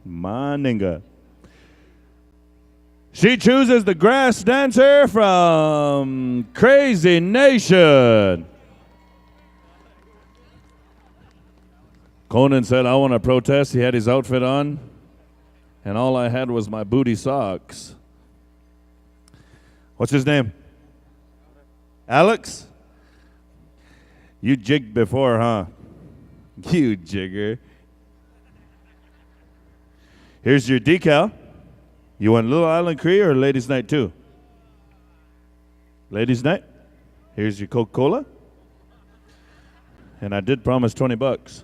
Maninga. She chooses the grass dancer from Crazy Nation. Conan said, I want to protest. He had his outfit on, and all I had was my booty socks. What's his name? Alex? You jigged before, huh? You jigger. Here's your decal. You want Little Island Cree or Ladies' Night too? Ladies' Night. Here's your Coca-Cola. And I did promise $20.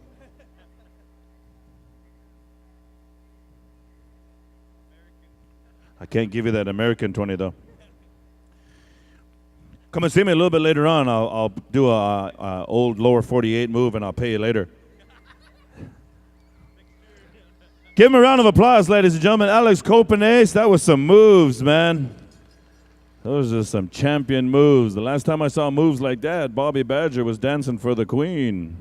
I can't give you that American 20 though. Come and see me a little bit later on. I'll do a old lower 48 move and I'll pay you later. Give him a round of applause, ladies and gentlemen. Alex Copenace, that was some moves, man. Those are some champion moves. The last time I saw moves like that, Bobby Badger was dancing for the Queen.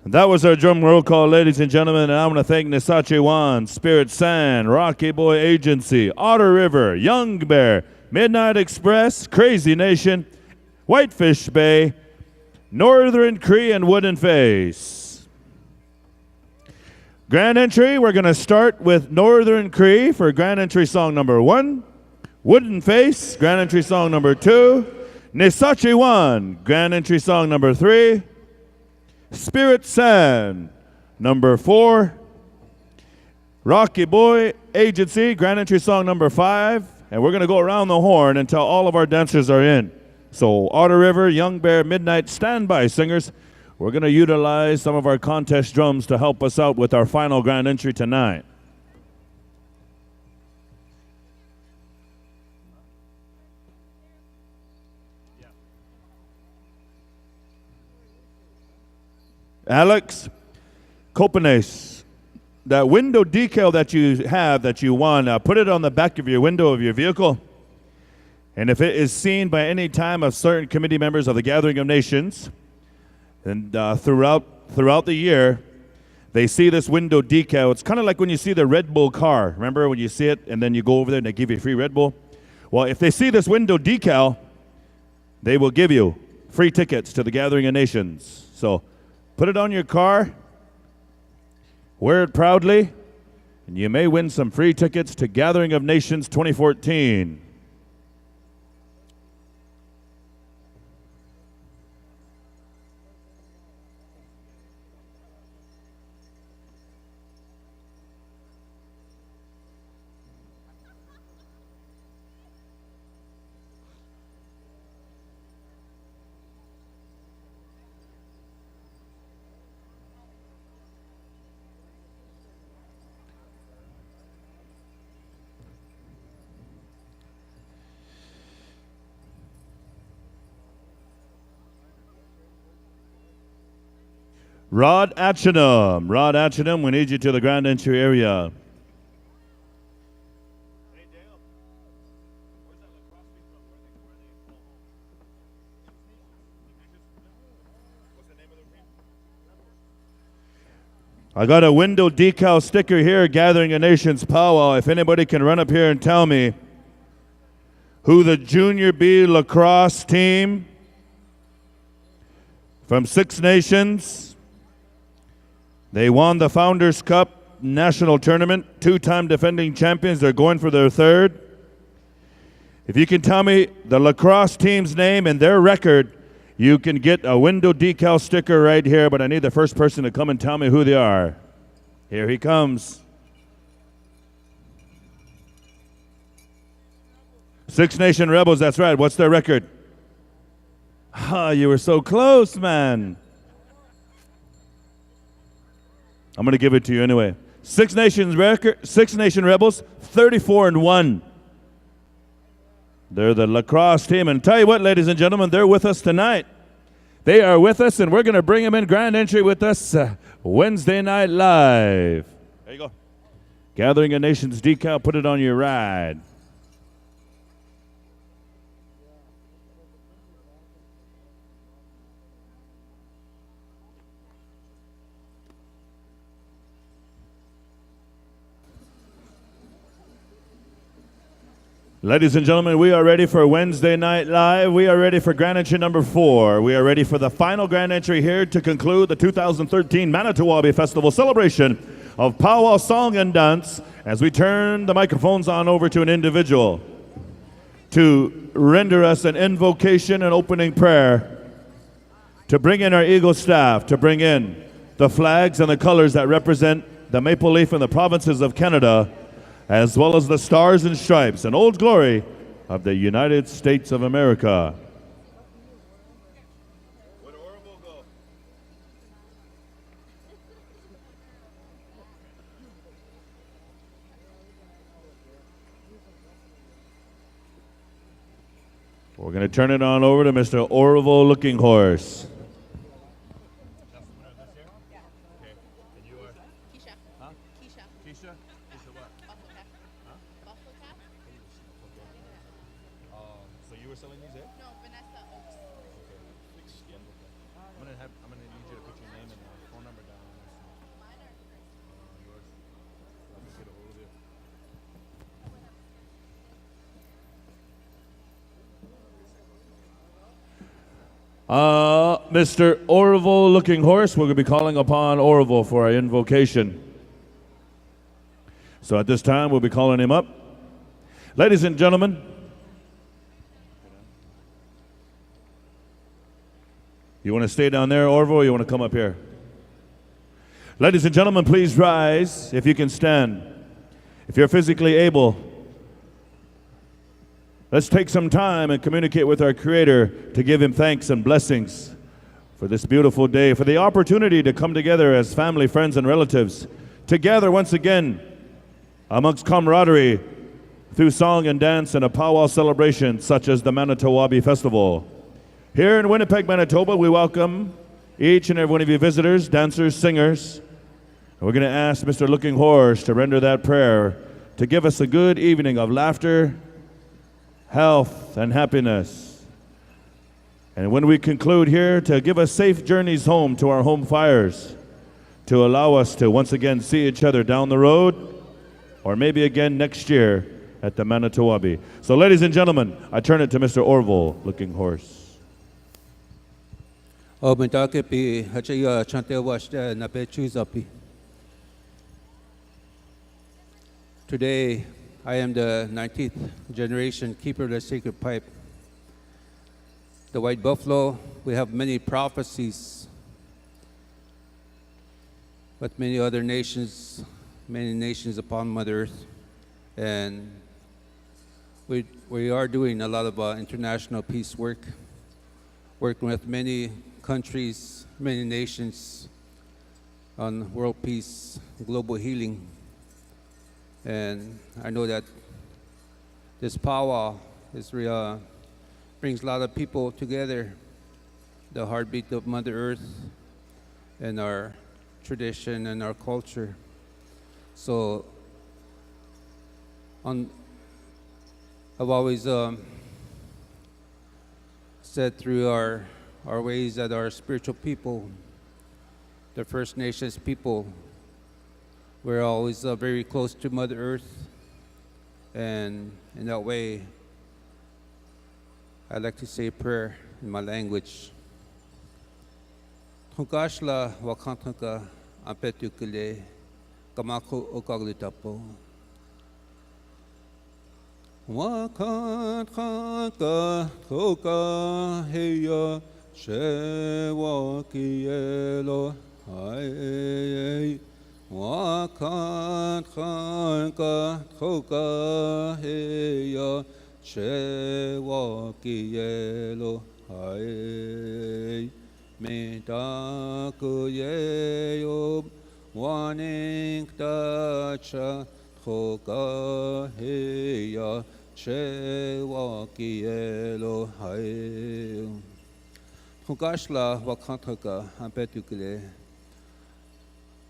And that was our drum roll call, ladies and gentlemen. And I want to thank Nisachi Wan, Spirit Sand, Rocky Boy Agency, Otter River, Young Bear, Midnight Express, Crazy Nation, Whitefish Bay, Northern Cree, and Wooden Face. Grand entry, we're going to start with Northern Cree for grand entry song number 1. Wooden Face, grand entry song number 2. Nisachi Wan, grand entry song number 3. Spirit Sand, number 4. Rocky Boy Agency, grand entry song number 5. And we're going to go around the horn until all of our dancers are in. So Otter River, Young Bear, Midnight, standby singers. We're going to utilize some of our contest drums to help us out with our final grand entry tonight. Alex Copenace, that window decal that you have that you won, put it on the back of your window of your vehicle. And if it is seen by any time of certain committee members of the Gathering of Nations, and throughout the year, they see this window decal. It's kind of like when you see the Red Bull car. Remember when you see it and then you go over there and they give you free Red Bull? Well, if they see this window decal, they will give you free tickets to the Gathering of Nations. So put it on your car, wear it proudly, and you may win some free tickets to Gathering of Nations 2014. Rod Atchinum, we need you to the grand entry area. Hey, Dale. Where's that lacrosse team from? Where are they What's the name of their team? I got a window decal sticker here, Gathering of Nations powwow. If anybody can run up here and tell me who the Junior B lacrosse team from Six Nations. They won the Founders Cup National Tournament, 2-time defending champions. They're going for their 3rd. If you can tell me the lacrosse team's name and their record, you can get a window decal sticker right here, but I need the first person to come and tell me who they are. Here he comes. Six Nation Rebels, that's right. What's their record? Ah, you were so close, man. I'm going to give it to you anyway. Six Nation Rebels, 34-1. They're the lacrosse team. And tell you what, ladies and gentlemen, they're with us tonight. They are with us, and we're going to bring them in grand entry with us Wednesday night live. There you go. Gathering of Nations decal, put it on your ride. Ladies and gentlemen, we are ready for Wednesday Night Live. We are ready for grand entry number 4. We are ready for the final grand entry here to conclude the 2013 Manito Ahbee Festival celebration of powwow song and dance as we turn the microphones on over to an individual to render us an invocation and opening prayer, to bring in our Eagle staff, to bring in the flags and the colors that represent the maple leaf in the provinces of Canada, as well as the stars and stripes and old glory of the United States of America. We're going to turn it on over to Mr. Orville Looking Horse. Mr. Orville Looking Horse, we're going to be calling upon Orville for our invocation. So at this time, we'll be calling him up. Ladies and gentlemen, you want to stay down there, Orville, or you want to come up here? Ladies and gentlemen, please rise if you can stand. If you're physically able, let's take some time and communicate with our Creator to give Him thanks and blessings for this beautiful day, for the opportunity to come together as family, friends, and relatives, together once again amongst camaraderie through song and dance and a powwow celebration such as the Manito Ahbee Festival. Here in Winnipeg, Manitoba, we welcome each and every one of you visitors, dancers, singers. And we're going to ask Mr. Looking Horse to render that prayer to give us a good evening of laughter, health, and happiness. And when we conclude here, to give us safe journeys home to our home fires, to allow us to once again see each other down the road, or maybe again next year at the Manito Ahbee. So ladies and gentlemen, I turn it to Mr. Orville Looking Horse. Today, I am the 19th generation keeper of the sacred pipe. The white buffalo, we have many prophecies, but many other nations, many nations upon Mother Earth. And we are doing a lot of international peace work, working with many countries, many nations on world peace, global healing. And I know that this powwow is brings a lot of people together, the heartbeat of Mother Earth and our tradition and our culture. So I've always said through our ways that our spiritual people, the First Nations people, we're always very close to Mother Earth, and in that way, I like to say a prayer in my language. Tukashla wakantuka ampetukule kamako okaglitapo. Wakantka toka heya shewa kielo hai. Wakantka toka heya shewa kielo hai. Meta kuyeyo waninktacha toka heya shewa kielo hai. Tukashla wakantaka ampetukle.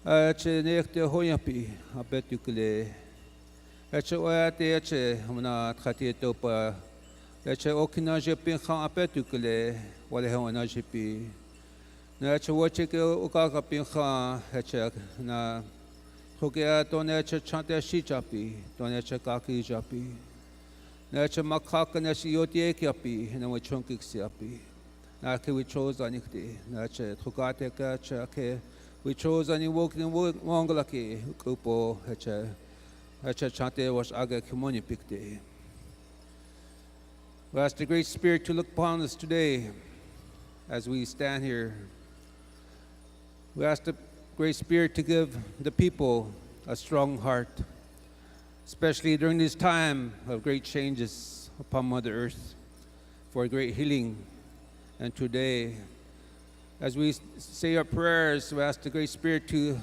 Ache nekte hoyapi ampetukle. Ache oate ache mna khati topa. Ache okina jepi kha ampetukle wale hona jepi. Na ache wache ke okaka pin kha ache na Hokia tone che chante shi chapi, tone che kaki chapi. Nacha makaka na si yotie kiapi, na wachonki siapi. Nake we chose on ikti, nacha trukate ka chake, we chose on woke in wongalaki, kupo, hacha chante was aga kimoni pikte. We ask the Great Spirit to look upon us today as we stand here. We ask the Great Spirit to give the people a strong heart, especially during this time of great changes upon Mother Earth, for great healing. And today, as we say our prayers, we ask the Great Spirit to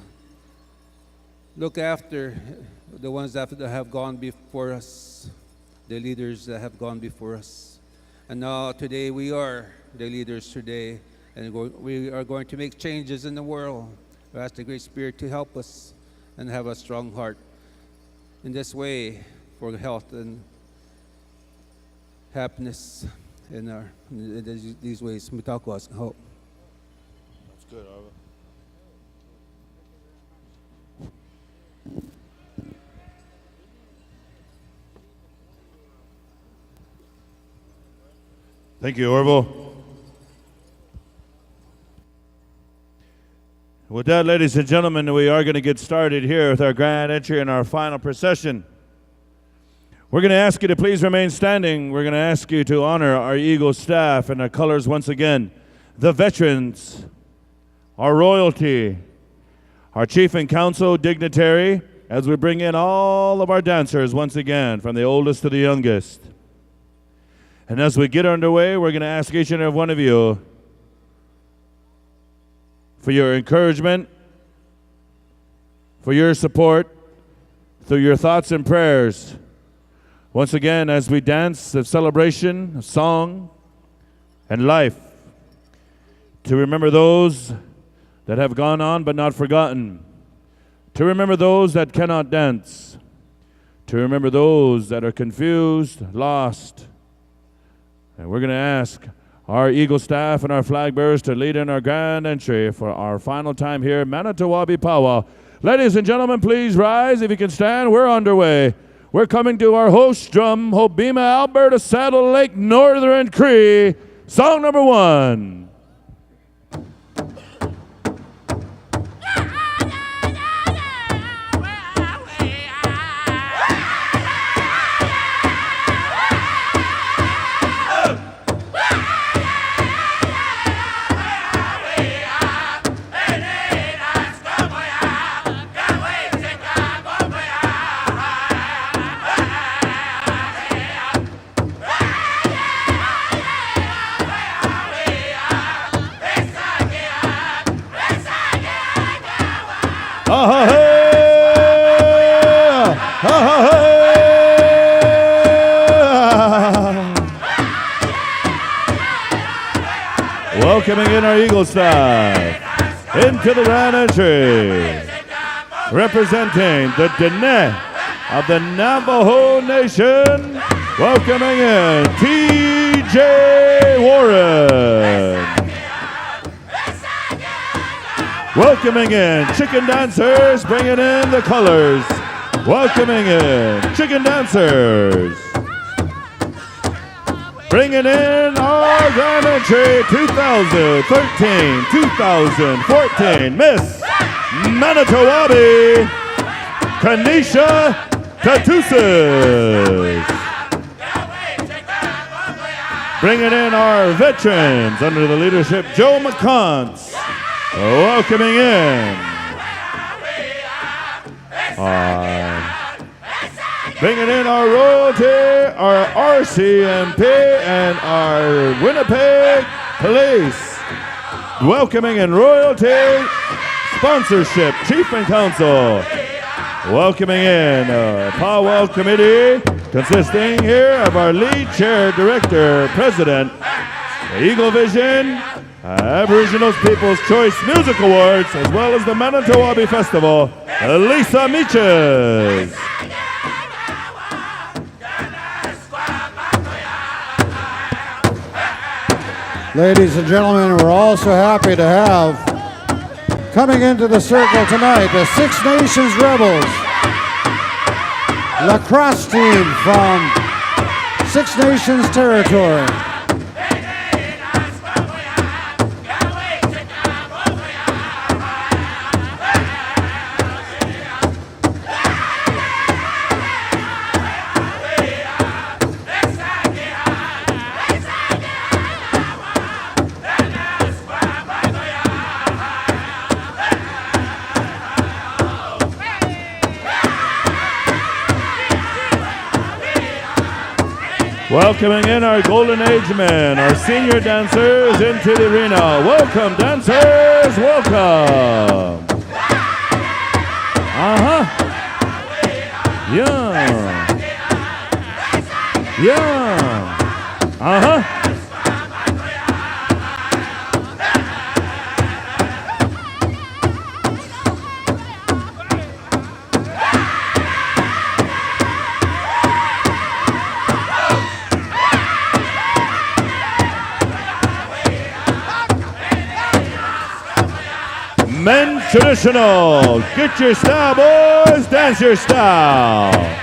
look after the ones that have gone before us, the leaders that have gone before us. And now today we are the leaders today, and we are going to make changes in the world. We ask the Great Spirit to help us and have a strong heart in this way for health and happiness in these ways. That's good, Arva. Thank you, Orville. With that, ladies and gentlemen, we are going to get started here with our grand entry and our final procession. We're going to ask you to please remain standing. We're going to ask you to honor our Eagle staff and our colors once again, the veterans, our royalty, our chief and council dignitary, as we bring in all of our dancers once again, from the oldest to the youngest. And as we get underway, we're going to ask each and every one of you for your encouragement, for your support, through your thoughts and prayers. Once again, as we dance of celebration, of song, and life, to remember those that have gone on but not forgotten, to remember those that cannot dance, to remember those that are confused, lost. And we're going to ask our Eagle staff and our flag bearers to lead in our grand entry for our final time here at Manito Ahbee Powwow. Ladies and gentlemen, please rise. If you can stand, we're underway. We're coming to our host drum, Hobima, Alberta, Saddle Lake, Northern Cree. Song number 1. Welcoming in our Eagle staff into the grand entry, representing the Diné of the Navajo Nation, welcoming in T.J. Warren. Welcoming in Chicken Dancers, bringing in the colors. Welcoming in Chicken Dancers. Bringing in our grand entry 2013-2014 Miss Manito Ahbee, Kanisha Tatusis. Bringing in our veterans under the leadership Joe McCants. Welcoming in bringing in our royalty, our RCMP, and our Winnipeg Police. Welcoming in royalty, sponsorship, chief and council. Welcoming in our PowWows committee, consisting here of our lead chair, director, president, Eagle Vision, Aboriginal People's Choice Music Awards, as well as the Manito Ahbee Festival, Lisa Meaches. Ladies and gentlemen, we're also happy to have coming into the circle tonight the Six Nations Rebels lacrosse team from Six Nations territory. Welcoming in our Golden Age men, our senior dancers into the arena. Welcome, dancers, welcome. Yeah. Yeah. Men traditional. Get your style, boys. Dance your style.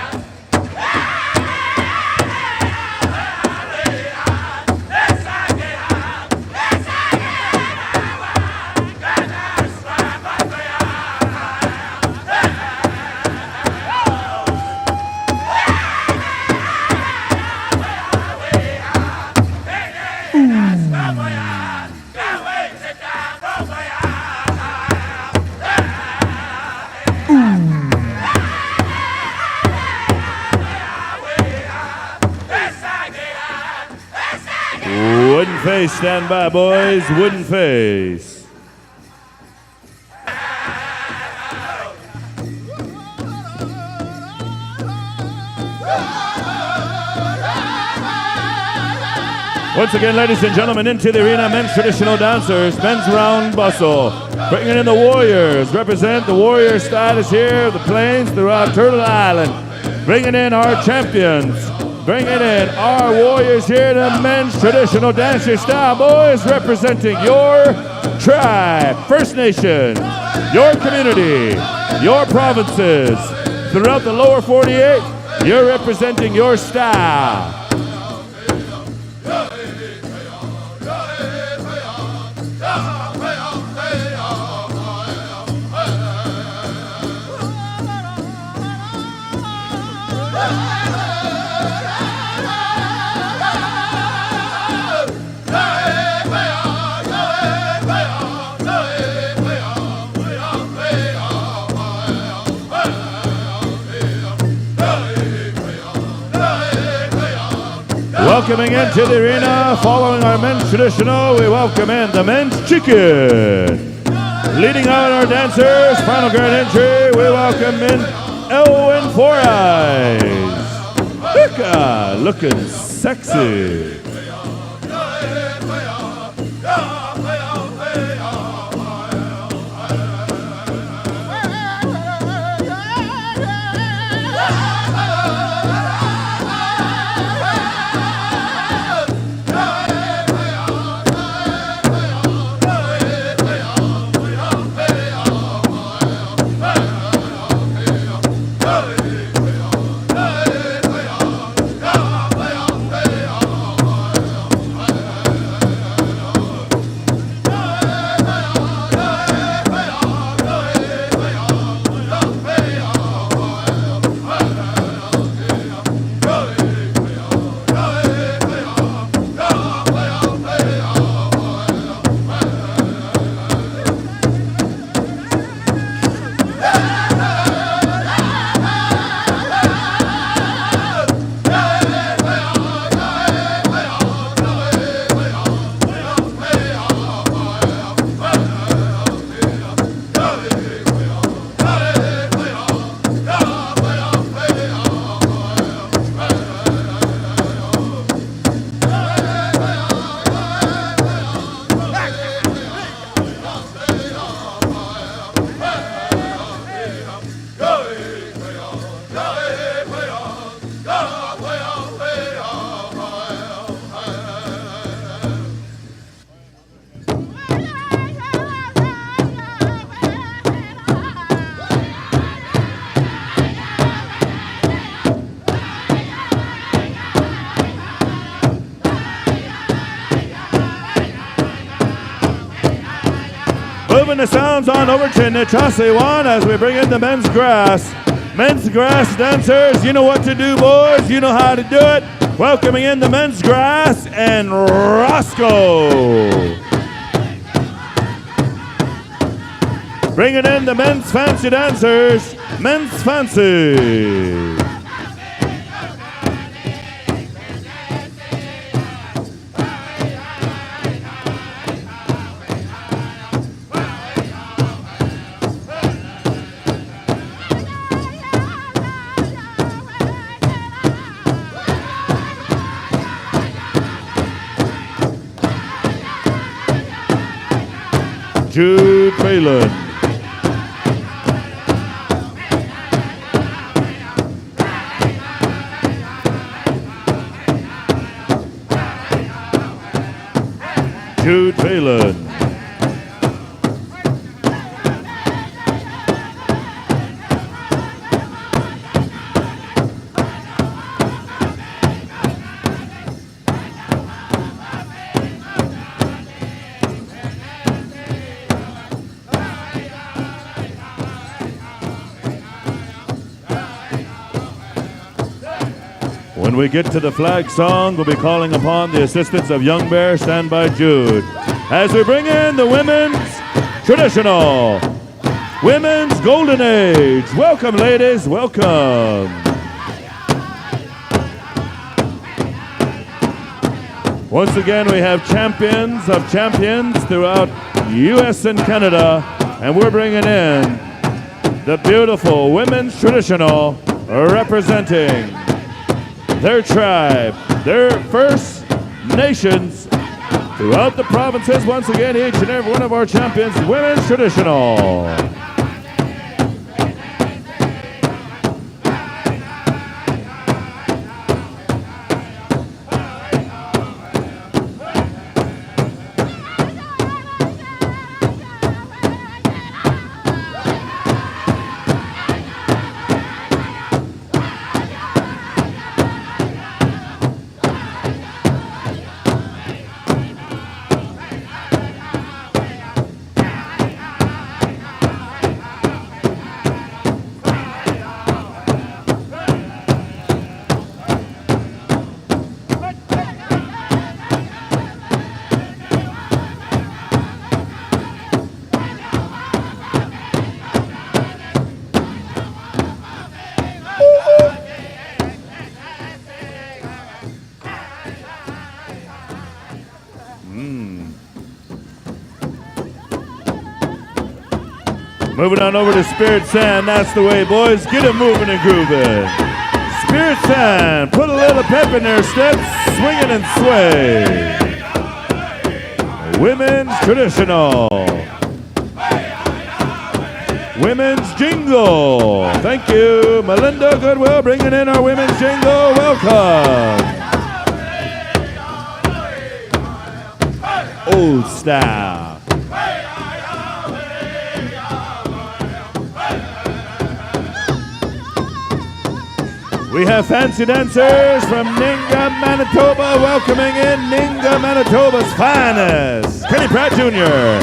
Wooden face, stand by, boys. Wooden face. Once again, ladies and gentlemen, into the arena, men's traditional dancers, men's round bustle. Bringing in the Warriors, represent the Warrior status here, the Plains throughout Turtle Island. Bringing in our champions. Bringing in our Warriors here, the men's traditional dancer style, boys, representing your tribe, First Nation, your community, your provinces. Throughout the lower 48, you're representing your style. Welcoming into the arena, following our men's traditional, we welcome in the men's chicken. Leading out our dancers, final grand entry, we welcome in Elwin Four Eyes. Looking sexy. Moving the sounds on over to Nichase-wan as we bring in the men's grass. Men's grass dancers, you know what to do, boys. You know how to do it. Welcoming in the men's grass and Roscoe. Bringing in the men's fancy dancers, men's fancy. Jude Phelan. Jude Phelan. When we get to the flag song, we'll be calling upon the assistance of Young Bear. Stand by, Jude. As we bring in the women's traditional, women's golden age. Welcome, ladies. Welcome. Once again, we have champions of champions throughout U.S. and Canada, and we're bringing in the beautiful women's traditional representing their tribe, their First Nations throughout the provinces. Once again, each and every one of our champions, women's traditional. Moving on over to Spirit Sand. That's the way, boys. Get them moving and grooving. Spirit Sand. Put a little pep in their steps. Swinging and sway. Women's traditional. Women's jingle. Thank you. Melinda Goodwill bringing in our women's jingle. Welcome. Old style. We have fancy dancers from Ninga, Manitoba, welcoming in Ninga, Manitoba's finest, Kenny Pratt Jr.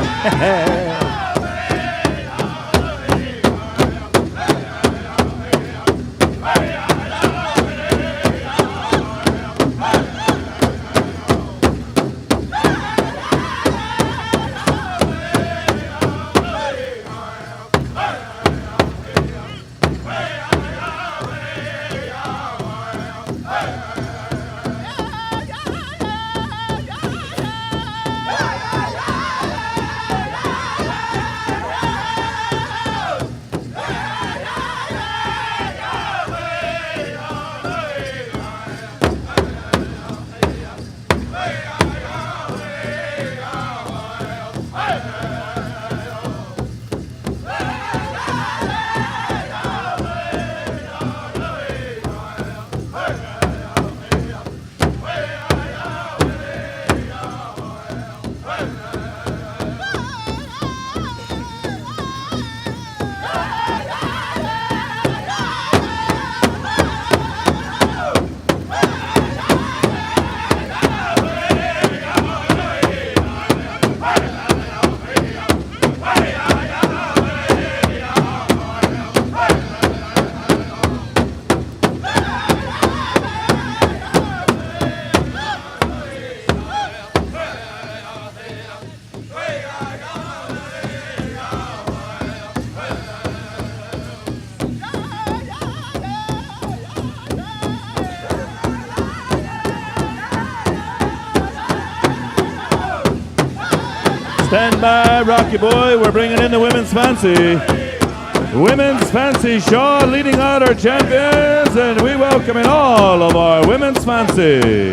Stand by, Rocky Boy. We're bringing in the women's fancy. Women's fancy Shaw leading out our champions, and we welcome in all of our women's fancy.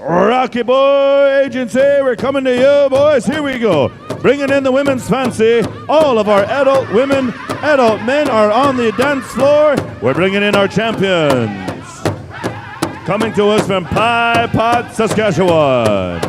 Rocky Boy Agency, we're coming to you, boys. Here we go. Bringing in the women's fancy. All of our adult women, adult men are on the dance floor. We're bringing in our champions. Coming to us from Pie Pot, Saskatchewan.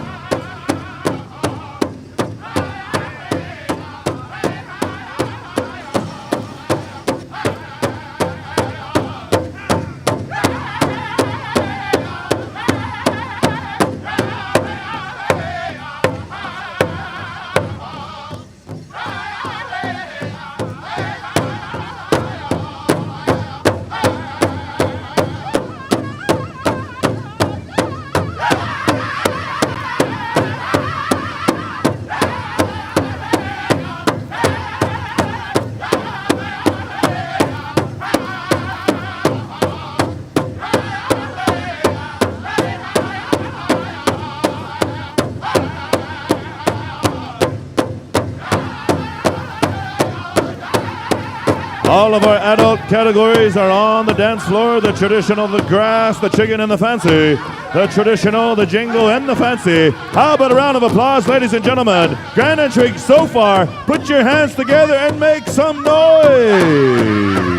All of our adult categories are on the dance floor. The traditional, the grass, the chicken, and the fancy. The traditional, the jingle, and the fancy. How about a round of applause, ladies and gentlemen? Grand entry so far. Put your hands together and make some noise.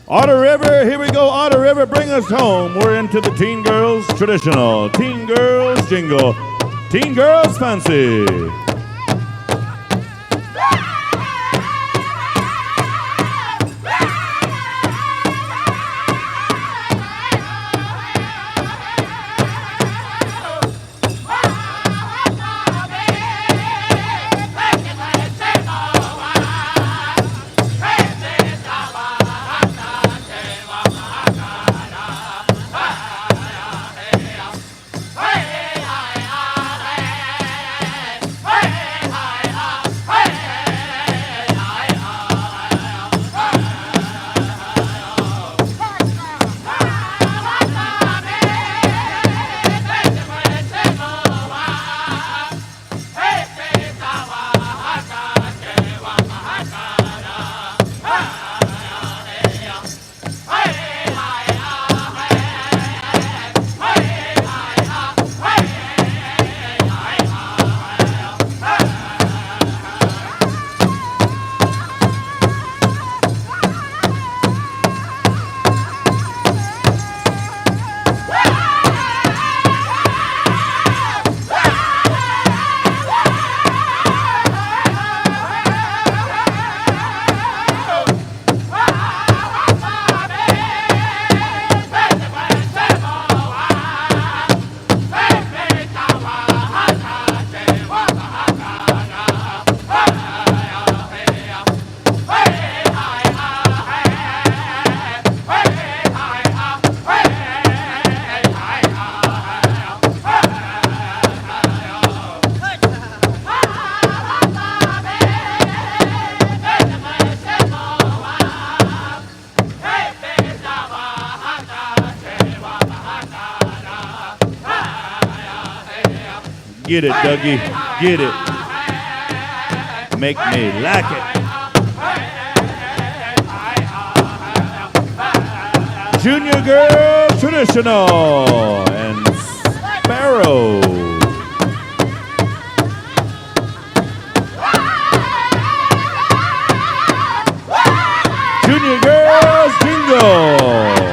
Otter River, here we go. Otter River, bring us home. We're into the Teen Girls Traditional, Teen Girls Jingle, Teen Girls Fancy. Get it, Dougie. Get it. Make me like it. Junior Girl Traditional and Sparrow. Junior Girls Jingle.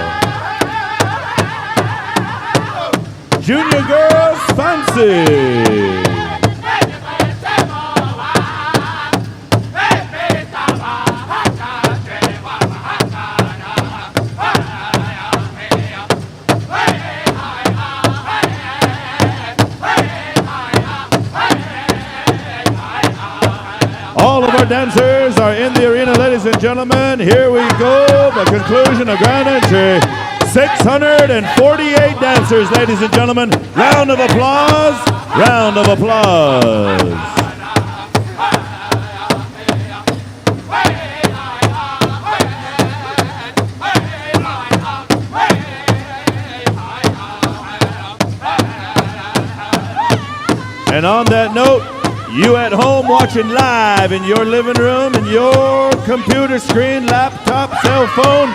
Junior Girls Fancy. All of our dancers are in the arena, ladies and gentlemen. Here we go, the conclusion of grand entry. 648 dancers, ladies and gentlemen. Round of applause, round of applause. And on that note, you at home watching live in your living room, in your computer screen, laptop, cell phone,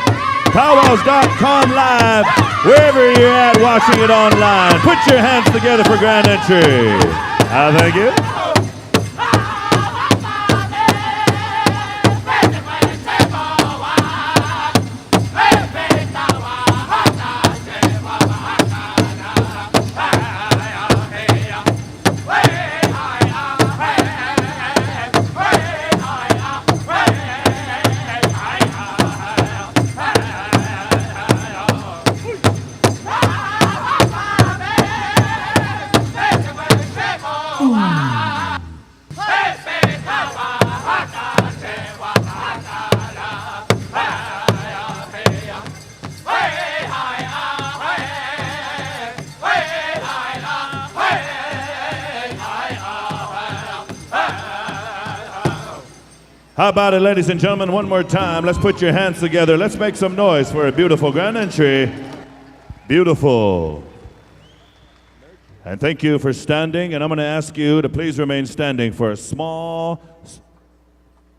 PowWows.com live, wherever you're at watching it online. Put your hands together for grand entry. Thank you. How about it, ladies and gentlemen, one more time. Let's put your hands together. Let's make some noise for a beautiful grand entry. Beautiful. And thank you for standing. And I'm going to ask you to please remain standing for a small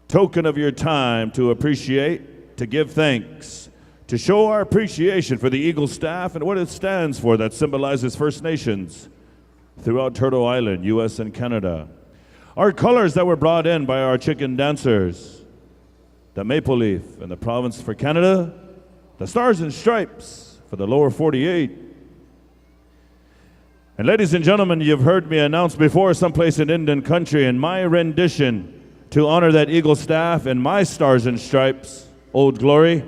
token of your time to appreciate, to give thanks, to show our appreciation for the Eagle staff and what it stands for that symbolizes First Nations throughout Turtle Island, U.S. and Canada. Our colors that were brought in by our chicken dancers, the maple leaf in the province for Canada, the stars and stripes for the lower 48. And ladies and gentlemen, you've heard me announce before someplace in Indian country in my rendition to honor that Eagle staff and my stars and stripes, Old Glory.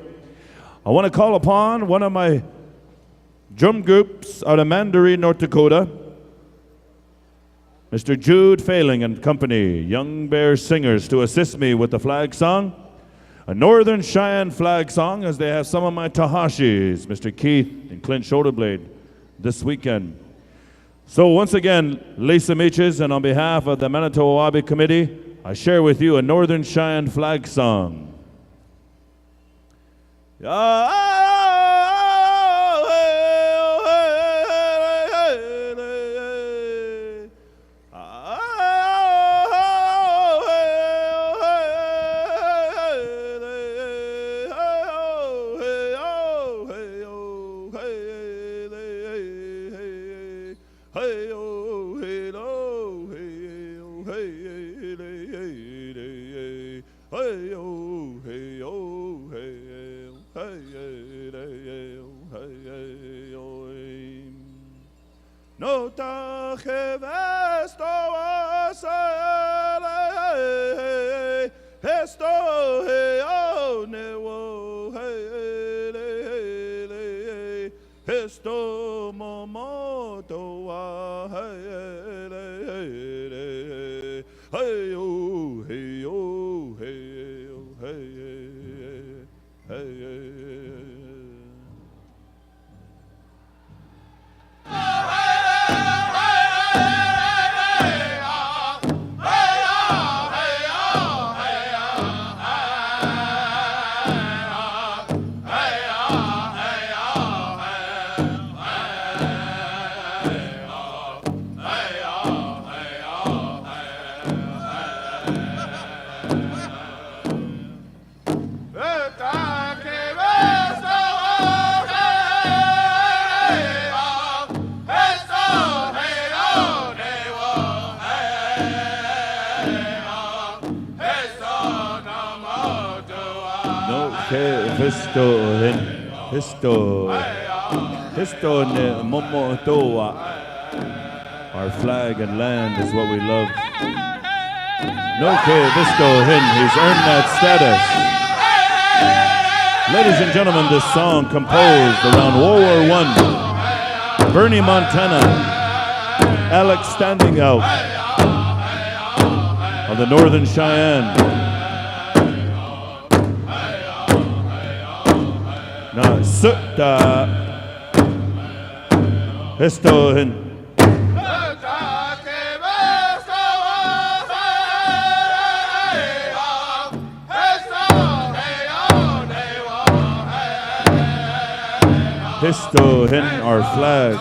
I want to call upon one of my drum groups out of Mandaree, North Dakota, Mr. Jude Failing and Company, Young Bear Singers, to assist me with the flag song, a Northern Cheyenne flag song, as they have some of my Tahashis, Mr. Keith and Clint Shoulderblade, this weekend. So once again, Lisa Meaches, and on behalf of the Manito Ahbee Committee, I share with you a Northern Cheyenne flag song. No taje esto va a ser esto esto momoto wa hey oh hey oh hey oh hey Hey! Histo ne momo toa. Our flag and land is what we love. No que visto hin, he's earned that status. Ladies and gentlemen, this song composed around World War I. Bernie Montana, Alex standing out on the Northern Cheyenne. Na sutta histohin. Histohin, our flag.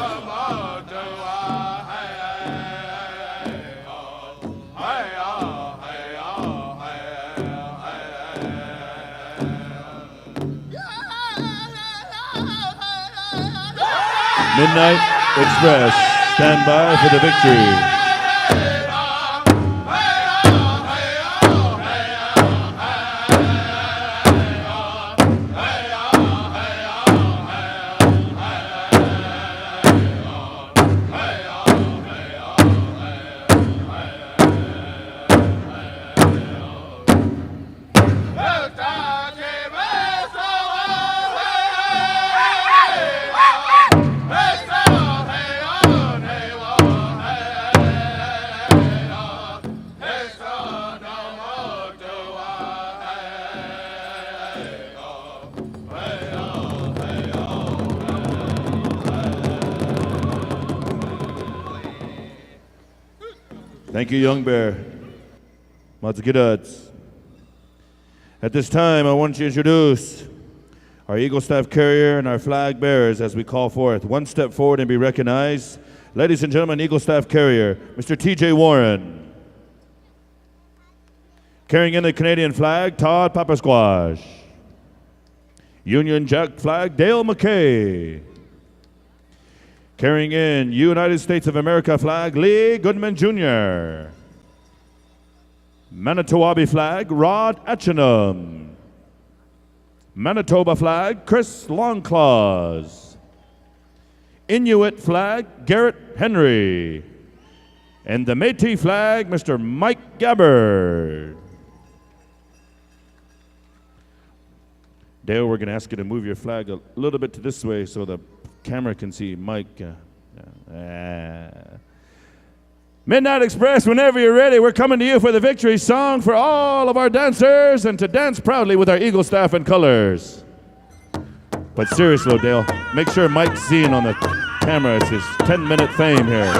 Midnight Express, stand by for the victory. Thank you, Young Bear. Matsukidads. At this time, I want to introduce our Eagle Staff Carrier and our flag bearers as we call forth. One step forward and be recognized. Ladies and gentlemen, Eagle Staff Carrier, Mr. T.J. Warren. Carrying in the Canadian flag, Todd Papasquash. Union Jack flag, Dale McKay. Carrying in United States of America flag, Lee Goodman Jr. Manitoba flag, Rod Etchenham. Manitoba flag, Chris Longclaws. Inuit flag, Garrett Henry. And the Métis flag, Mr. Mike Gabbard. Dale, we're going to ask you to move your flag a little bit to this way so the camera can see Mike. Midnight Express, whenever you're ready, we're coming to you for the victory song for all of our dancers and to dance proudly with our Eagle Staff and colors. But seriously, Dale, make sure Mike's seen on the camera. It's his 10-minute fame here.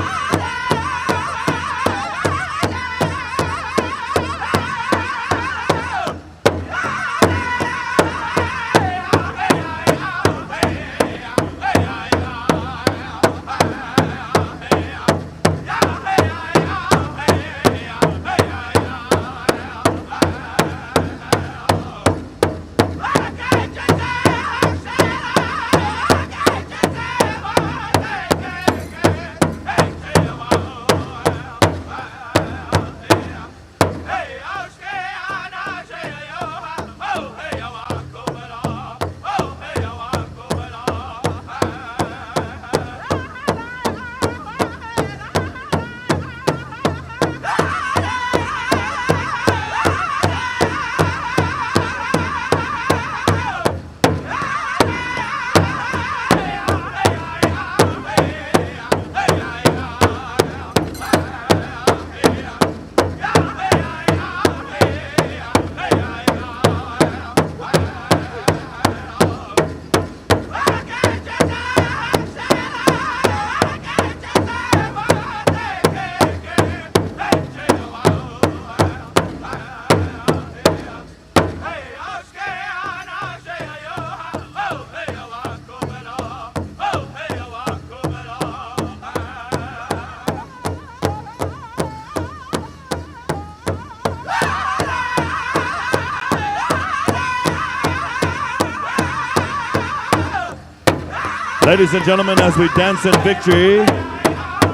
Ladies and gentlemen, as we dance in victory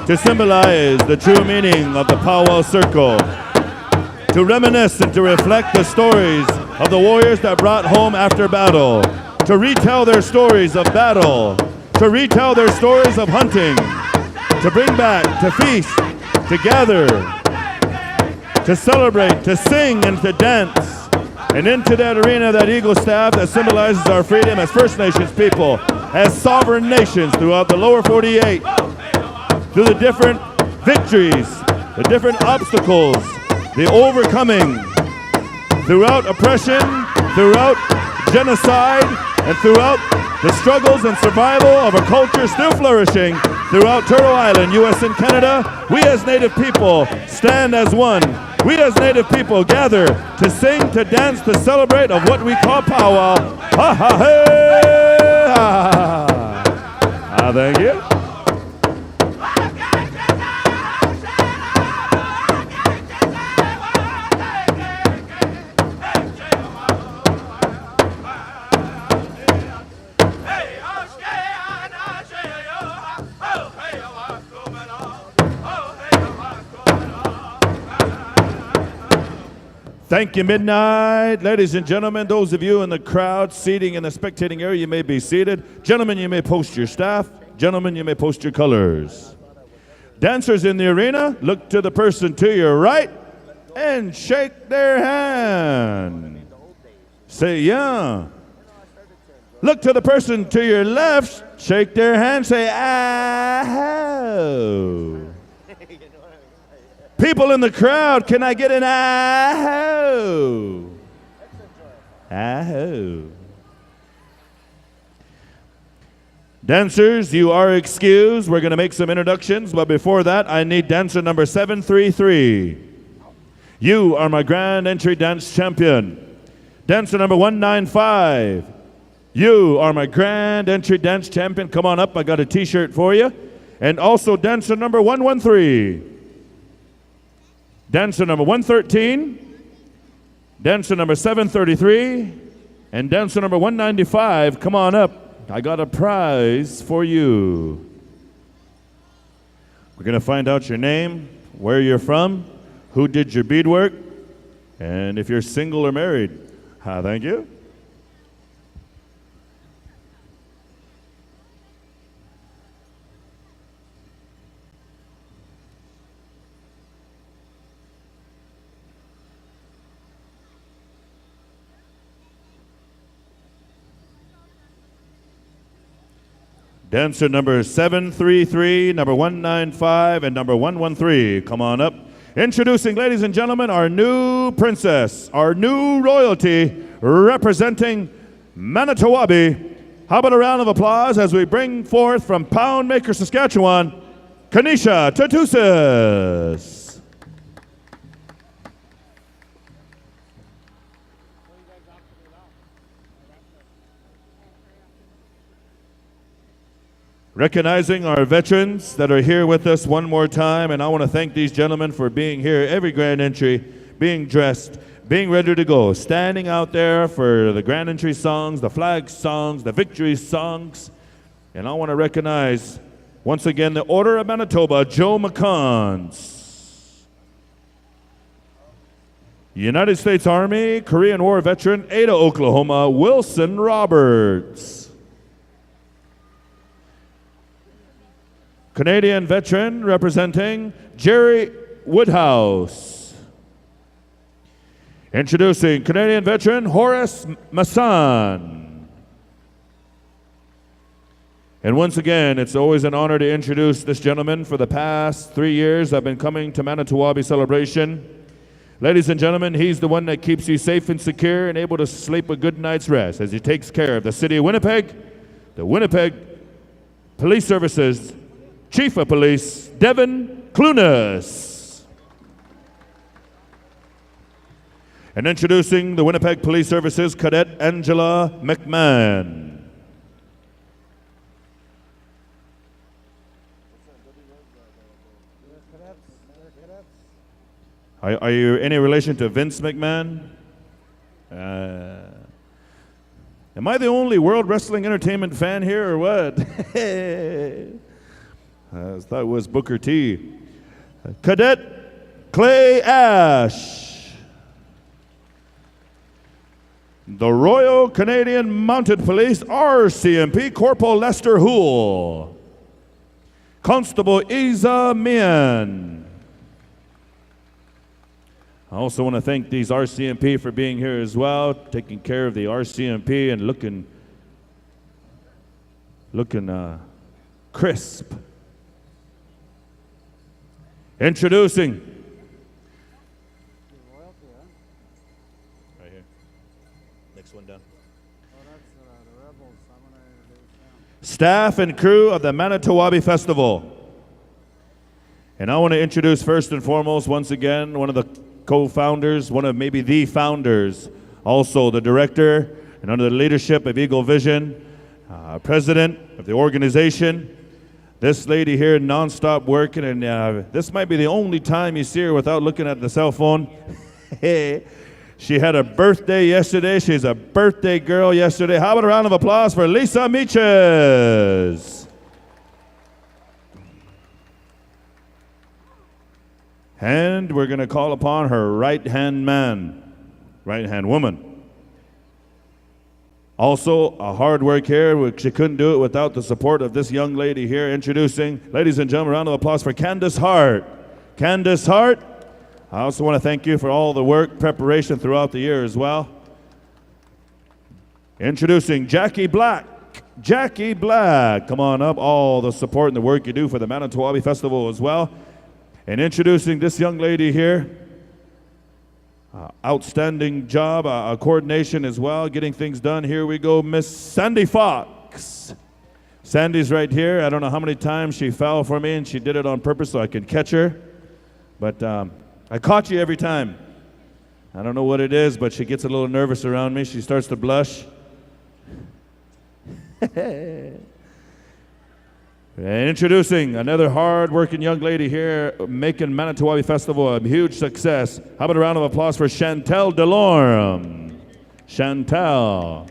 to symbolize the true meaning of the PowWows Circle, to reminisce and to reflect the stories of the warriors that brought home after battle, to retell their stories of battle, to retell their stories of hunting, to bring back, to feast, to gather, to celebrate, to sing, and to dance. And into that arena, that eagle staff that symbolizes our freedom as First Nations people, as sovereign nations throughout the lower 48, through the different victories, the different obstacles, the overcoming, throughout oppression, throughout genocide, and throughout the struggles and survival of a culture still flourishing throughout Turtle Island, U.S. and Canada, we as Native people stand as one. We as Native people gather to sing, to dance, to celebrate of what we call powwow. Ha ha hey! Ha ha ha! Thank you. Thank you, Midnight. Ladies and gentlemen, those of you in the crowd seating in the spectating area, you may be seated. Gentlemen, you may post your staff. Gentlemen, you may post your colors. Dancers in the arena, look to the person to your right and shake their hand. Say, yeah. Look to the person to your left, shake their hand, say, ah-ho. People in the crowd, can I get an ah-ho? Ah-ho. Dancers, you are excused. We're going to make some introductions, but before that, I need dancer number 733. You are my grand entry dance champion. Dancer number 195. You are my grand entry dance champion. Come on up, I got a t-shirt for you. And also dancer number 113. Dancer number 113, dancer number 733, and dancer number 195, come on up. I got a prize for you. We're going to find out your name, where you're from, who did your beadwork, and if you're single or married. Thank you. Dancer number 733, number 195, and number 113. Come on up. Introducing, ladies and gentlemen, our new princess, our new royalty, representing Manito. How about a round of applause as we bring forth from Poundmaker, Saskatchewan, Kanisha Tatusis. Recognizing our veterans that are here with us one more time, and I want to thank these gentlemen for being here every grand entry, being dressed, being ready to go, standing out there for the grand entry songs, the flag songs, the victory songs. And I want to recognize once again the Order of Manitoba, Joe McCons. United States Army, Korean War veteran, Ada, Oklahoma, Wilson Roberts. Canadian veteran representing Jerry Woodhouse. Introducing Canadian veteran Horace Masson. And once again, it's always an honor to introduce this gentleman. For the past 3 years, I've been coming to Manitowoc Celebration. Ladies and gentlemen, he's the one that keeps you safe and secure and able to sleep a good night's rest as he takes care of the city of Winnipeg, the Winnipeg Police Services Chief of Police, Devin Clunas. And introducing the Winnipeg Police Services Cadet Angela McMahon. Are you any relation to Vince McMahon? Am I the only World Wrestling Entertainment fan here or what? I thought it was Booker T. Cadet Clay Ash. the Royal Canadian Mounted Police, RCMP, Corporal Lester Hoole, Constable Isa Mian. I also want to thank these RCMP for being here as well, taking care of the RCMP and looking crisp. Introducing. Right here. Next one down. Staff and crew of the Manito Ahbee Festival. And I want to introduce first and foremost, once again, one of the co-founders, one of maybe the founders, also the director, and under the leadership of Eagle Vision, president of the organization. This lady here non-stop working, and this might be the only time you see her without looking at the cell phone. She had a birthday yesterday. She's a birthday girl yesterday. How about a round of applause for Lisa Meeches? And we're going to call upon her right-hand man, right-hand woman. Also, a hard work here. She couldn't do it without the support of this young lady here. Introducing, ladies and gentlemen, a round of applause for Candace Hart. Candace Hart, I also want to thank you for all the work, preparation throughout the year as well. Introducing Jackie Black. Jackie Black, come on up. All the support and the work you do for the Manito Ahbee Festival as well. And introducing this young lady here. Outstanding job, coordination as well, getting things done. Here we go, Miss Sandy Fox. Sandy's right here. I don't know how many times she fell for me, and she did it on purpose so I could catch her. But I caught you every time. I don't know what it is, but she gets a little nervous around me. She starts to blush. And introducing another hard-working young lady here, making Manito Ahbee Festival a huge success. How about a round of applause for Chantel Delorme? Chantel.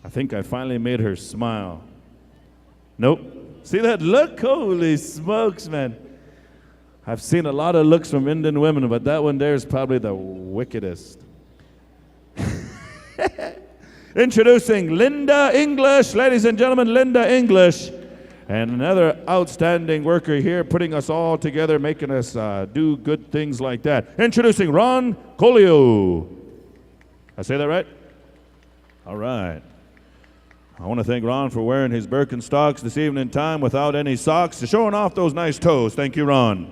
I think I finally made her smile. Nope. See that look? Holy smokes, man. I've seen a lot of looks from Indian women, but that one there is probably the wickedest. Introducing Linda English, ladies and gentlemen, Linda English. And another outstanding worker here, putting us all together, making us do good things like that. Introducing Ron Colio. I say that right? All right. I want to thank Ron for wearing his Birkenstocks this evening time without any socks, showing off those nice toes. Thank you, Ron.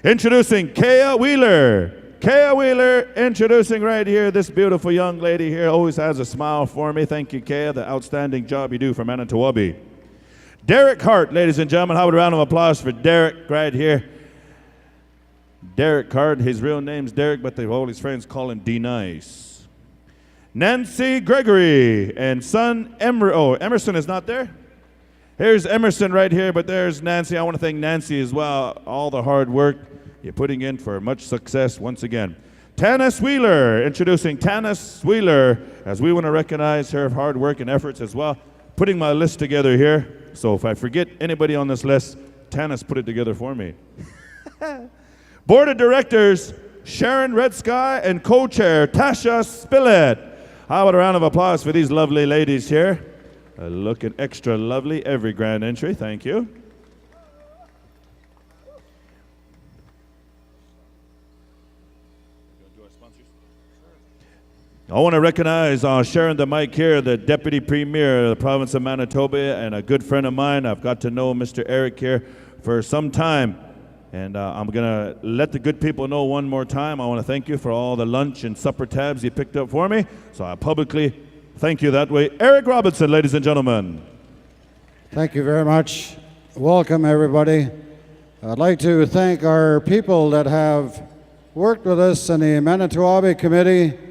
Introducing Kaya Wheeler. Kaya Wheeler, introducing right here, this beautiful young lady here, always has a smile for me. Thank you, Kaya, the outstanding job you do for Manito Ahbee. Derek Hart, ladies and gentlemen, how about a round of applause for Derek right here. Derek Hart, his real name's Derek, but all his friends call him D-Nice. Nancy Gregory and son Emerson is not there? Here's Emerson right here, but there's Nancy. I want to thank Nancy as well, all the hard work you're putting in for much success once again. Tanis Wheeler, introducing Tanis Wheeler, as we want to recognize her hard work and efforts as well. Putting my list together here, so if I forget anybody on this list, Tanis put it together for me. Board of Directors, Sharon Red Sky, and co-chair, Tasha Spillett. How about a round of applause for these lovely ladies here? Looking extra lovely every grand entry, thank you. I want to recognize, sharing the mic here, the Deputy Premier of the province of Manitoba and a good friend of mine. I've got to know Mr. Eric here for some time. And I'm going to let the good people know one more time. I want to thank you for all the lunch and supper tabs you picked up for me. So I publicly thank you that way. Eric Robinson, ladies and gentlemen. Thank you very much. Welcome, everybody. I'd like to thank our people that have worked with us in the Manito Ahbee Committee,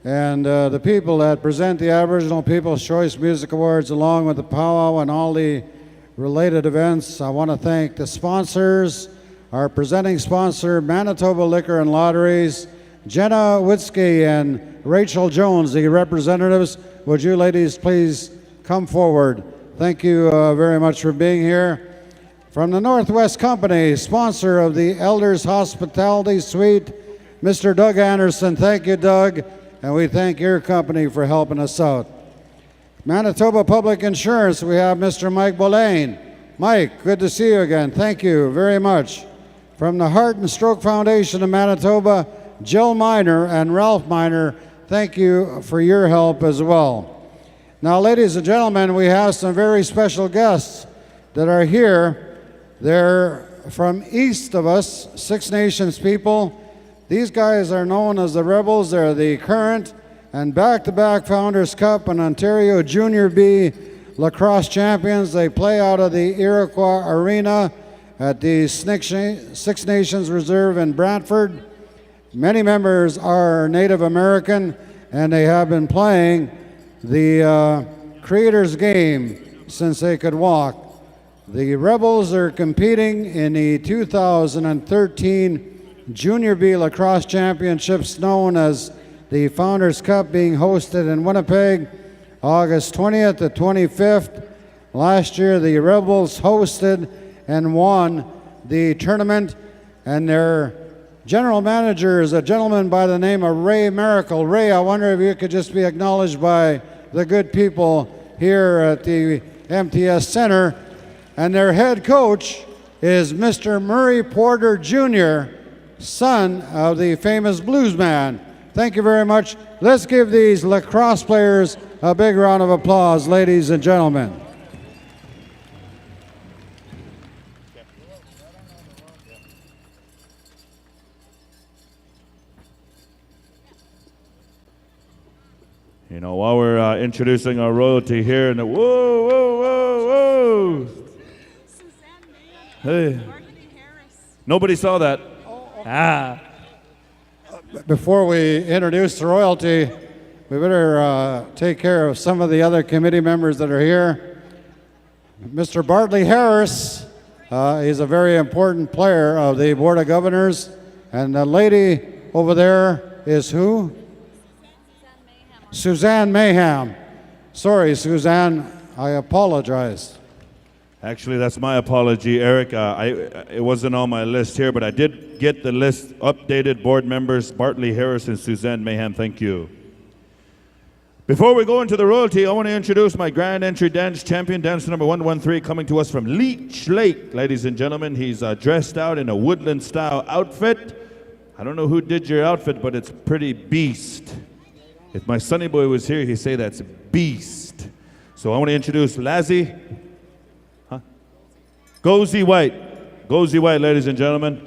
and the people that present the Aboriginal People's Choice Music Awards along with the powwow and all the related events. I want to thank the sponsors, our presenting sponsor, Manitoba Liquor and Lotteries, Jenna Witzke and Rachel Jones, the representatives. Would you ladies please come forward? Thank you very much for being here. From the Northwest Company, sponsor of the Elders Hospitality Suite, Mr. Doug Anderson. Thank you, Doug, and we thank your company for helping us out. Manitoba Public Insurance, we have Mr. Mike Boulain. Mike, good to see you again. Thank you very much. From the Heart and Stroke Foundation of Manitoba, Jill Miner and Ralph Miner, thank you for your help as well. Now, ladies and gentlemen, we have some very special guests that are here. They're from east of us, Six Nations people. These guys are known as the Rebels. They're the current and back-to-back Founders Cup and Ontario Junior B lacrosse champions. They play out of the Iroquois Arena at the Six Nations Reserve in Brantford. Many members are Native American, and they have been playing the Creator's Game since they could walk. The Rebels are competing in the 2013 Junior B Lacrosse Championships, known as the Founders Cup, being hosted in Winnipeg, August 20th to 25th. Last year, the Rebels hosted and won the tournament, and their general manager is a gentleman by the name of Ray Miracle. Ray, I wonder if you could just be acknowledged by the good people here at the MTS Center. And their head coach is Mr. Murray Porter Jr., son of the famous blues man. Thank you very much. Let's give these lacrosse players a big round of applause, ladies and gentlemen. You know, while we're introducing our royalty here, and whoa, whoa, whoa, whoa. Hey. Nobody saw that. Before we introduce the royalty, we better take care of some of the other committee members that are here. Mr. Bartley Harris is a very important player of the Board of Governors. And the lady over there is who? Suzanne Mayhem. Sorry, Suzanne, I apologize. Actually, that's my apology, Eric. It wasn't on my list here, but I did get the list updated. Board members, Bartley Harris and Suzanne Mayhem, thank you. Before we go into the royalty, I want to introduce my grand entry dance champion, dancer number 113, coming to us from Leech Lake. Ladies and gentlemen, he's dressed out in a woodland-style outfit. I don't know who did your outfit, but it's pretty beast. If my sonny boy was here, he'd say that's beast. So I want to introduce Lazzy. Gozy White. Gozy White, ladies and gentlemen.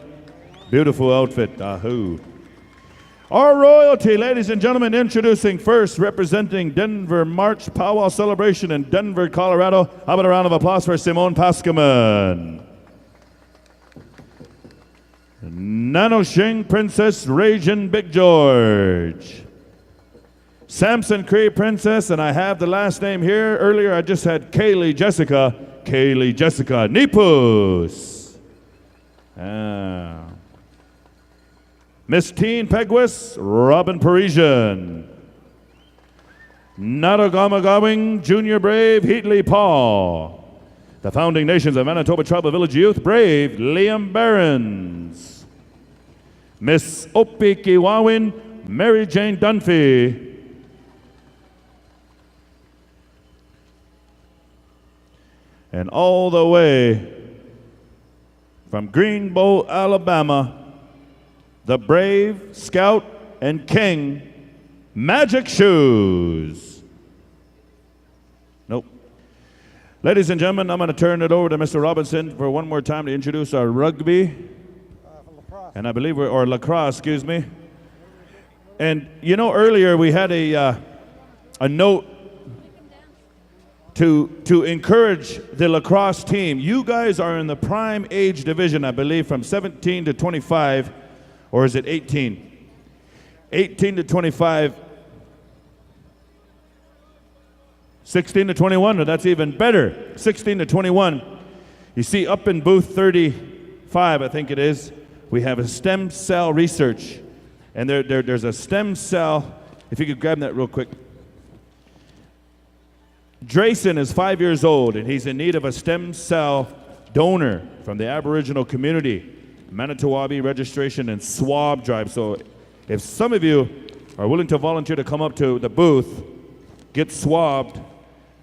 Beautiful outfit. Ahoo. Our royalty, ladies and gentlemen, introducing first, representing Denver March Powwow Celebration in Denver, Colorado. How about a round of applause for Simone Paskaman? Nanoshing Princess Ragin Big George. Samson Cree Princess, and I have the last name here. Earlier I just had Kaylee Jessica Nipus. Miss Teen Pegwis, Robin Parisian. Natogamagawing Junior Brave, Heatley Paul. The Founding Nations of Manitoba Tribal Village Youth, Brave, Liam Barons. Miss Opikiwawin, Mary Jane Dunphy. And all the way from Greenbow, Alabama, the Brave Scout and King, Magic Shoes. Nope. Ladies and gentlemen, I'm going to turn it over to Mr. Robinson for one more time to introduce our rugby. And I believe or lacrosse, excuse me. And you know, earlier we had a note to encourage the lacrosse team. You guys are in the prime age division, I believe, from 17 to 25, or is it 18? 18 to 25, 16 to 21, or that's even better, 16 to 21. You see, up in booth 35, I think it is, we have a stem cell research. And there's a stem cell, if you could grab that real quick. Drayson is 5 years old, and he's in need of a stem cell donor from the Aboriginal community. Manitowoc registration and swab drive. So If some of you are willing to volunteer to come up to the booth, get swabbed,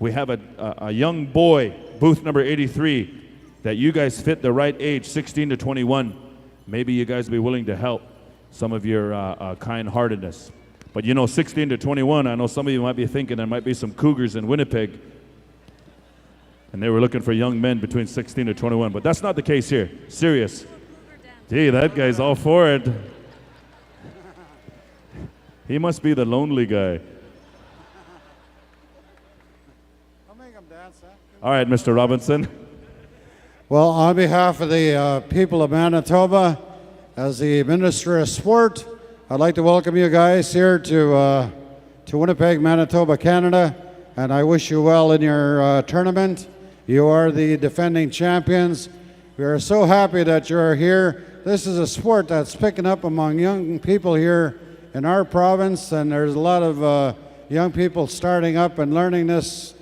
we have a young boy, booth number 83, that you guys fit the right age, 16 to 21. Maybe you guys will be willing to help some of your kind-heartedness. But 16 to 21, I know some of you might be thinking there might be some cougars in Winnipeg, and they were looking for young men between 16 to 21. But that's not the case here. Serious. Gee, that guy's all for it. He must be the lonely guy. I'll make him dance, huh? All right, Mr. Robinson. Well, on behalf of the people of Manitoba, as the Minister of Sport, I'd like to welcome you guys here to Winnipeg, Manitoba, Canada, and I wish you well in your tournament. You are the defending champions. We are so happy that you're here. This is a sport that's picking up among young people here in our province, and there's a lot of young people starting up and learning this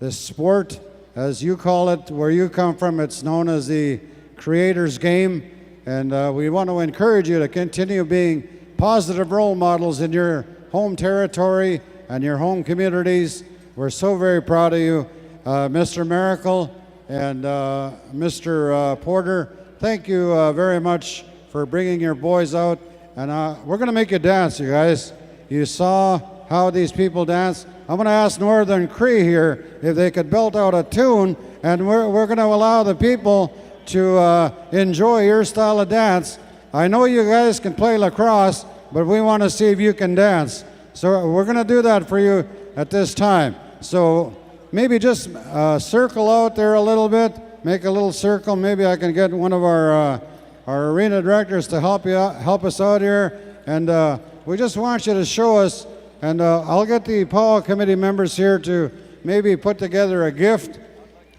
sport, as you call it. Where you come from, it's known as the creator's game, and we want to encourage you to continue being positive role models in your home territory and your home communities. We're so very proud of you, Mr. Miracle and Mr. Porter. Thank you very much for bringing your boys out, and we're going to make you dance, you guys. You saw how these people dance. I'm going to ask Northern Cree here if they could belt out a tune, and we're going to allow the people to enjoy your style of dance. I know you guys can play lacrosse, but we want to see if you can dance. So we're going to do that for you at this time. So maybe just circle out there a little bit, make a little circle. Maybe I can get one of our arena directors to help us out here. And we just want you to show us, and I'll get the PowWows committee members here to maybe put together a gift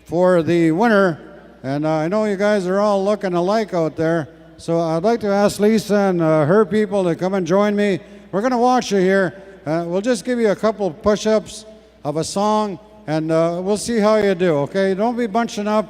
for the winner. And I know you guys are all looking alike out there. So I'd like to ask Lisa and her people to come and join me. We're going to watch you here. We'll just give you a couple push-ups of a song, and we'll see how you do, okay? Don't be bunching up.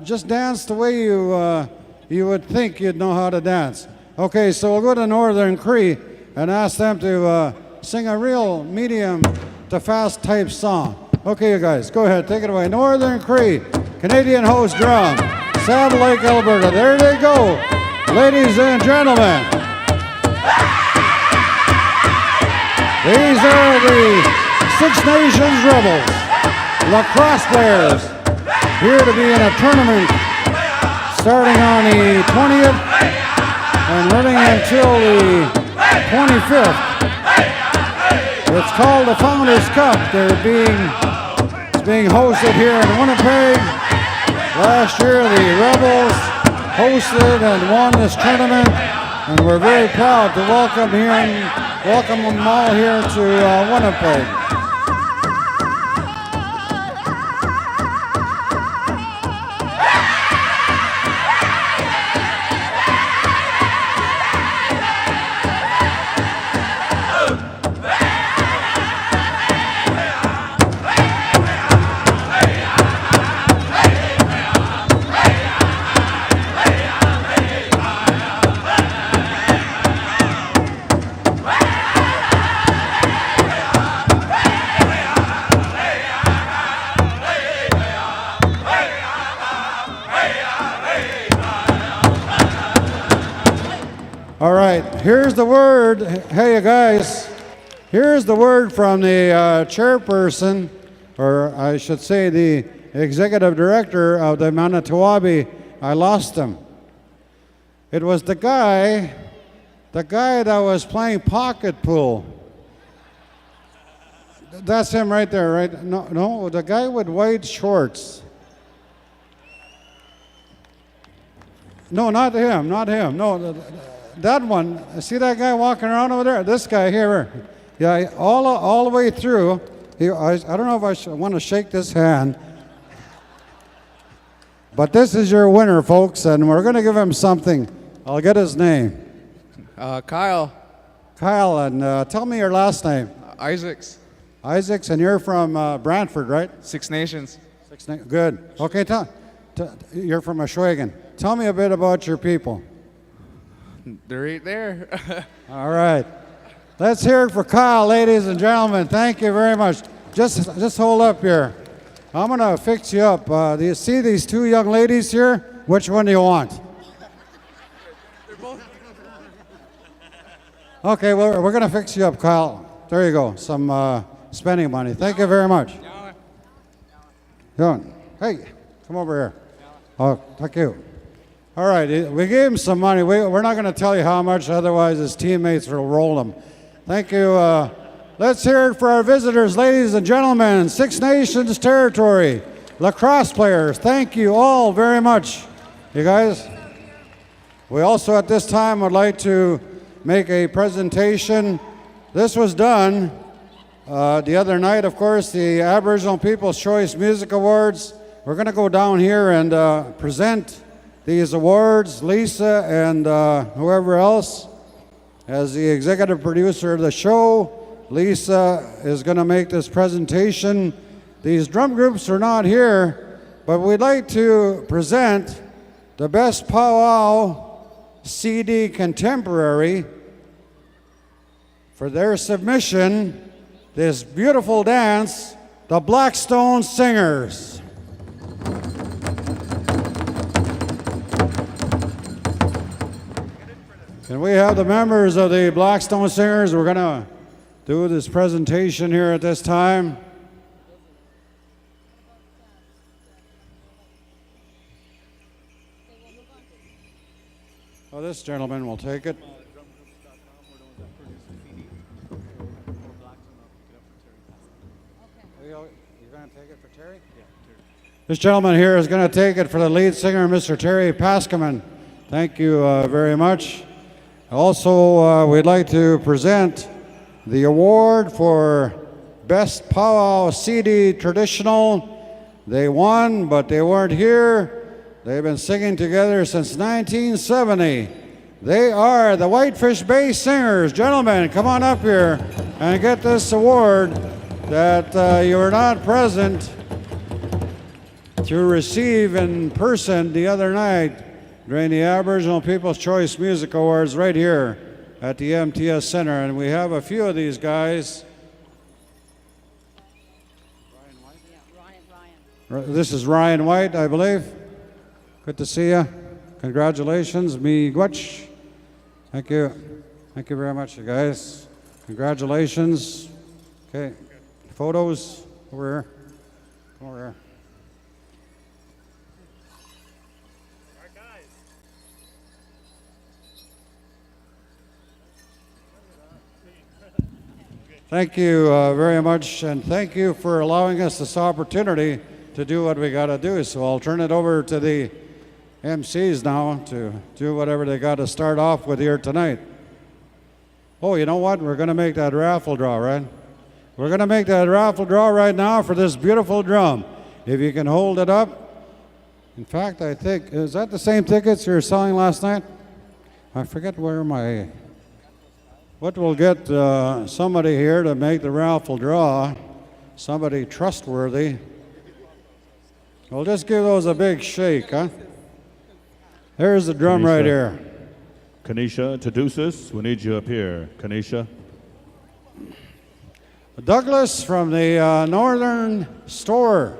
Just dance the way you would think you'd know how to dance. Okay, so we'll go to Northern Cree and ask them to sing a real medium to fast type song. Okay, you guys, go ahead, take it away. Northern Cree, Canadian host drum, Saddle Lake, Alberta. There they go, ladies and gentlemen. These are the Six Nations Rebels, lacrosse players, here to be in a tournament starting on the 20th and running until the 25th. It's called the Founders Cup. It's being hosted here in Winnipeg. Last year the Rebels hosted and won this tournament, and we're very proud to welcome them all here to Winnipeg. All right, here's the word. Hey, you guys, here's the word from the chairperson, or I should say the executive director of the Manitowoc. I lost him. It was the guy that was playing pocket pool. That's him right there, right? No, the guy with white shorts. No, not him. No, that one. See that guy walking around over there? This guy here. Yeah, all the way through. I don't know if I want to shake this hand. But this is your winner, folks, and we're going to give him something. I'll get his name. Kyle. Kyle, and tell me your last name. Isaacs. Isaacs, and you're from Brantford, right? Six Nations. Good. Okay, you're from Ashwaubenon. Tell me a bit about your people. They're right there. All right. Let's hear it for Kyle, ladies and gentlemen. Thank you very much. Just hold up here. I'm going to fix you up. Do you see these two young ladies here? Which one do you want? Okay, well, we're going to fix you up, Kyle. There you go. Some spending money. Thank you very much. John, hey, come over here. Oh, thank you. All right, we gave him some money. We're not going to tell you how much, otherwise his teammates will roll him. Thank you. Let's hear it for our visitors, ladies and gentlemen. Six Nations territory, lacrosse players. Thank you all very much, you guys. We also at this time would like to make a presentation. This was done the other night, of course, the Aboriginal People's Choice Music Awards. We're going to go down here and present these awards. Lisa and whoever else, as the executive producer of the show, Lisa is going to make this presentation. These drum groups are not here, but we'd like to present the best powwow CD contemporary for their submission, this beautiful dance, the Blackstone Singers. Can we have the members of the Blackstone Singers? We're going to do this presentation here at this time. Oh, this gentleman will take it. You're going to take it for Terry? Yeah, Terry. This gentleman here is going to take it for the lead singer, Mr. Terry Paskaman. Thank you very much. Also, we'd like to present the award for Best Powwow CD Traditional. They won, but they weren't here. They've been singing together since 1970. They are the Whitefish Bay Singers. Gentlemen, come on up here and get this award that you were not present to receive in person the other night during the Aboriginal People's Choice Music Awards right here at the MTS Center. And we have a few of these guys. This is Ryan White, I believe. Good to see you. Congratulations, Miigwech. Thank you. Thank you very much, you guys. Congratulations. Okay, photos over here. Come over here. Thank you very much, and thank you for allowing us this opportunity to do what we got to do. So I'll turn it over to the MCs now to do whatever they got to start off with here tonight. Oh, you know what? We're going to make that raffle draw, right? We're going to make that raffle draw right now for this beautiful drum. If you can hold it up. In fact, I think, is that the same tickets you were selling last night? I forget where my... What we'll get somebody here to make the raffle draw, somebody trustworthy. We'll just give those a big shake, huh? There's the drum Kanisha. right here. Kanisha, Tadusis, we need you up here. Kanisha. Douglas from the Northern Store.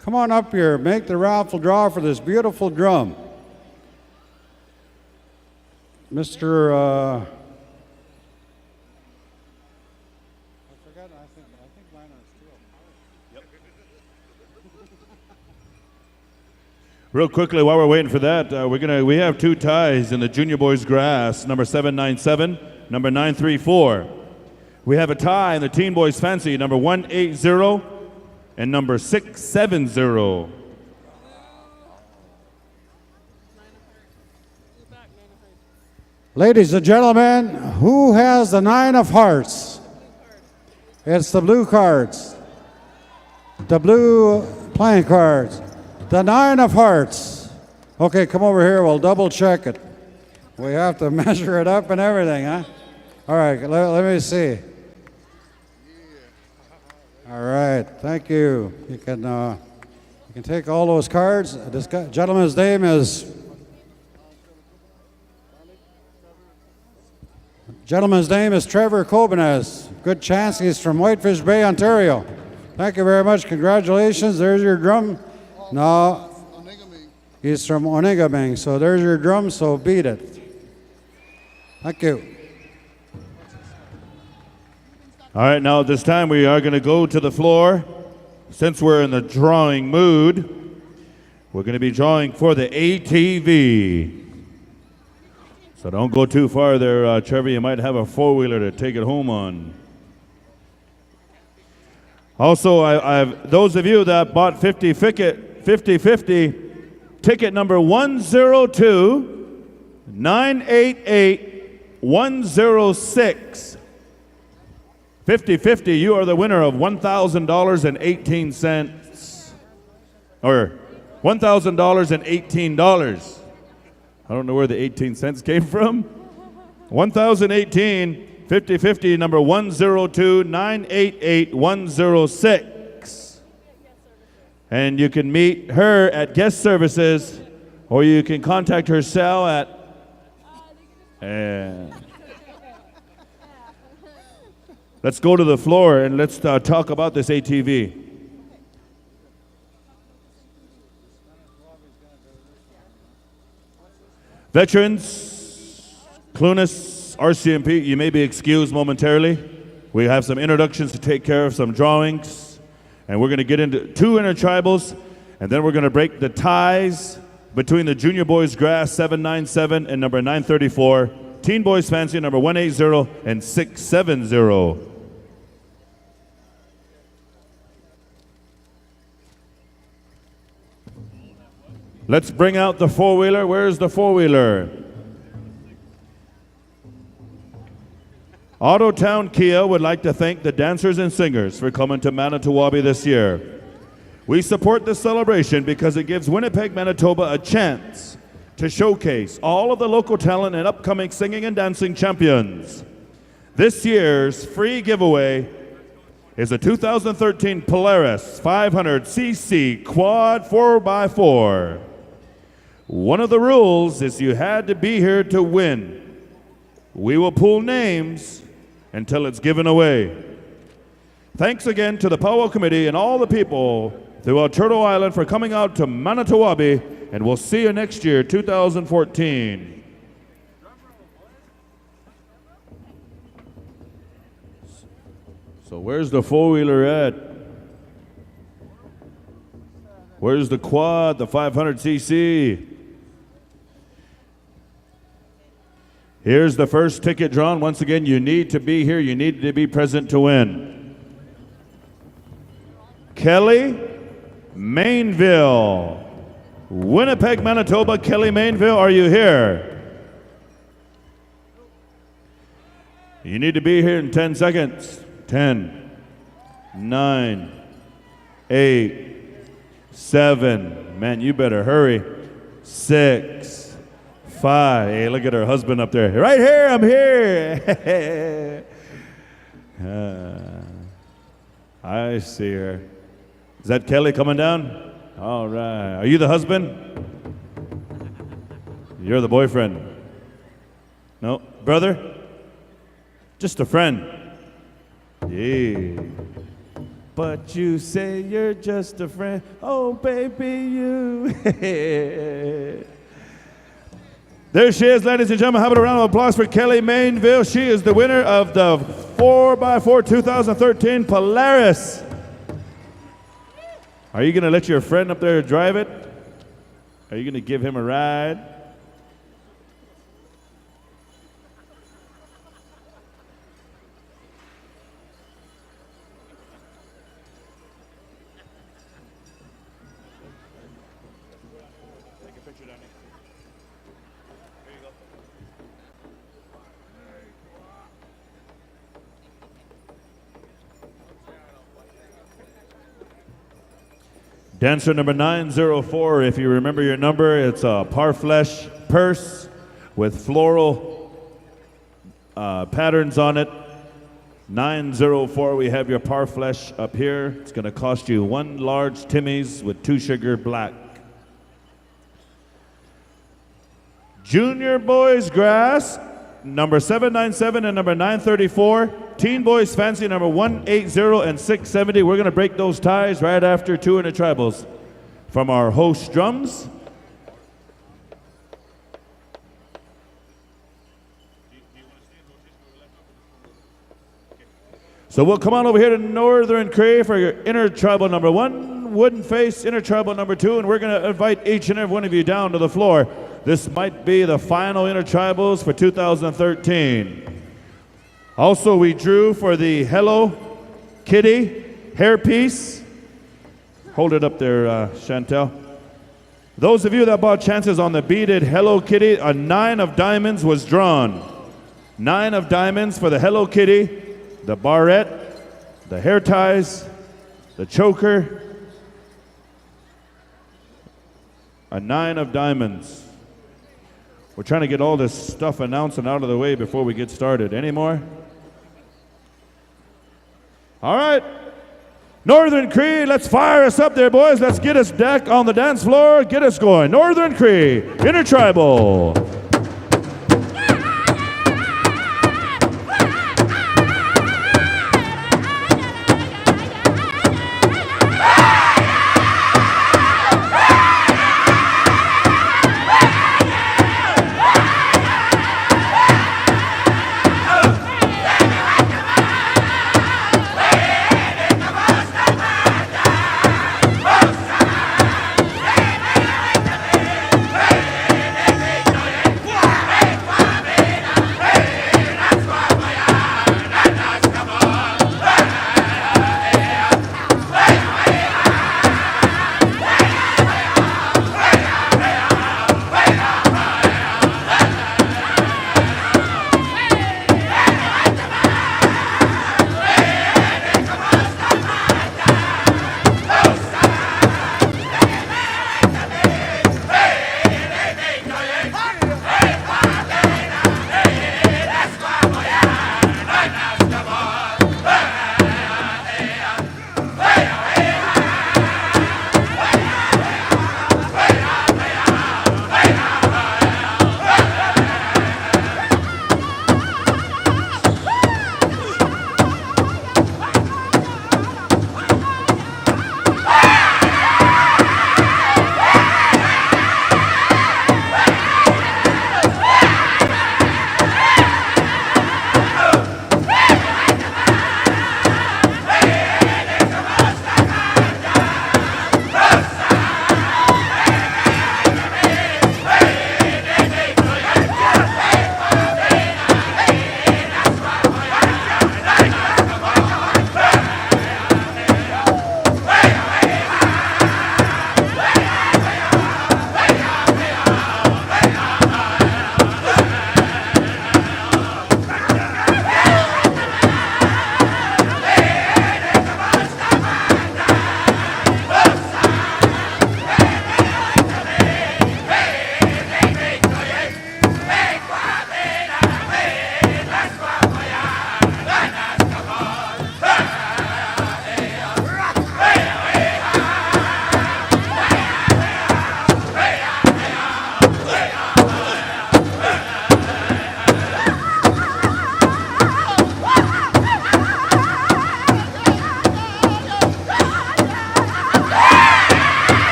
Come on up here, make the raffle draw for this beautiful drum. Mr. Real quickly, while we're waiting for that, we have two ties in the junior boys grass, number 797, number 934. We have a tie in the teen boys fancy, number 180 and number 670. Ladies and gentlemen, who has the 9 of hearts? It's the blue cards. The blue playing cards. The 9 of hearts. Okay, come over here. We'll double check it. We have to measure it up and everything, huh? All right, let me see. All right, thank you. You can take all those cards. This gentleman's name is Gentleman's name is Trevor Cobanes. Good chance he's from Whitefish Bay, Ontario. Thank you very much. Congratulations. There's your drum. No, he's from Onigaming, so there's your drum, so beat it. Thank you. All right, now at this time we are going to go to the floor. Since we're in the drawing mood, we're going to be drawing for the ATV. So don't go too far there, Trevor. You might have a four-wheeler to take it home on. Also, I've those of you that bought 50-50 ticket number 102-988-106. 50-50, you are the winner of $1,000.18. Or $1,018. I don't know where the 18 cents came from. 1,018, 50-50, number 102-988-106. And you can meet her at guest services, or you can contact her cell at... Let's go to the floor and let's talk about this ATV. Veterans, Clunas, RCMP, you may be excused momentarily. We have some introductions to take care of, some drawings, and we're going to get into 2 intertribals, and then we're going to break the ties between the Junior Boys Grass 797 and number 934, Teen Boys Fancy number 180 and 670. Let's bring out the four-wheeler. Where's the four-wheeler? Autotown Kia would like to thank the dancers and singers for coming to Manitowoc this year. We support this celebration because it gives Winnipeg, Manitoba a chance to showcase all of the local talent and upcoming singing and dancing champions. This year's free giveaway is a 2013 Polaris 500cc quad 4x4. One of the rules is you had to be here to win. We will pull names until it's given away. Thanks again to the PowWows Committee and all the people throughout Turtle Island for coming out to Manitowoc, and we'll see you next year, 2014. So where's the four-wheeler at? Where's the quad, the 500cc? Here's the first ticket drawn. Once again, you need to be here. You need to be present to win. Kelly Mainville. Winnipeg, Manitoba. Kelly Mainville, are you here? You need to be here in 10 seconds. 10, 9, 8, 7. Man, you better hurry. 6, 5. Hey, look at her husband up there. Right here, I'm here. I see her. Is that Kelly coming down? All right. Are you the husband? You're the boyfriend. No? Brother? Just a friend. Yeah. But you say you're just a friend. Oh, baby, you. There she is, ladies and gentlemen. How about a round of applause for Kelly Mainville? She is the winner of the 4x4 2013 Polaris. Are you going to let your friend up there drive it? Are you going to give him a ride? Dancer number 904, if you remember your number, it's a parfleche purse with floral patterns on it. 904, we have your parfleche up here. It's going to cost you 1 large Timmy's with 2 sugar black. Junior Boys Grass number 797 and number 934. Teen Boys Fancy number 180 and 670. We're going to break those ties right after two intertribals from our host drums. So we'll come on over here to Northern Cree for your intertribal number 1, Wooden Face intertribal number 2, and we're going to invite each and every one of you down to the floor. This might be the final intertribals for 2013. Also, we drew for the Hello Kitty hairpiece. Hold it up there, Chantel. Those of you that bought chances on the beaded Hello Kitty, a 9 of diamonds was drawn. 9 of diamonds for the Hello Kitty, the barrette, the hair ties, the choker, a 9 of diamonds. We're trying to get all this stuff announced and out of the way before we get started. Any more? All right. Northern Cree, let's fire us up there, boys. Let's get us back on the dance floor. Get us going. Northern Cree, intertribal.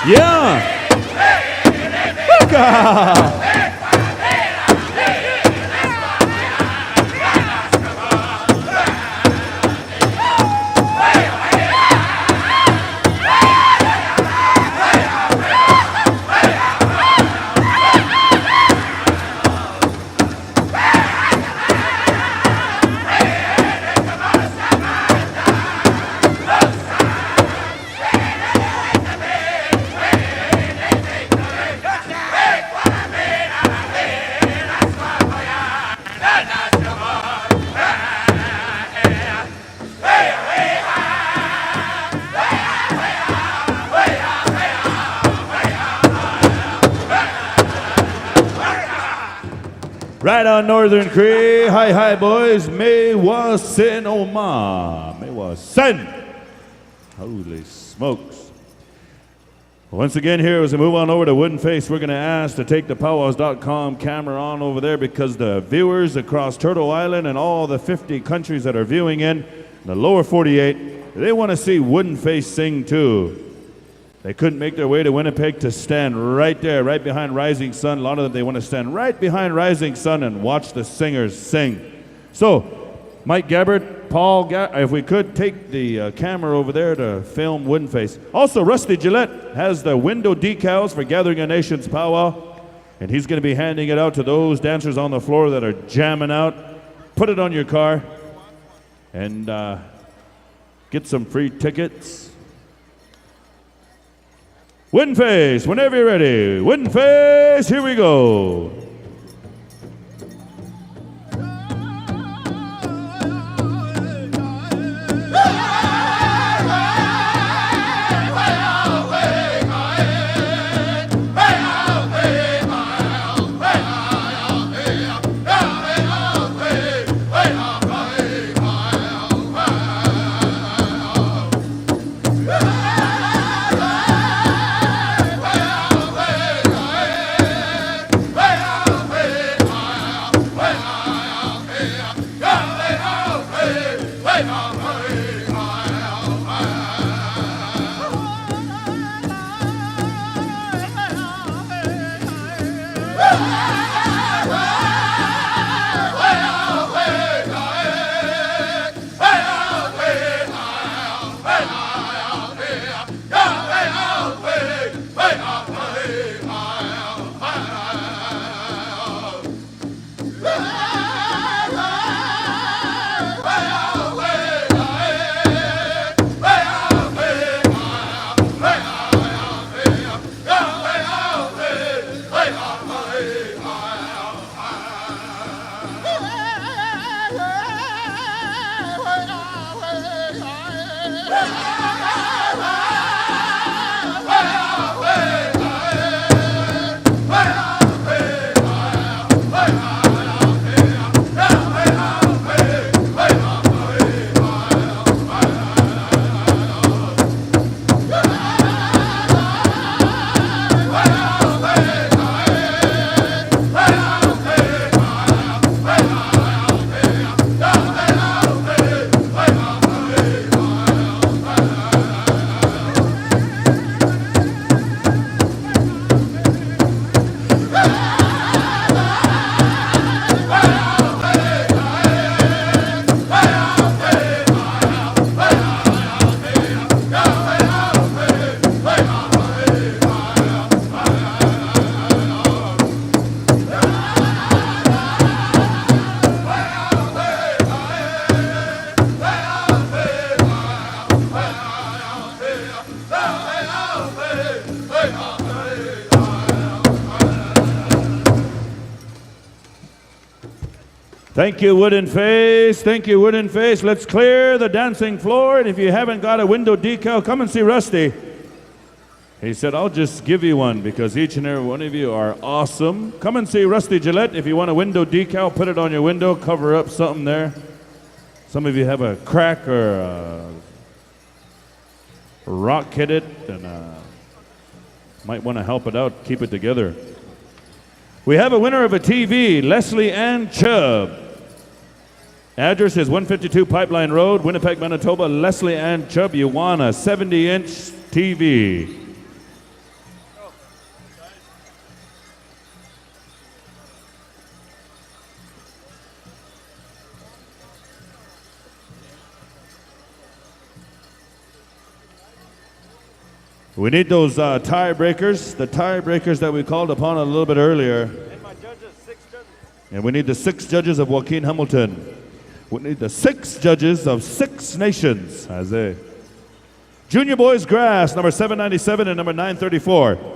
Yeah. Right on Northern Cree. Hi, hi, boys. May was sin Oma. May was sin. Holy smokes. Once again, here as we move on over to Wooden Face, we're going to ask to take the PowWows.com camera on over there because the viewers across Turtle Island and all the 50 countries that are viewing in the lower 48, they want to see Wooden Face sing too. They couldn't make their way to Winnipeg to stand right there, right behind Rising Sun. A lot of them, they want to stand right behind Rising Sun and watch the singers sing. So, Mike Gabbard, Paul, if we could take the camera over there to film Wooden Face. Also, Rusty Gillette has the window decals for Gathering of Nations Powwow, and he's going to be handing it out to those dancers on the floor that are jamming out. Put it on your car and get some free tickets. Wooden Face, whenever you're ready. Wooden Face, here we go. Thank you, Wooden Face. Thank you, Wooden Face. Let's clear the dancing floor. And if you haven't got a window decal, come and see Rusty. He said, I'll just give you one because each and every one of you are awesome. Come and see Rusty Gillette. If you want a window decal, put it on your window, cover up something there. Some of you have a crack or a rock hit it and might want to help it out, keep it together. We have a winner of a TV, Leslie Ann Chubb. Address is 152 Pipeline Road, Winnipeg, Manitoba. Leslie Ann Chubb, you won a 70-inch TV. We need those tiebreakers, the tiebreakers that we called upon a little bit earlier. And my judges, 6 judges. And we need the 6 judges of Joaquin Hamilton. We need the 6 judges of 6 nations. Isaiah. Junior Boys Grass, number 797 and number 934.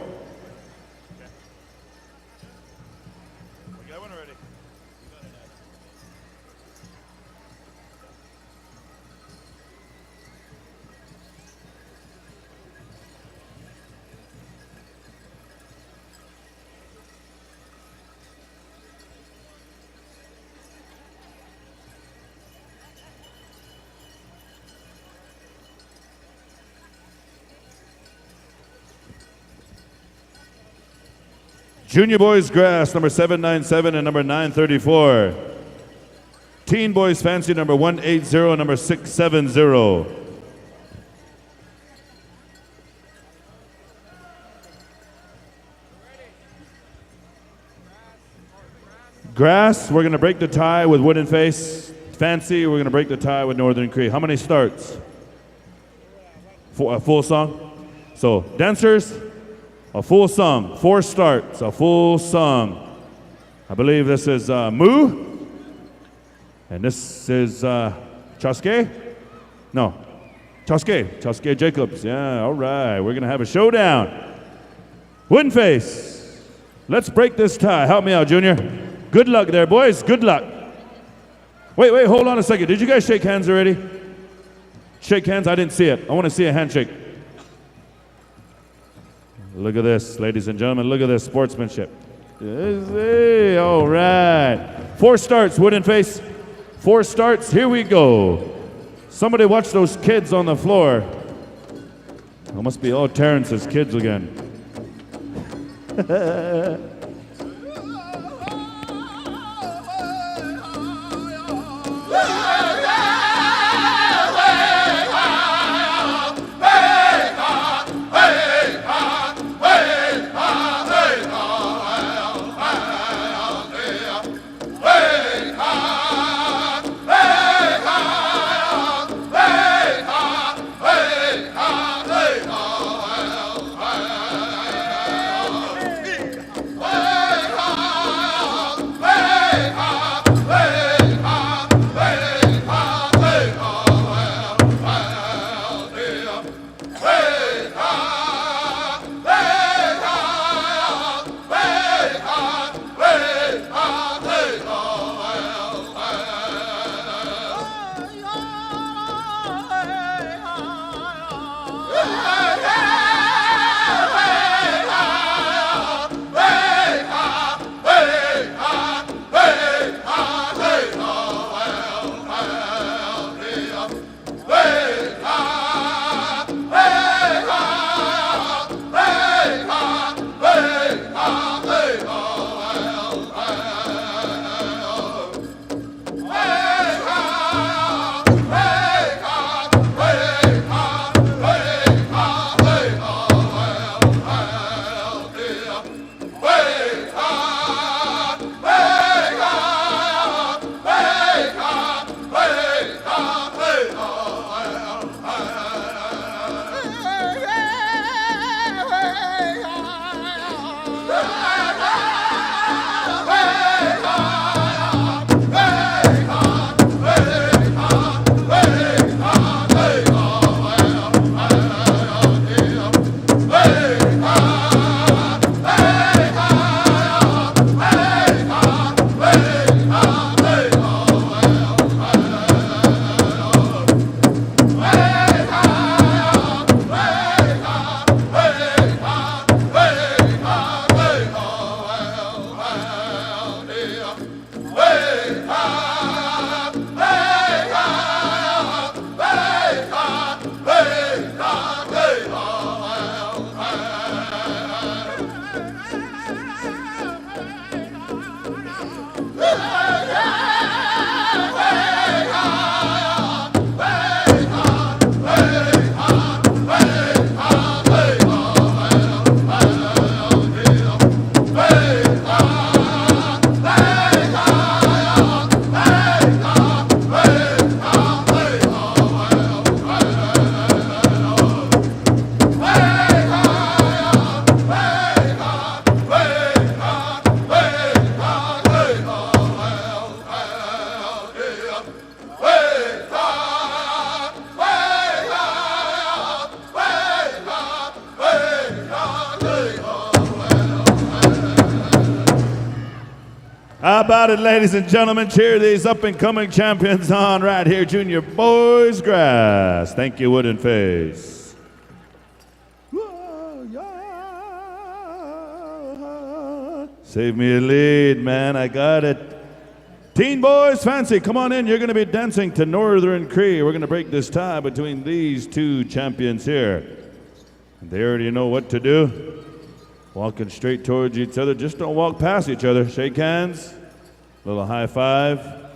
Junior Boys Grass, number 797 and number 934. Teen Boys Fancy, number 180 and number 670. Grass, we're going to break the tie with Wooden Face. Fancy, we're going to break the tie with Northern Cree. How many starts? A full song? So, dancers, a full song. 4 starts, a full song. I believe this is Moo. And this is Choske? No. Choske Jacobs. Yeah, all right. We're going to have a showdown. Wooden Face, let's break this tie. Help me out, Junior. Good luck there, boys. Good luck. Wait, hold on a second. Did you guys shake hands already? Shake hands? I didn't see it. I want to see a handshake. Look at this, ladies and gentlemen. Look at this sportsmanship. All right. 4 starts, Wooden Face. 4 starts. Here we go. Somebody watch those kids on the floor. It must be all Terrence's kids again. How about it, ladies and gentlemen? Cheer these up-and-coming champions on right here, Junior Boys Grass. Thank you, Wooden Face. Save me a lead, man. I got it. Teen Boys Fancy, come on in. You're going to be dancing to Northern Cree. We're going to break this tie between these two champions here. They already know what to do. Walking straight towards each other. Just don't walk past each other. Shake hands. Little high five.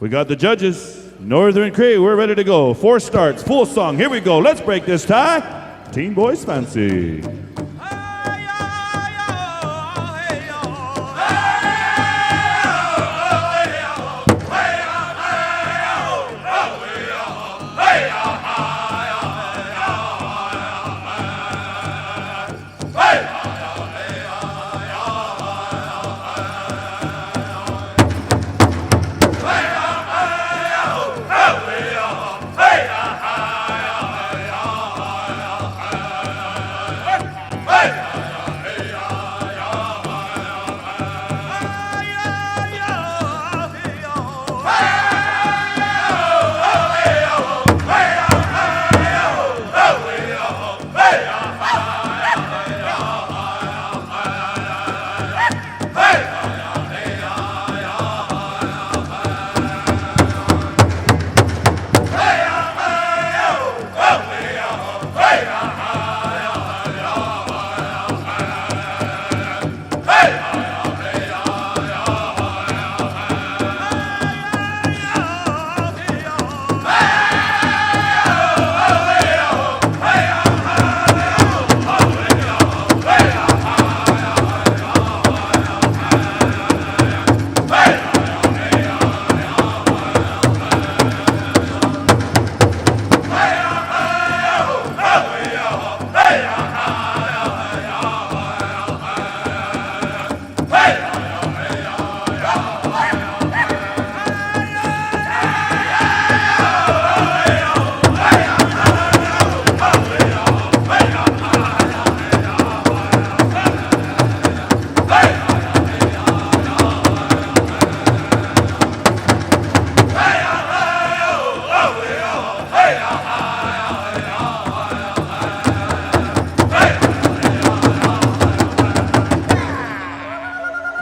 We got the judges. Northern Cree, we're ready to go. 4 starts, full song. Here we go. Let's break this tie. Teen Boys Fancy.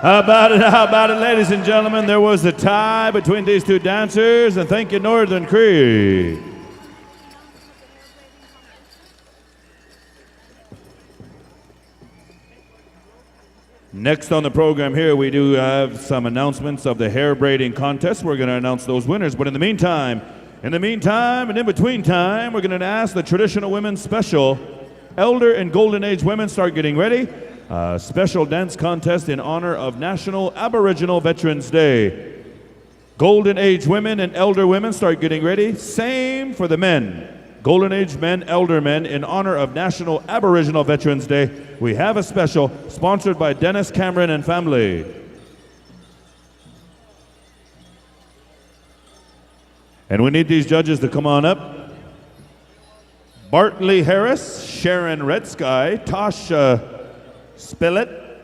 How about it, ladies and gentlemen? There was a tie between these two dancers, and thank you, Northern Cree. Next on the program here, we do have some announcements of the hair braiding contest. We're going to announce those winners, but in the meantime, and in between time, we're going to ask the Traditional Women's Special. Elder and Golden Age women, start getting ready. Special dance contest in honor of National Aboriginal Veterans Day. Golden Age women and elder women, start getting ready. Same for the men. Golden Age men, elder men, in honor of National Aboriginal Veterans Day. We have a special sponsored by Dennis Cameron and family. And we need these judges to come on up. Bartley Harris, Sharon Red Sky, Tasha Spillett,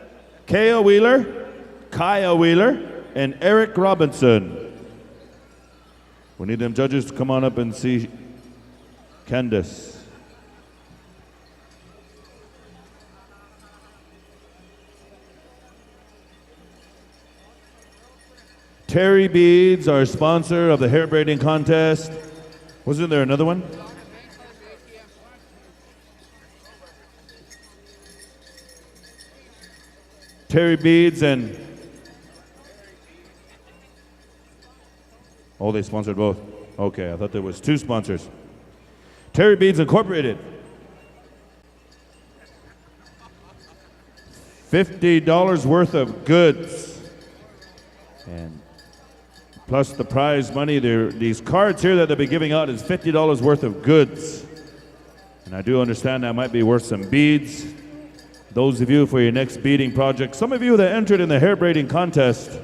Kaya Wheeler, Kaya Wheeler, and Eric Robinson. We need them judges to come on up and see Candace. Terry Beads, our sponsor of the hair braiding contest. Wasn't there another one? Terry Beads and... Oh, they sponsored both. Okay, I thought there was 2 sponsors. Terry Beads Incorporated. $50 worth of goods. And plus the prize money. These cards here that they'll be giving out is $50 worth of goods. And I do understand that might be worth some beads. Those of you for your next beading project, some of you that entered in the hair braiding contest,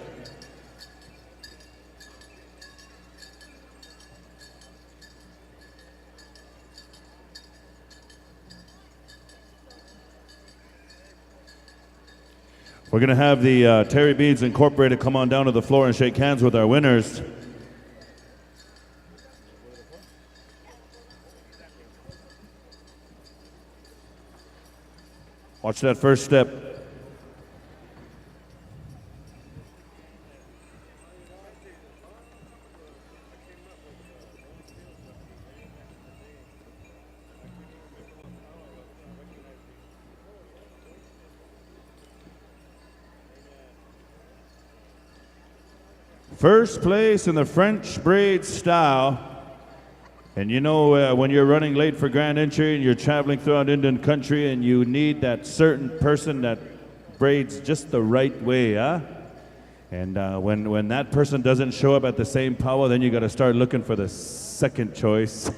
We're going to have the Terry Beads Incorporated come on down to the floor and shake hands with our winners. Watch that first step. First place in the French braid style. And you know, when you're running late for Grand Entry and you're traveling throughout Indian country and you need that certain person that braids just the right way, huh? And when that person doesn't show up at the same powwow, then you got to start looking for the second choice.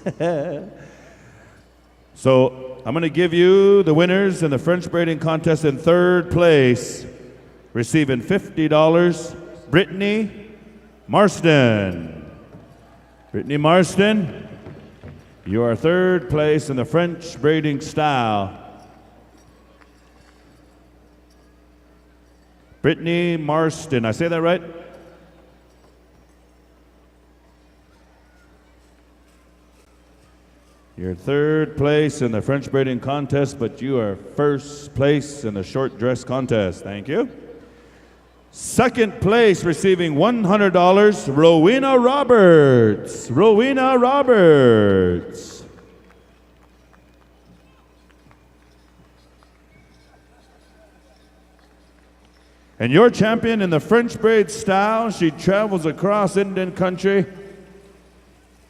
So I'm going to give you the winners in the French braiding contest. In third place, receiving $50, Brittany Marston. Brittany Marston, you are third place in the French braiding style. Brittany Marston, I say that right? You're third place in the French braiding contest, but you are first place in the short dress contest. Thank you. Second place, receiving $100, Rowena Roberts. Rowena Roberts. And your champion in the French braid style, she travels across Indian country.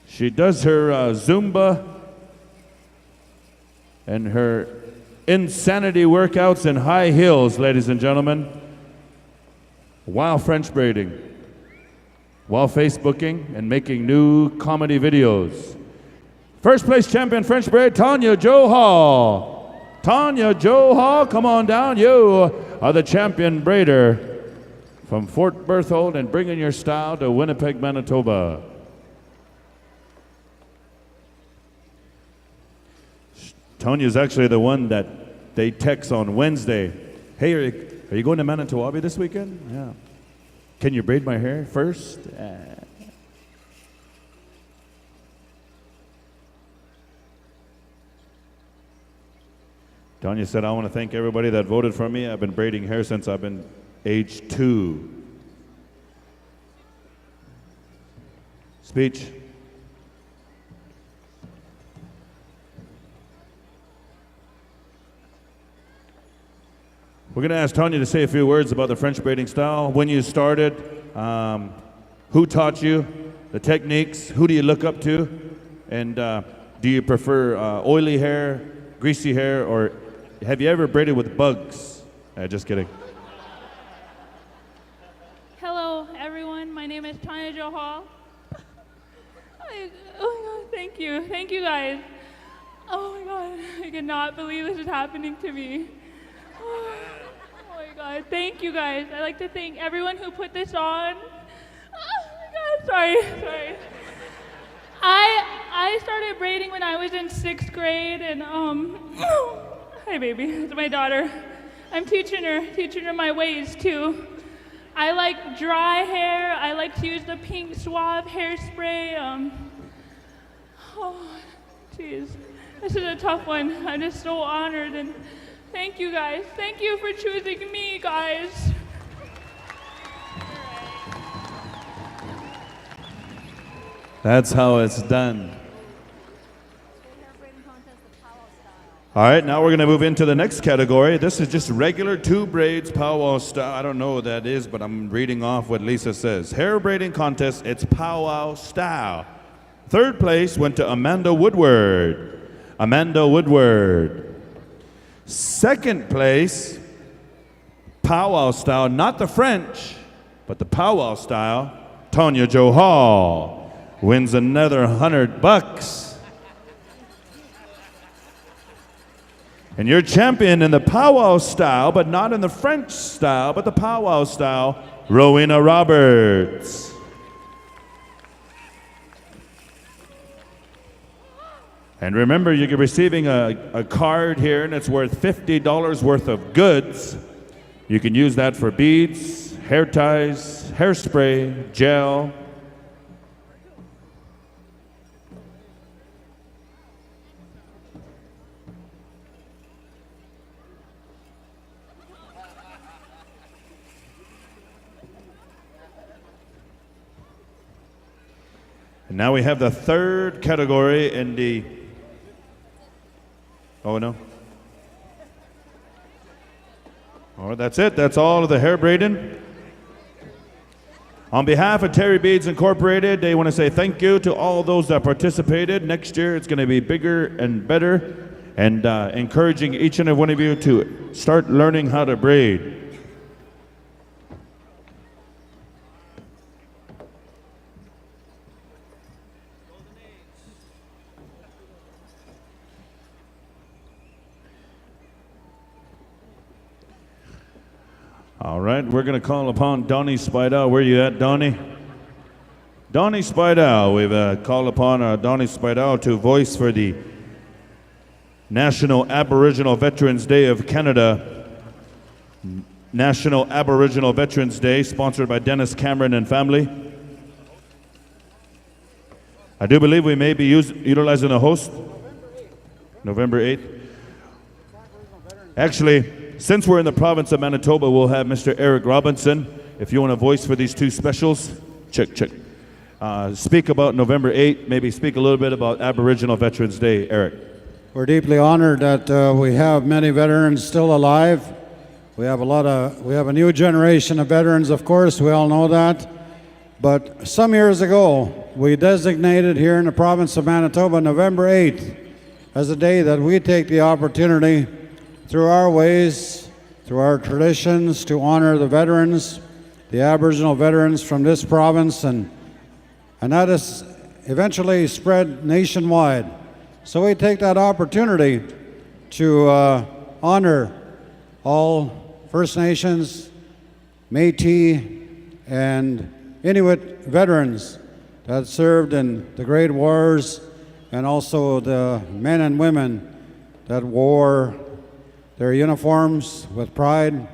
She does her Zumba and her insanity workouts in high heels, ladies and gentlemen, while French braiding, while Facebooking and making new comedy videos. First place champion French braid, Tanya Jo Hall. Tanya Jo Hall, come on down. You are the champion braider from Fort Berthold and bringing your style to Winnipeg, Manitoba. Tanya's actually the one that they text on Wednesday. Hey, are you going to Manito this weekend? Yeah. Can you braid my hair first? Tanya said, I want to thank everybody that voted for me. I've been braiding hair since I've been age 2. Speech. We're going to ask Tanya to say a few words about the French braiding style, when you started, who taught you, the techniques, who do you look up to, and do you prefer oily hair, greasy hair, or have you ever braided with bugs? Just kidding. Hello, everyone. My name is Tanya Jo Hall. Oh my God, thank you. Thank you, guys. Oh my God, I cannot believe this is happening to me. Oh my God, thank you guys. I'd like to thank everyone who put this on. Oh my God, sorry. I started braiding when I was in 6th grade, and hi baby, it's my daughter. I'm teaching her my ways too. I like dry hair. I like to use the pink Suave hairspray. Oh, jeez, this is a tough one. I'm just so honored, and thank you guys. Thank you for choosing me, guys. That's how it's done. All right, now we're going to move into the next category. This is just regular 2 braids powwow style. I don't know what that is, but I'm reading off what Lisa says. Hair braiding contest, it's powwow style. 3rd place went to Amanda Woodward. Amanda Woodward. 2nd place, powwow style, not the French, but the powwow style, Tanya Jo Hall. Wins another $100. And your champion in the powwow style, but not in the French style, but the powwow style, Rowena Roberts. And remember, you're receiving a card here, and it's worth $50 worth of goods. You can use that for beads, hair ties, hairspray, gel. And now we have the third category in the, oh no. Oh, that's it. That's all of the hair braiding. On behalf of Terry Beads Incorporated, they want to say thank you to all those that participated. Next year, it's going to be bigger and better, and encouraging each and every one of you to start learning how to braid. All right, we're going to call upon Donnie Spidell. Where you at, Donnie? Donnie Spidell. We've called upon Donnie Spidell to voice for the National Aboriginal Veterans Day of Canada. National Aboriginal Veterans Day, sponsored by Dennis Cameron and family. I do believe we may be utilizing a host. November 8th. Actually, since we're in the province of Manitoba, we'll have Mr. Eric Robinson. If you want a voice for these two specials, check. Speak about November 8th, maybe speak a little bit about Aboriginal Veterans Day, Eric. We're deeply honored that we have many veterans still alive. We have a new generation of veterans, of course, we all know that. But some years ago, we designated here in the province of Manitoba November 8th as a day that we take the opportunity through our ways, through our traditions, to honor the veterans, the Aboriginal veterans from this province, and that is eventually spread nationwide. So we take that opportunity to honor all First Nations, Métis, and Inuit veterans that served in the Great Wars, and also the men and women that wore their uniforms with pride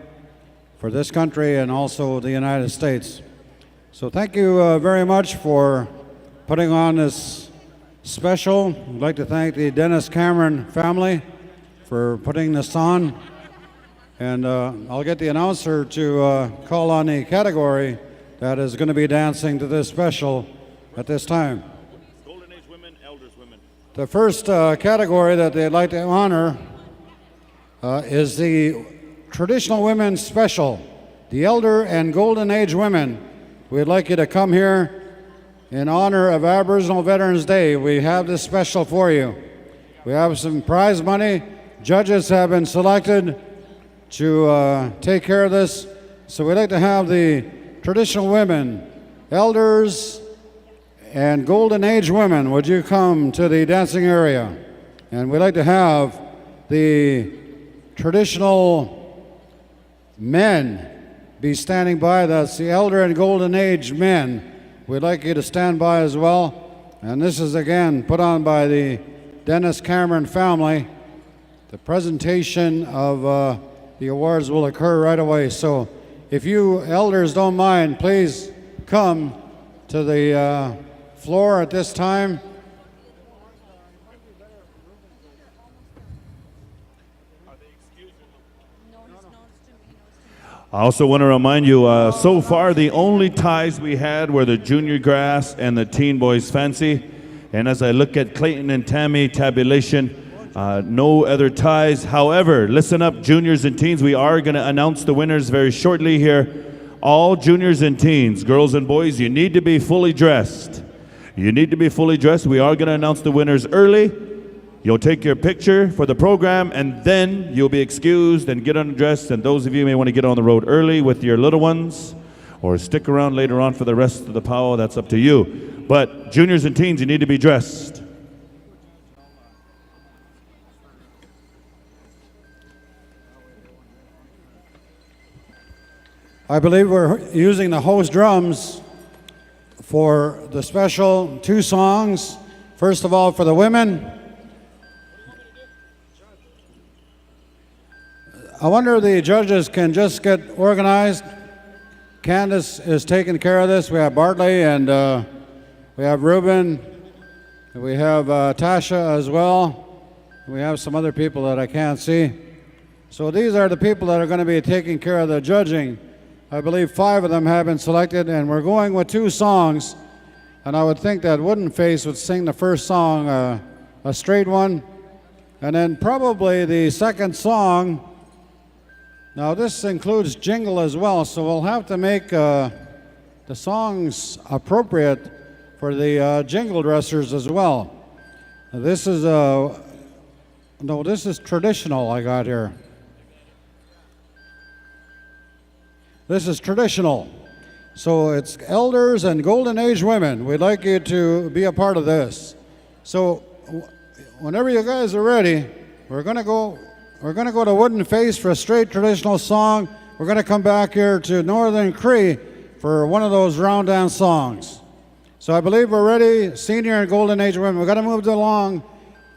for this country and also the United States. So thank you very much for putting on this special. I'd like to thank the Dennis Cameron family for putting this on. And I'll get the announcer to call on the category that is going to be dancing to this special at this time. Golden Age Women, Elders Women. The first category that they'd like to honor is the Traditional Women Special, the Elder and Golden Age Women. We'd like you to come here in honor of Aboriginal Veterans Day. We have this special for you. We have some prize money. Judges have been selected to take care of this. So we'd like to have the Traditional Women, Elders, and Golden Age Women. Would you come to the dancing area? And we'd like to have the Traditional men be standing by. That's the Elder and Golden Age men. We'd like you to stand by as well. And this is again put on by the Dennis Cameron family. The presentation of the awards will occur right away. So if you elders don't mind, please come to the floor at this time. I also want to remind you, so far the only ties we had were the Junior Grass and the Teen Boys Fancy. And as I look at Clayton and Tammy tabulation, no other ties. However, listen up, juniors and teens, we are going to announce the winners very shortly here. All juniors and teens, girls and boys, you need to be fully dressed. You need to be fully dressed. We are going to announce the winners early. You'll take your picture for the program, and then you'll be excused and get undressed. And those of you who may want to get on the road early with your little ones, or stick around later on for the rest of the powwow, that's up to you. But juniors and teens, you need to be dressed. I believe we're using the host drums for the special two songs. First of all, for the women, I wonder if the judges can just get organized. Candace is taking care of this. We have Bartley and we have Ruben. We have Tasha as well. We have some other people that I can't see. So these are the people that are going to be taking care of the judging. I believe 5 of them have been selected, and we're going with 2 songs. And I would think that Wooden Face would sing the first song, a straight one, and then probably the second song. Now this includes jingle as well, so we'll have to make the songs appropriate for the jingle dressers as well. This is this is traditional I got here. This is traditional. So it's elders and golden age women. We'd like you to be a part of this. So whenever you guys are ready, we're gonna go to Wooden Face for a straight traditional song. We're gonna come back here to Northern Cree for one of those round dance songs. So I believe we're ready, senior and golden age women. We're gonna move along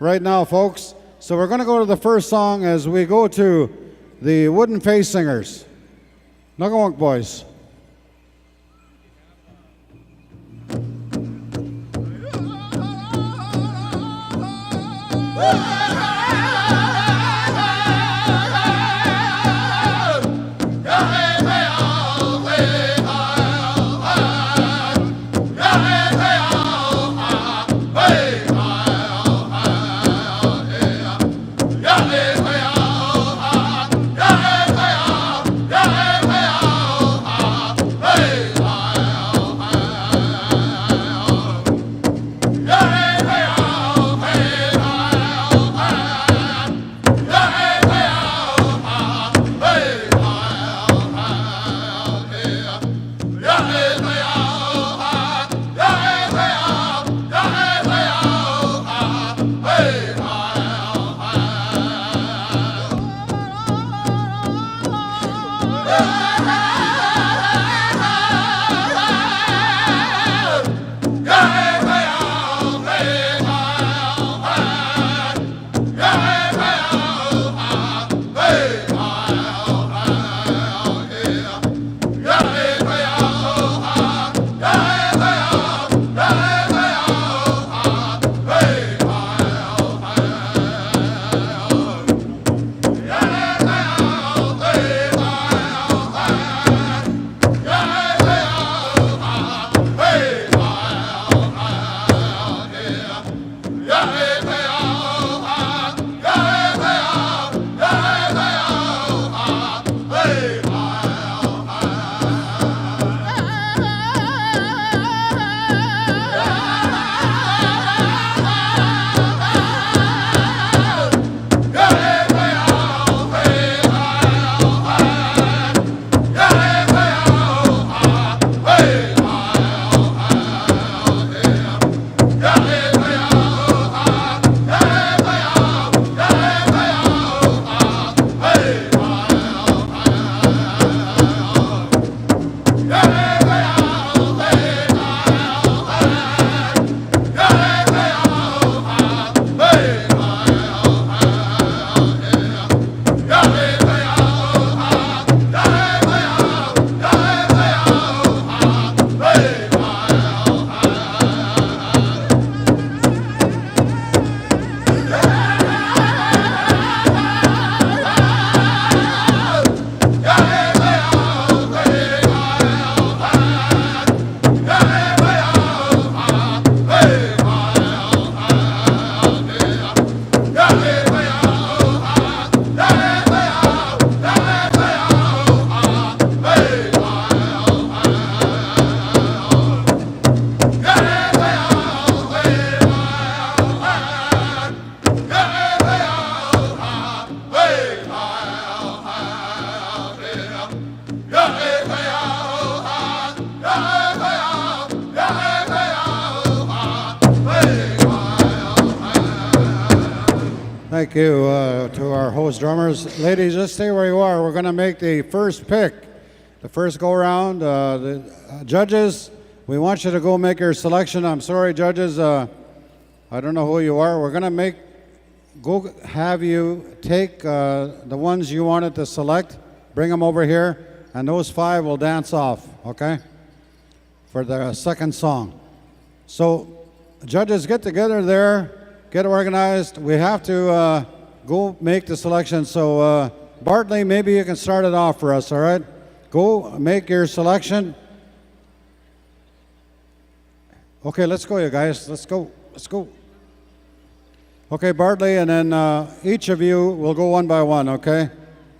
right now, folks. So we're gonna go to the first song as we go to the Wooden Face Singers. Nugawunk boys. Thank you to our host drummers. Ladies, just stay where you are. We're going to make the first pick, the first go-around. The judges, we want you to go make your selection. I'm sorry, judges, I don't know who you are. We're going to make go have you take the ones you wanted to select, bring them over here, and those 5 will dance off, okay, for the second song. So judges, get together there, get organized. We have to go make the selection. So Bartley, maybe you can start it off for us, all right? Go make your selection. Okay, let's go, you guys. Let's go. Let's go. Okay, Bartley, and then each of you will go one by one, okay?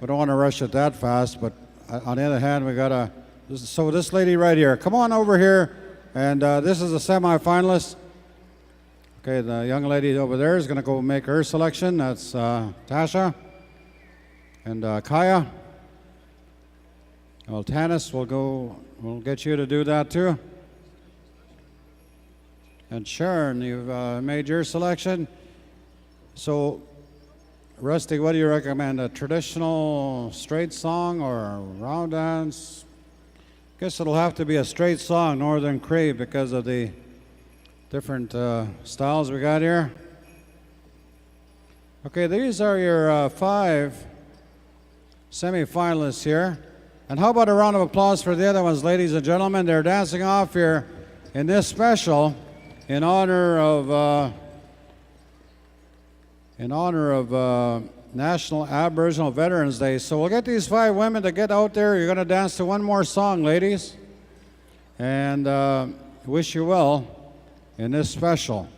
We don't want to rush it that fast, but on the other hand, we got to... So this lady right here, come on over here, and this is a semifinalist. Okay, the young lady over there is going to go make her selection. That's Tasha and Kaya. Well, Tanis we'll get you to do that too. And Sharon, you've made your selection. So, Rusty, what do you recommend? A traditional straight song or a round dance? Guess it'll have to be a straight song, Northern Cree, because of the different styles we got here. Okay, these are your 5 semi-finalists here. And how about a round of applause for the other ones, ladies and gentlemen? They're dancing off here in this special in honor of National Aboriginal Veterans Day. So we'll get these 5 women to get out there. You're going to dance to one more song, ladies. And wish you well in this special.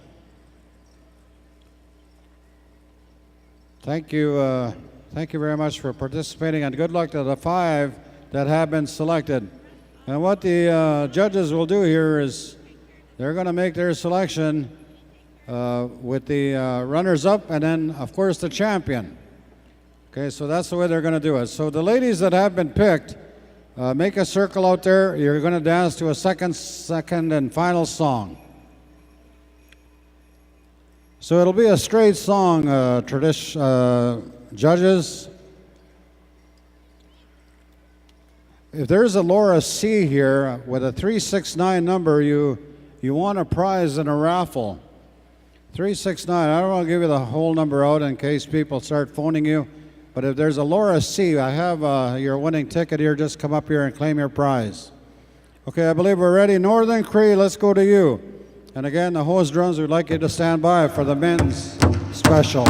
Thank you very much for participating, and good luck to the 5 that have been selected. And what the judges will do here is they're going to make their selection with the runners-up and then, of course, the champion. Okay, so that's the way they're going to do it. So the ladies that have been picked, make a circle out there. You're going to dance to a second and final song. So it'll be a straight song, judges. If there's a Laura C here with a 369 number, you want a prize in a raffle. 369, I don't want to give you the whole number out in case people start phoning you, but if there's a Laura C, I have your winning ticket here. Just come up here and claim your prize. Okay, I believe we're ready. Northern Cree, let's go to you. And again, the hose drums, we'd like you to stand by for the men's special.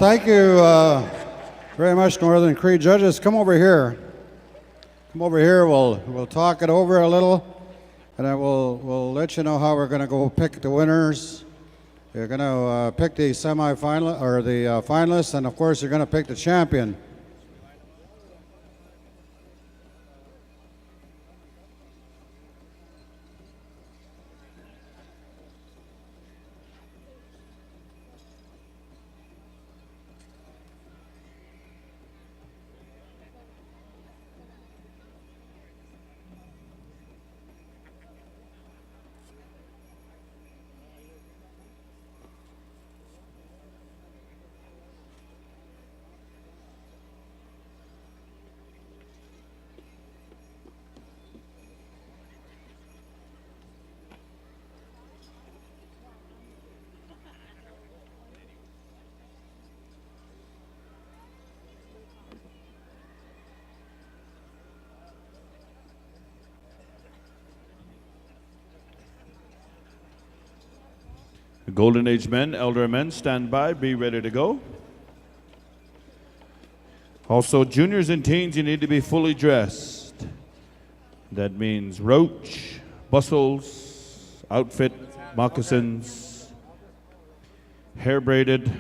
thank you very much, Northern Cree judges. Come over here. Come over here. We'll talk it over a little, and then we'll let you know how we're going to go pick the winners. You're going to pick the semifinal or the finalists, and of course, you're going to pick the champion. The Golden Age men, elder men, stand by, be ready to go. Also, juniors and teens, you need to be fully dressed. That means roach, bustles, outfit, moccasins, hair braided.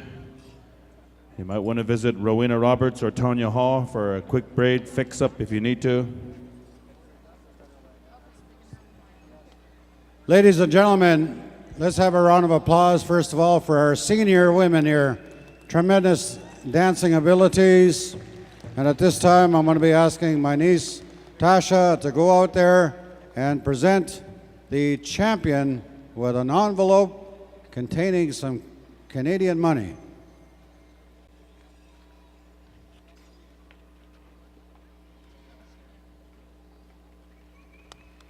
You might want to visit Rowena Roberts or Tanya Hall for a quick braid fix-up if you need to. Ladies and gentlemen, let's have a round of applause, first of all, for our senior women here. Tremendous dancing abilities. And at this time, I'm going to be asking my niece, Tasha, to go out there and present the champion with an envelope containing some Canadian money.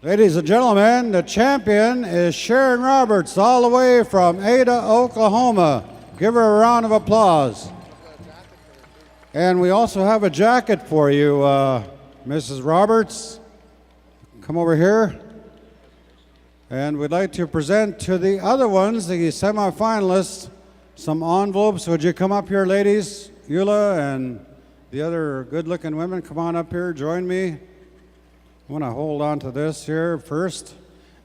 Ladies and gentlemen, the champion is Sharon Roberts, all the way from Ada, Oklahoma. Give her a round of applause. And we also have a jacket for you, Mrs. Roberts. Come over here. And we'd like to present to the other ones, the semifinalists, some envelopes. Would you come up here, ladies? Eula and the other good-looking women, come on up here, join me. I want to hold on to this here first.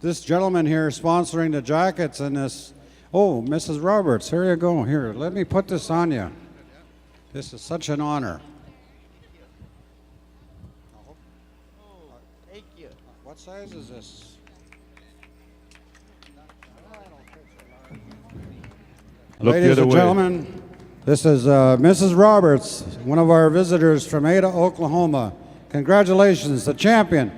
This gentleman here sponsoring the jackets and this. Oh, Mrs. Roberts, here you go. Here, let me put this on you. This is such an honor. Thank you. What size is this? Look the Ladies other and way. gentlemen, this is Mrs. Roberts, one of our visitors from Ada, Oklahoma. Congratulations, the champion.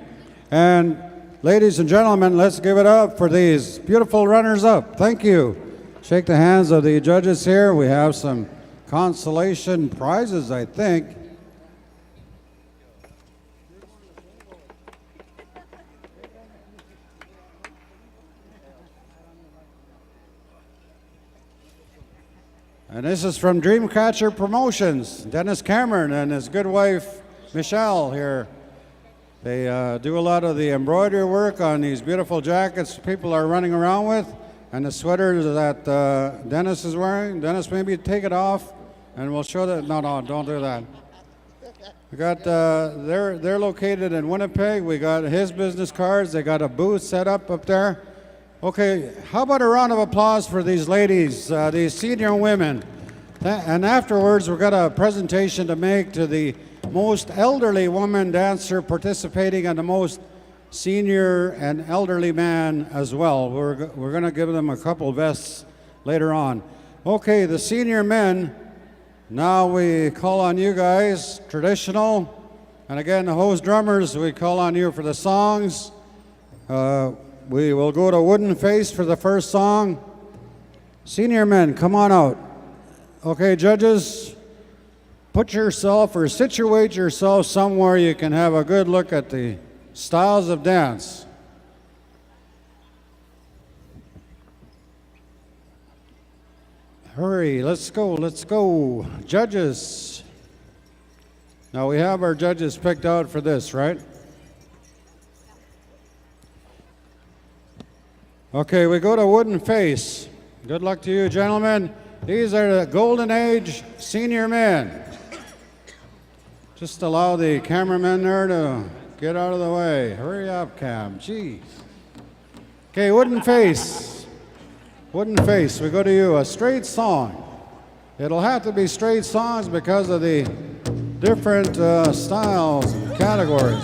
And ladies and gentlemen, let's give it up for these beautiful runners-up. Thank you. Shake the hands of the judges here. We have some consolation prizes, I think. And this is from Dreamcatcher Promotions, Dennis Cameron and his good wife, Michelle here. They do a lot of the embroidery work on these beautiful jackets people are running around with, and the sweaters that Dennis is wearing. Dennis, maybe take it off, and we'll show that. No, don't do that. We got, they're located in Winnipeg. We got his business cards. They got a booth set up there. Okay, how about a round of applause for these ladies, these senior women? And afterwards, we've got a presentation to make to the most elderly woman dancer participating and the most senior and elderly man as well. We're going to give them a couple vests later on. Okay, the senior men, now we call on you guys, traditional. And again, the host drummers, we call on you for the songs. We will go to Wooden Face for the first song. Senior men, come on out. Okay, judges, put yourself or situate yourself somewhere you can have a good look at the styles of dance. Hurry, let's go. Judges. Now we have our judges picked out for this, right? Okay, we go to Wooden Face. Good luck to you, gentlemen. These are the Golden Age senior men. Just allow the cameraman there to get out of the way. Hurry up, Cam. Jeez. Okay, Wooden Face. Wooden Face, we go to you. A straight song. It'll have to be straight songs because of the different styles and categories.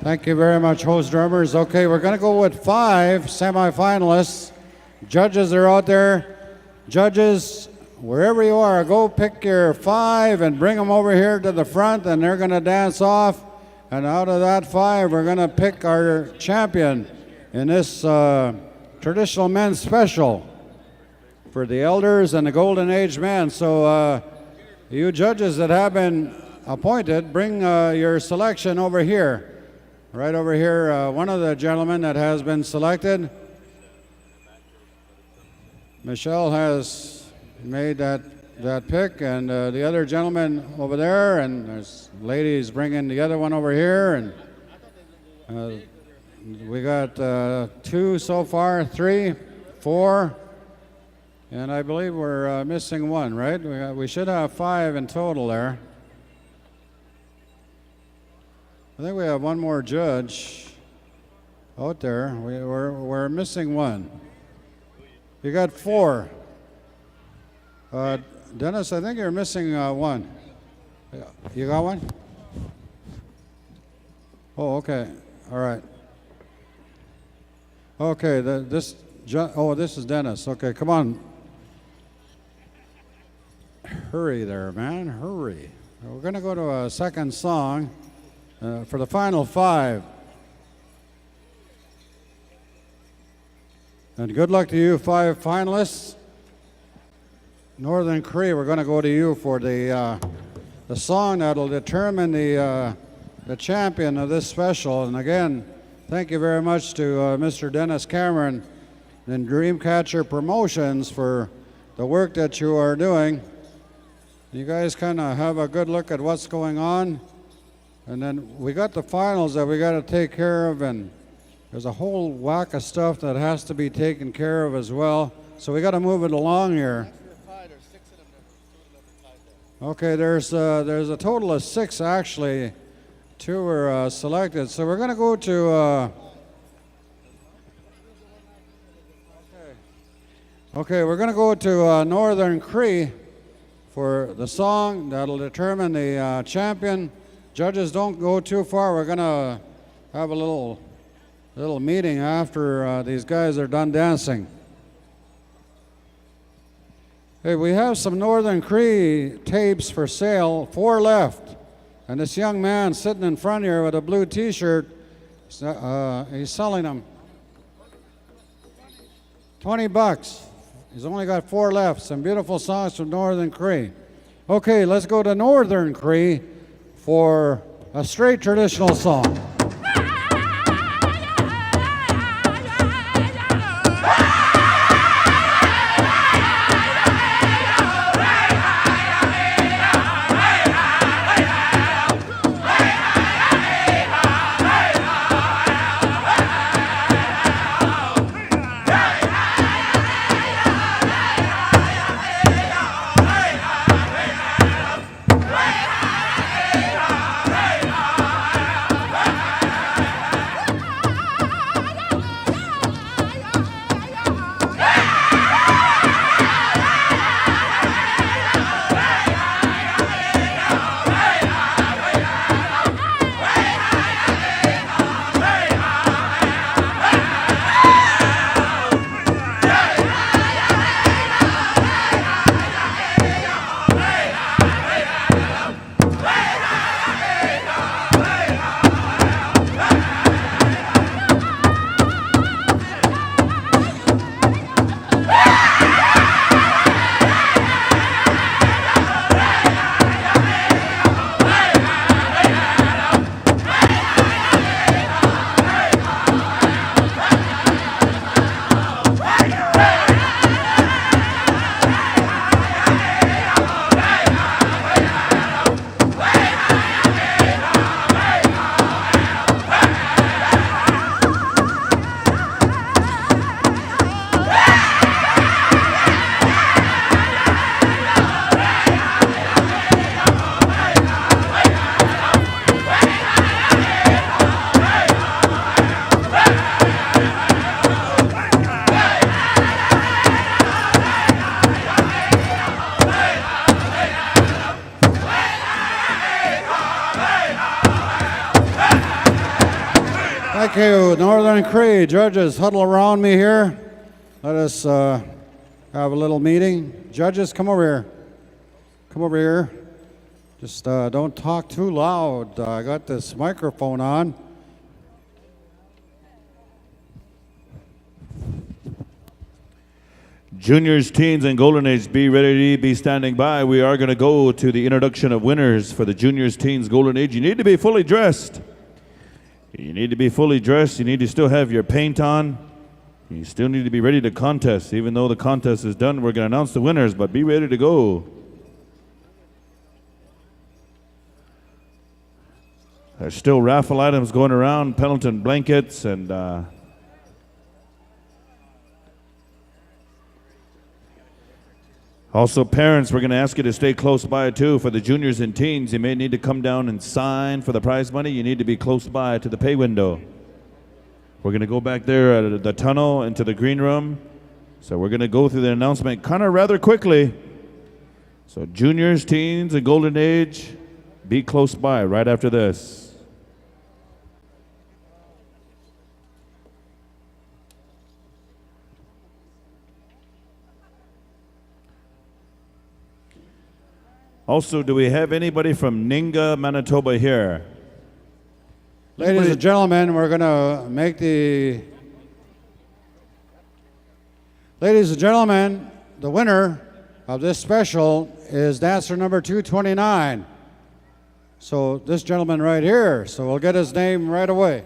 Thank you very much, host drummers. Okay, we're going to go with 5 semifinalists. Judges are out there. Judges, wherever you are, go pick your 5 and bring them over here to the front, and they're going to dance off. And out of that 5, we're going to pick our champion in this traditional men's special for the elders and the Golden Age men. So you judges that have been appointed, bring your selection over here. Right over here, one of the gentlemen that has been selected, Michelle has made that pick, and the other gentleman over there, and there's ladies bringing the other one over here, and we got 2 so far, 3, 4, and I believe we're missing 1, right? We should have 5 in total there. I think we have 1 more judge out there. We're missing 1. You got 4. Dennis, I think you're missing 1. You got 1? Oh, okay. All right. Okay. This is Dennis. Okay, come on. Hurry there, man. Hurry. We're going to go to a second song. For the final 5. And good luck to you 5 finalists. Northern Cree, we're going to go to you for the song that will determine the champion of this special. And again, thank you very much to Mr. Dennis Cameron and Dreamcatcher Promotions for the work that you are doing. You guys kind of have a good look at what's going on. And then we got the finals that we got to take care of, and there's a whole whack of stuff that has to be taken care of as well. So we got to move it along here. Okay, there's a total of 6 actually. 2 were selected. So we're going to go to. Okay, we're going to go to Northern Cree for the song that'll determine the champion. Judges, don't go too far. We're going to have a little meeting after these guys are done dancing. Hey, we have some Northern Cree tapes for sale, 4 left. And this young man sitting in front here with a blue t-shirt, he's selling them. $20. He's only got 4 left. Some beautiful songs from Northern Cree. Okay, let's go to Northern Cree for a straight traditional song. Thank you, Northern Cree. Judges, huddle around me here. Let us have a little meeting. Judges, come over here. Come over here. Just don't talk too loud. I got this microphone on. Juniors, teens, and golden age, be ready to be standing by. We are going to go to the introduction of winners for the juniors, teens, golden age. You need to be fully dressed. You need to be fully dressed. You need to still have your paint on. You still need to be ready to contest. Even though the contest is done, we're going to announce the winners, but be ready to go. There's still raffle items going around, Pendleton blankets, and also, parents, we're going to ask you to stay close by, too. For the juniors and teens, you may need to come down and sign for the prize money. You need to be close by to the pay window. We're going to go back there at the tunnel into the green room. So we're going to go through the announcement kind of rather quickly. So juniors, teens, and golden age, be close by right after this. Also, do we have anybody from Ninga, Manitoba here? Ladies and gentlemen, we're going to make the... Ladies and gentlemen, the winner of this special is dancer number 229. So this gentleman right here, so we'll get his name right away.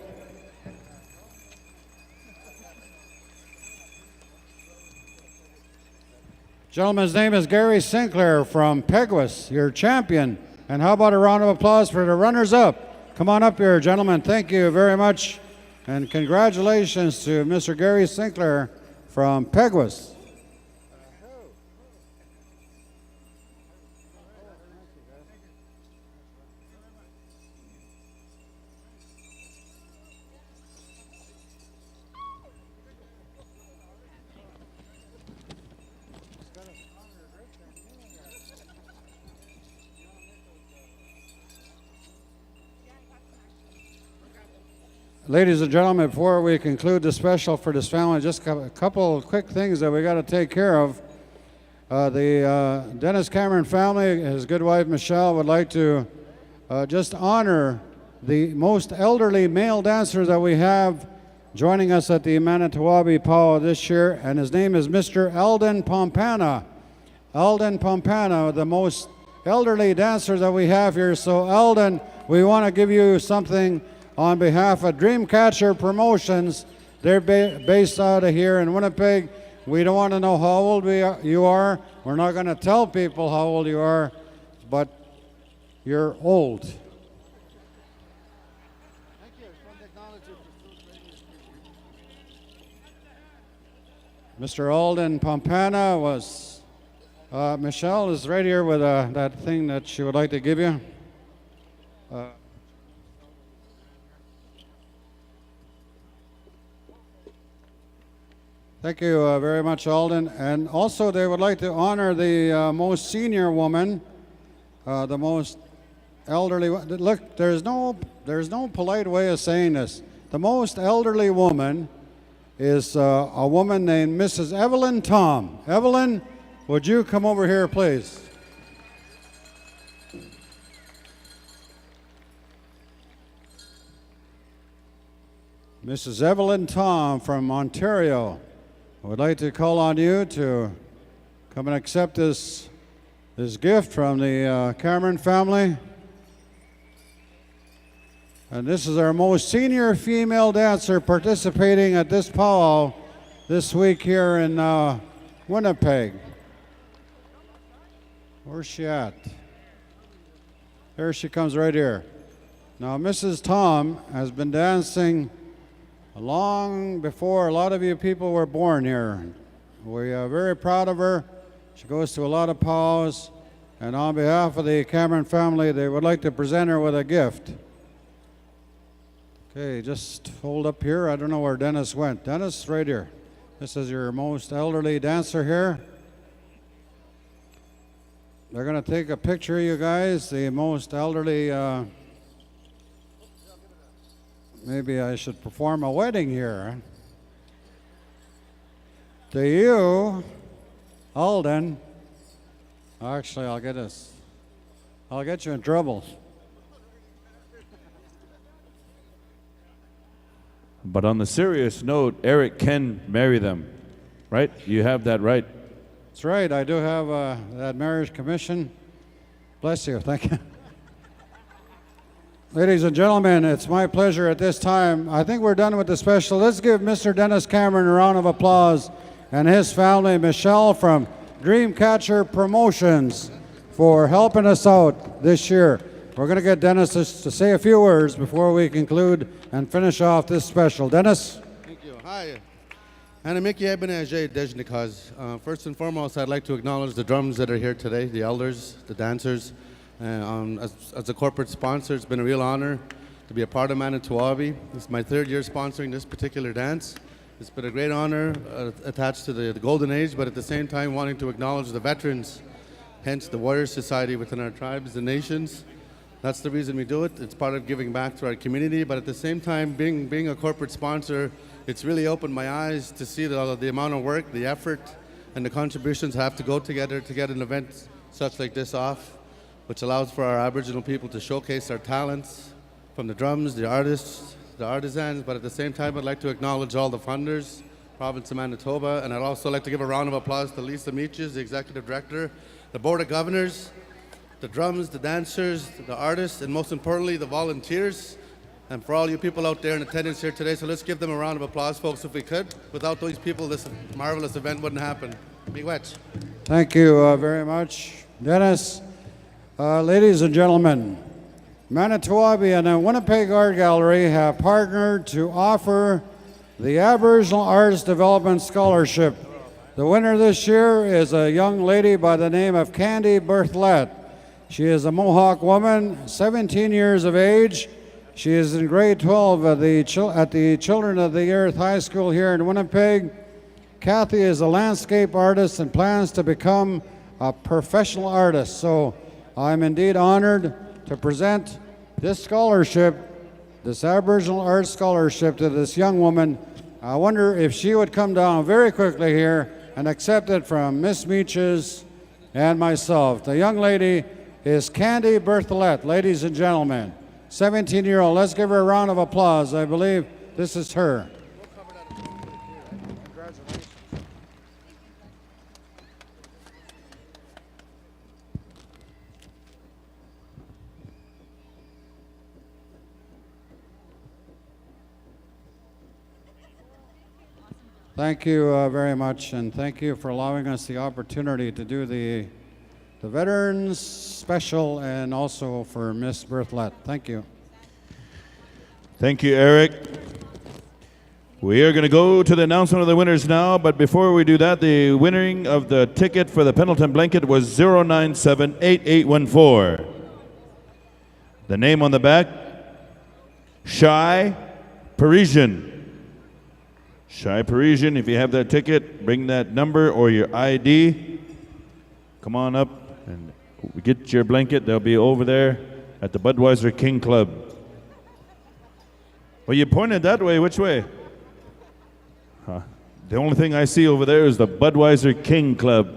Gentleman's name is Gary Sinclair from Peguis, your champion. And how about a round of applause for the runners-up? Come on up here, gentlemen. Thank you very much. And congratulations to Mr. Gary Sinclair from Peguis. Ladies and gentlemen, before we conclude the special for this family, just a couple of quick things that we got to take care of. The Dennis Cameron family, his good wife Michelle, would like to just honor the most elderly male dancer that we have joining us at the Manito powwow this year, and his name is Mr. Eldon Pompana. Eldon Pompana, the most elderly dancer that we have here. So Eldon, we want to give you something on behalf of Dreamcatcher Promotions. They're based out of here in Winnipeg. We don't want to know how old you are. We're not going to tell people how old you are, but you're old. Mr. Alden Pompana was, Michelle is right here with that thing that she would like to give you. Thank you very much, Alden. And also they would like to honor the most senior woman, the most elderly. Look, there's no polite way of saying this. The most elderly woman is a woman named Mrs. Evelyn Tom. Evelyn, would you come over here, please? Mrs. Evelyn Tom from Ontario. I would like to call on you to come and accept this gift from the Cameron family. And this is our most senior female dancer participating at this powwow this week here in Winnipeg. Where's she at? There she comes right here. Now, Mrs. Tom has been dancing long before a lot of you people were born here. We are very proud of her. She goes to a lot of powwows, and on behalf of the Cameron family, they would like to present her with a gift. Okay, just hold up here. I don't know where Dennis went. Dennis, right here. This is your most elderly dancer here. They're going to take a picture of you guys, the most elderly. Maybe I should perform a wedding here. To you, Alden. Actually, I'll get you in trouble. But on the serious note, Eric can marry them, right? You have that right. That's right. I do have that marriage commission. Bless you. Thank you. Ladies and gentlemen, it's my pleasure at this time. I think we're done with the special. Let's give Mr. Dennis Cameron a round of applause and his family, Michelle from Dreamcatcher Promotions, for helping us out this year. We're going to get Dennis to say a few words before we conclude and finish off this special. Dennis? Thank you. Hi. First and foremost, I'd like to acknowledge the drums that are here today, the elders, the dancers. As a corporate sponsor, it's been a real honor to be a part of Manito. This is my third year sponsoring this particular dance. It's been a great honor attached to the golden age, but at the same time wanting to acknowledge the veterans, hence the warrior society within our tribes and nations. That's the reason we do it. It's part of giving back to our community, but at the same time, being a corporate sponsor, it's really opened my eyes to see the amount of work, the effort, and the contributions have to go together to get an event such like this off, which allows for our Aboriginal people to showcase our talents from the drums, the artists, the artisans, but at the same time I'd like to acknowledge all the funders, province of Manitoba, and I'd also like to give a round of applause to Lisa Meaches, the Executive Director, the Board of Governors, the drums, the dancers, the artists, and most importantly, the volunteers, and for all you people out there in attendance here today. So let's give them a round of applause, folks, if we could. Without those people, this marvelous event wouldn't happen. Miigwech. Thank you very much, Dennis. Ladies and gentlemen, Manitowoc and the Winnipeg Art Gallery have partnered to offer the Aboriginal Arts Development Scholarship. The winner this year is a young lady by the name of Candy Berthelette. She is a Mohawk woman, 17 years of age. She is in grade 12 at the Children of the Earth High School here in Winnipeg. Kathy is a landscape artist and plans to become a professional artist. So I'm indeed honored to present this scholarship, this Aboriginal Arts Scholarship, to this young woman. I wonder if she would come down very quickly here and accept it from Miss Meaches and myself. The young lady is Candy Berthelette, ladies and gentlemen. 17-year-old. Let's give her a round of applause. I believe this is her. Thank you very much, and thank you for allowing us the opportunity to do the Veterans Special and also for Miss Berthelette. Thank you. Thank you, Eric. We are going to go to the announcement of the winners now, but before we do that, the winning of the ticket for the Pendleton blanket was 0978814. The name on the back, Shy Parisian. Shy Parisian, if you have that ticket, bring that number or your ID. Come on up and get your blanket. They'll be over there at the Budweiser King Club. Well, you pointed that way. Which way? Huh. The only thing I see over there is the Budweiser King Club.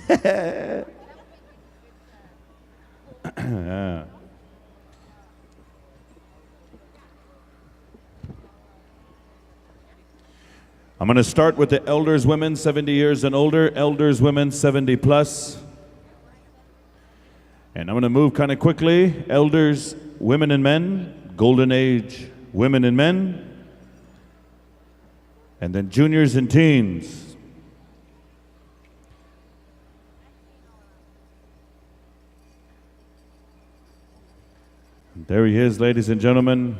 Yeah. I'm going to start with the elders women 70 years and older, elders women 70 plus. And I'm going to move kind of quickly. Elders, women and men, golden age, women and men. And then juniors and teens. And there he is, ladies and gentlemen.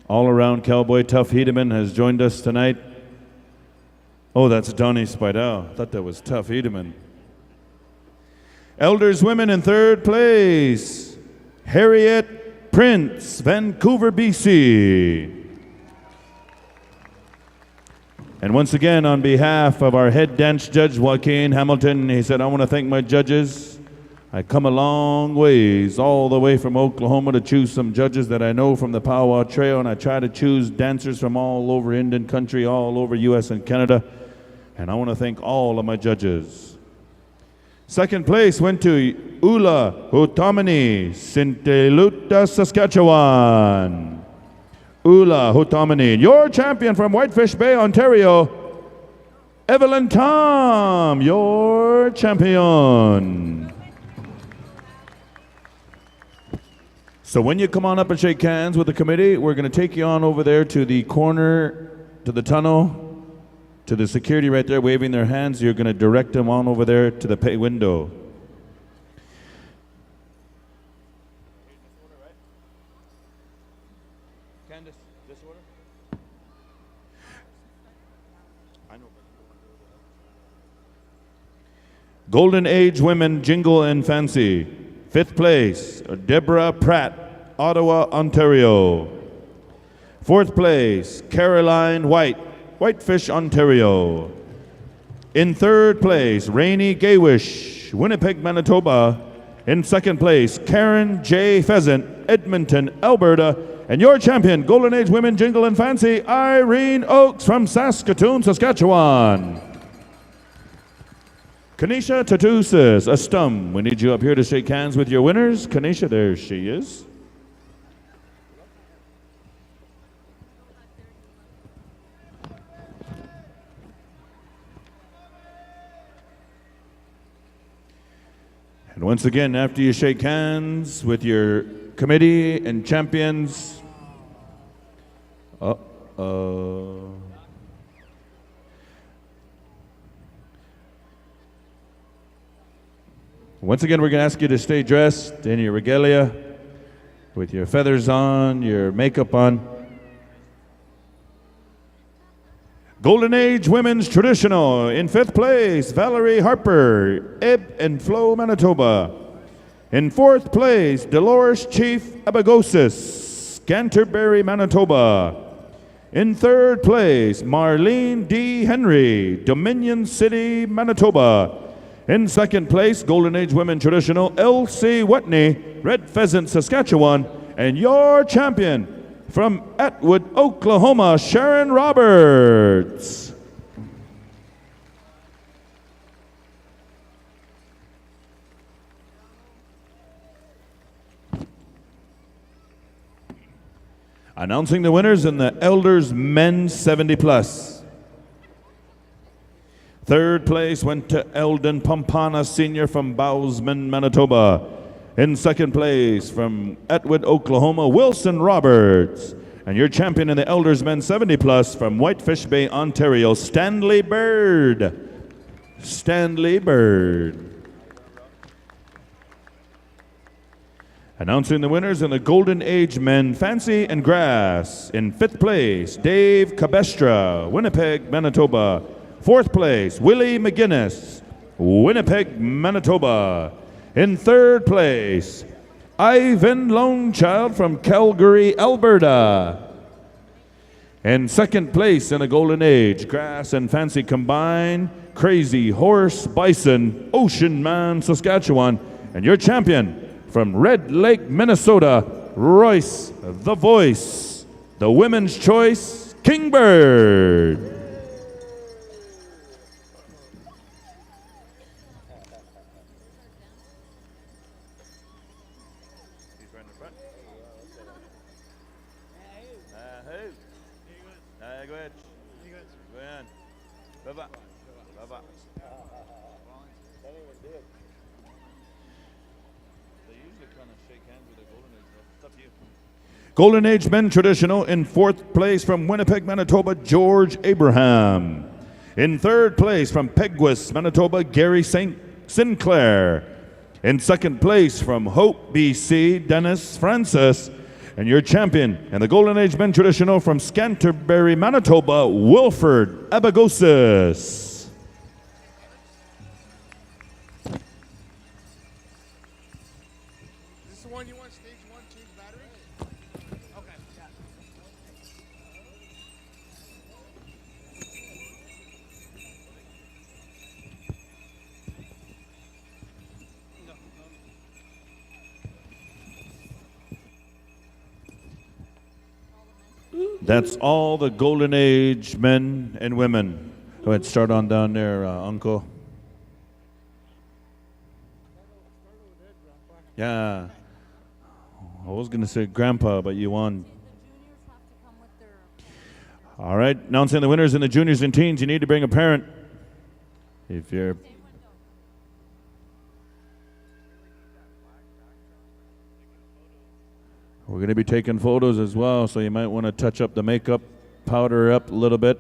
All around cowboy Tough Hedeman has joined us tonight. Oh, that's Donnie Spidell. I thought that was Tough Hedeman. Elders women in third place, Harriet Prince, Vancouver, BC. And once again, on behalf of our head dance judge, Joaquin Hamilton, he said, I want to thank my judges. I come a long ways, all the way from Oklahoma to choose some judges that I know from the Powwow Trail, and I try to choose dancers from all over Indian country, all over U.S. and Canada. And I want to thank all of my judges. Second place went to Ula Hutamani, Sinteluta, Saskatchewan. Ula Hutamani. Your champion from Whitefish Bay, Ontario, Evelyn Tom, your champion. So when you come on up and shake hands with the committee, we're going to take you on over there to the corner, to the tunnel, to the security right there waving their hands. You're going to direct them on over there to the pay window. Candace, this order? I know. Golden Age Women Jingle and Fancy. Fifth place, Deborah Pratt, Ottawa, Ontario. Fourth place, Caroline White, Whitefish, Ontario. In third place, Rainey Gaywish, Winnipeg, Manitoba. In second place, Karen J. Pheasant, Edmonton, Alberta. And your champion, Golden Age Women Jingle and Fancy, Irene Oakes from Saskatoon, Saskatchewan. Kanisha Tatusis, Astum. We need you up here to shake hands with your winners. Kanisha, there she is. And once again, after you shake hands with your committee and champions, once again, we're going to ask you to stay dressed in your regalia. with your feathers on, your makeup on. Golden Age Women's Traditional. In 5th place, Valerie Harper, Ebb and Flow, Manitoba. In 4th place, Dolores Chief Abagosis, Canterbury, Manitoba. In 3rd place, Marlene D. Henry, Dominion City, Manitoba. In 2nd place, Golden Age Women Traditional, Elsie Whitney, Red Pheasant, Saskatchewan. And your champion from Atwood, Oklahoma, Sharon Roberts. Announcing the winners in the Elders Men 70 Plus. 3rd place went to Eldon Pompana Sr. from Bousman, Manitoba. In 2nd place from Atwood, Oklahoma, Wilson Roberts. And your champion in the Elders Men 70 Plus from Whitefish Bay, Ontario, Stanley Bird. Stanley Bird. Announcing the winners in the Golden Age Men Fancy and Grass. In 5th place, Dave Cabestra, Winnipeg, Manitoba. 4th place, Willie McGuinness, Winnipeg, Manitoba. In 3rd place, Ivan Lonechild from Calgary, Alberta. In 2nd place in the Golden Age, Grass and Fancy combined, Crazy Horse Bison, Ocean Man, Saskatchewan. And your champion from Red Lake, Minnesota, Royce the Voice, the Women's Choice, Kingbird. Golden Age Men Traditional. In 4th place from Winnipeg, Manitoba, George Abraham. In 3rd place from Peguis, Manitoba, Gary St. Sinclair. In 2nd place from Hope, BC, Dennis Francis. And your champion in the Golden Age Men Traditional from Canterbury, Manitoba, Wilford Abagosis. That's all the Golden Age men and women. Go ahead, start on down there, Uncle. Yeah. I was going to say Grandpa, but you won. All right, announcing the winners in the juniors and teens. You need to bring a parent. If you're... We're going to be taking photos as well, so you might want to touch up the makeup, powder up a little bit.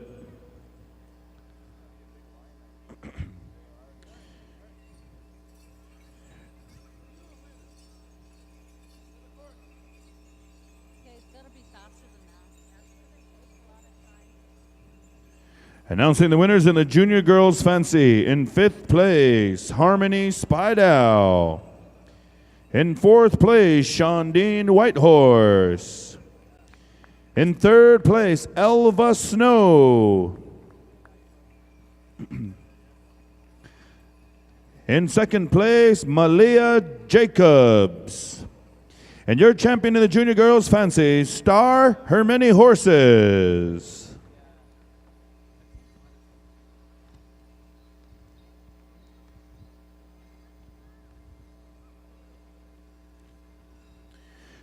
Announcing the winners in the Junior Girls Fancy. In 5th place, Harmony Spidow. In 4th place, Shondine Whitehorse. In 3rd place, Elva Snow. In 2nd place, Malia Jacobs. And your champion in the Junior Girls Fancy, Star Her Many Horses.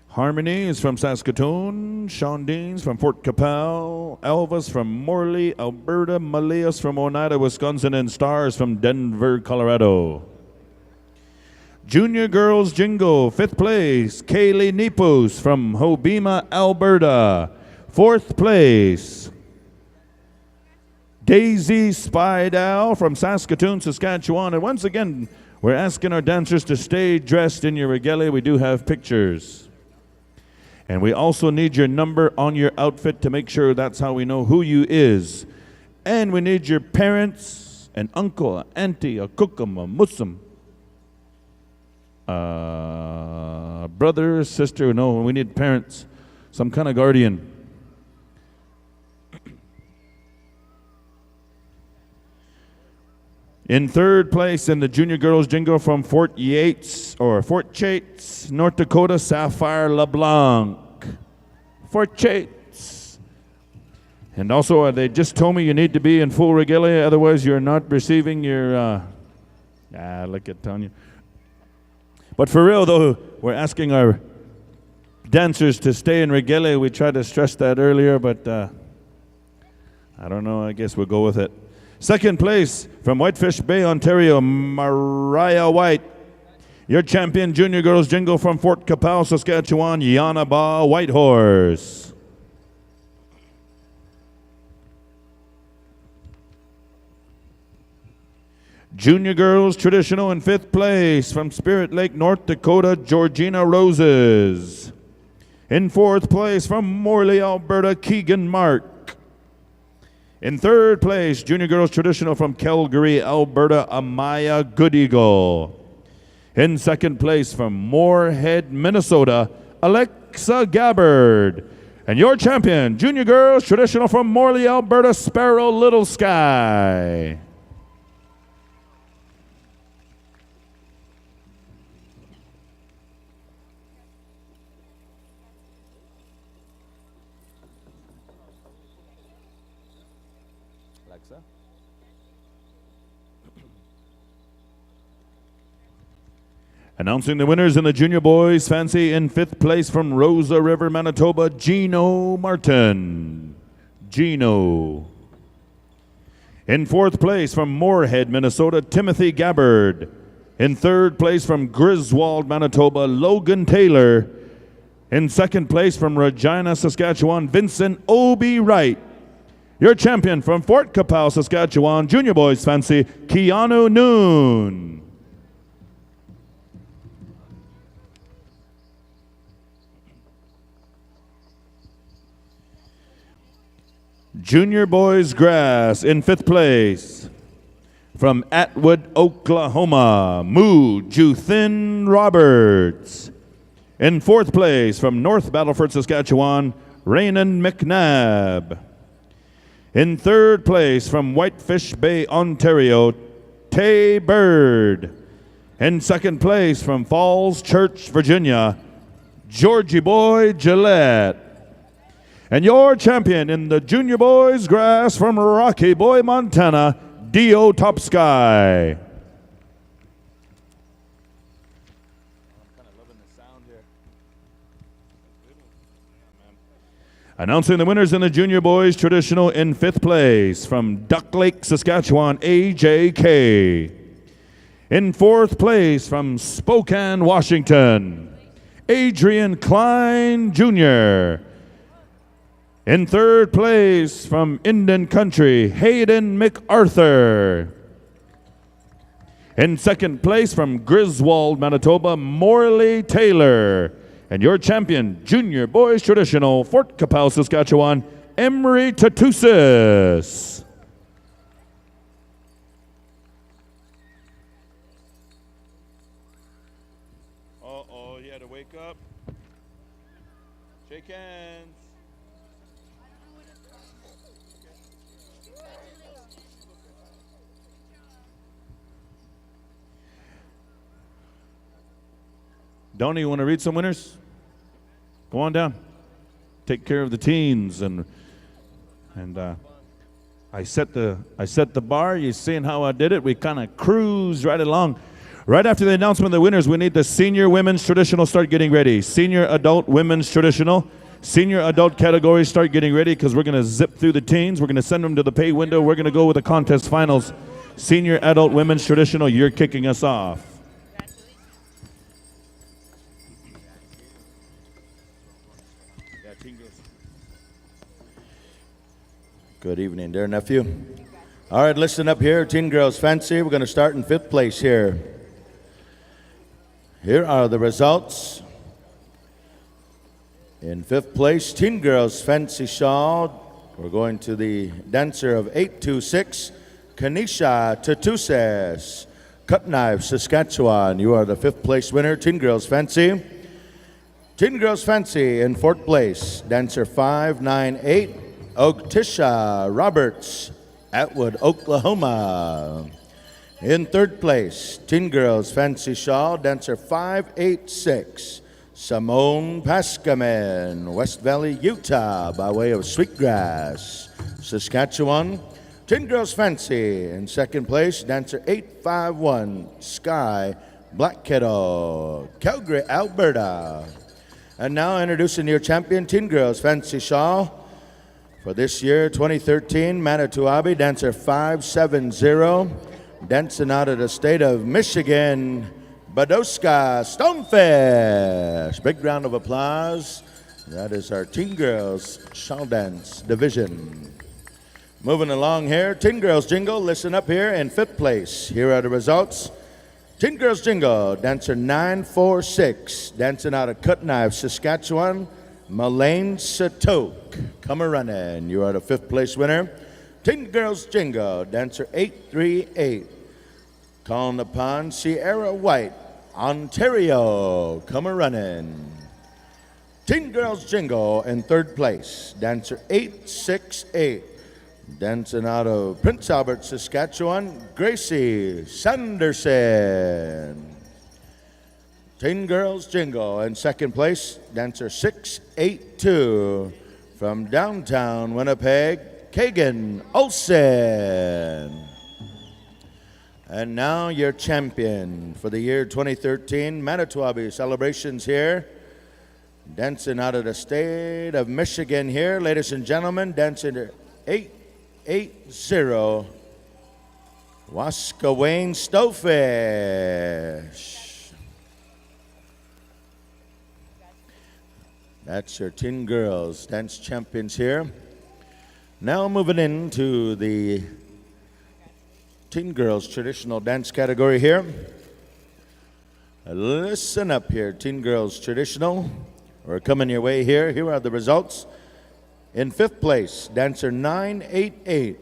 Harmony is from Saskatoon, Shondine's from Fort Capel, Elva's from Morley, Alberta, Malia's from Oneida, Wisconsin, and Stars from Denver, Colorado. Junior Girls Jingle, 5th place, Kaylee Nepos from Hobbema, Alberta. 4th place, Daisy Spidow from Saskatoon, Saskatchewan. And once again, we're asking our dancers to stay dressed in your regalia. We do have pictures. And we also need your number on your outfit to make sure that's how we know who you is. And we need your parents, an uncle, an auntie, a kukum, a muslim, brother, sister. No, we need parents, some kind of guardian. In third place in the Junior Girls Jingle from Fort Yates, North Dakota, Sapphire LeBlanc. Fort Yates. And also, they just told me you need to be in full regalia, otherwise you're not receiving your, look at Tanya. But for real though, we're asking our dancers to stay in regalia. We tried to stress that earlier, but I don't know, I guess we'll go with it. Second place from Whitefish Bay, Ontario, Mariah White. Your champion Junior Girls Jingle from Fort Qu'Appelle, Saskatchewan, Yana Ba Whitehorse. Junior Girls Traditional in fifth place from Spirit Lake, North Dakota, Georgina Roses. In fourth place from Morley, Alberta, Keegan Mark. In third place, Junior Girls Traditional from Calgary, Alberta, Amaya Good Eagle. In second place from Moorhead, Minnesota, Alexa Gabbard. And your champion, Junior Girls Traditional from Morley, Alberta, Sparrow Little Sky. Announcing the winners in the Junior Boys Fancy in fifth place from Rosa River, Manitoba, Gino Martin. Gino. In fourth place from Moorhead, Minnesota, Timothy Gabbard. In third place from Griswold, Manitoba, Logan Taylor. In second place from Regina, Saskatchewan, Vincent O.B. Wright. Your champion from Fort Qu'Appelle, Saskatchewan, Junior Boys Fancy, Keanu Noon. Junior Boys Grass in fifth place from Atwood, Oklahoma, Moo Juthin Roberts. In fourth place from North Battleford, Saskatchewan, Raynon McNabb. In third place from Whitefish Bay, Ontario, Tay Bird. In second place from Falls Church, Virginia, Georgie Boy Gillette. And your champion in the Junior Boys Grass from Rocky Boy, Montana, Dio Topsky. Announcing the winners in the Junior Boys Traditional in fifth place from Duck Lake, Saskatchewan, AJK. In fourth place from Spokane, Washington, Adrian Klein Jr. In third place from Indian Country, Hayden MacArthur. In second place from Griswold, Manitoba, Morley Taylor. And your champion, Junior Boys Traditional, Fort Qu'Appelle, Saskatchewan, Emery Tatusis. Uh-oh, he had to wake up. Shake hands. Donnie, you want to read some winners? Go on down. Take care of the teens, and I set the bar. You seeing how I did it? We kind of cruised right along. Right after the announcement of the winners, we need the Senior Women's Traditional start getting ready. Senior Adult Women's Traditional. Senior Adult categories start getting ready because we're going to zip through the teens. We're going to send them to the pay window. We're going to go with the contest finals. Senior Adult Women's Traditional, you're kicking us off. Good evening, dear nephew. All right, listen up here, Teen Girls Fancy. We're going to start in fifth place here. Here are the results. In fifth place, Teen Girls Fancy Shawl. We're going to the dancer of 826, Kanisha Tatuses, Cut Knife, Saskatchewan. You are the fifth place winner, Teen Girls Fancy. Teen Girls Fancy in fourth place, dancer 598, Ogtisha Roberts, Atwood, Oklahoma. In third place, Teen Girls Fancy Shawl, dancer 586, Simone Paskaman, West Valley, Utah, by way of Sweetgrass, Saskatchewan. Teen Girls Fancy in second place, dancer 851, Sky Black Kettle, Calgary, Alberta. And now introducing your champion, Teen Girls Fancy Shawl. For this year, 2013, Manito, Ahbee, dancer 570, dancing out of the state of Michigan, Badoska Stonefish. Big round of applause. That is our Teen Girls Shawl Dance Division. Moving along here, Teen Girls Jingle, listen up here in fifth place. Here are the results. Teen Girls Jingle, dancer 946, dancing out of Cut Knife, Saskatchewan, Malane Satoke. Come a running. You are the fifth place winner. Teen Girls Jingle, dancer 838, calling upon Sierra White, Ontario. Come a running. Teen Girls Jingle in third place, dancer 868, dancing out of Prince Albert, Saskatchewan, Gracie Sanderson. Teen Girls Jingle in second place, dancer 682 from downtown Winnipeg, Kagan Olsen. And now your champion for the year 2013 Manito, Ahbee celebrations here. Dancing out of the state of Michigan here, ladies and gentlemen, dancing to 880, Waskawane Stonefish. That's your Teen Girls dance champions here. Now moving into the Teen Girls traditional dance category here. Listen up here, Teen Girls traditional. We're coming your way here. Here are the results. In fifth place, dancer 988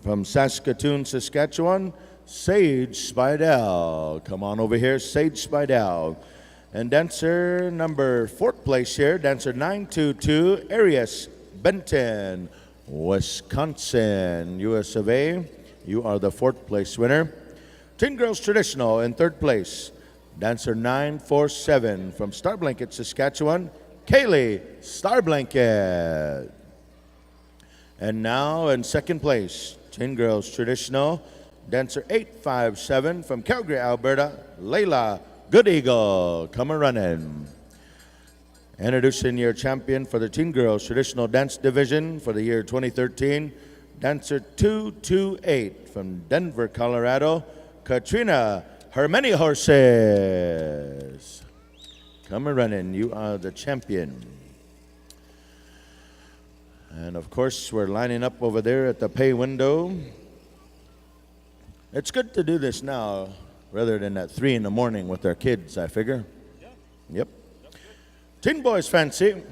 from Saskatoon, Saskatchewan, Sage Spidell. Come on over here, Sage Spidell. And dancer number fourth place here, dancer 922, Arias Benton, Wisconsin, US of A. You are the fourth place winner. Teen Girls Traditional in third place, dancer 947 from Star Blanket, Saskatchewan, Kaylee Starblanket. And now in second place, Teen Girls Traditional, dancer 857 from Calgary, Alberta, Layla Good Eagle. Come a running. Introducing your champion for the Teen Girls Traditional Dance Division for the year 2013, dancer 228 from Denver, Colorado, Katrina Hermany Horses. Come a running. You are the champion. And of course, we're lining up over there at the pay window. It's good to do this now rather than at 3 in the morning with our kids, I figure. Yep. Teen Boys Fancy.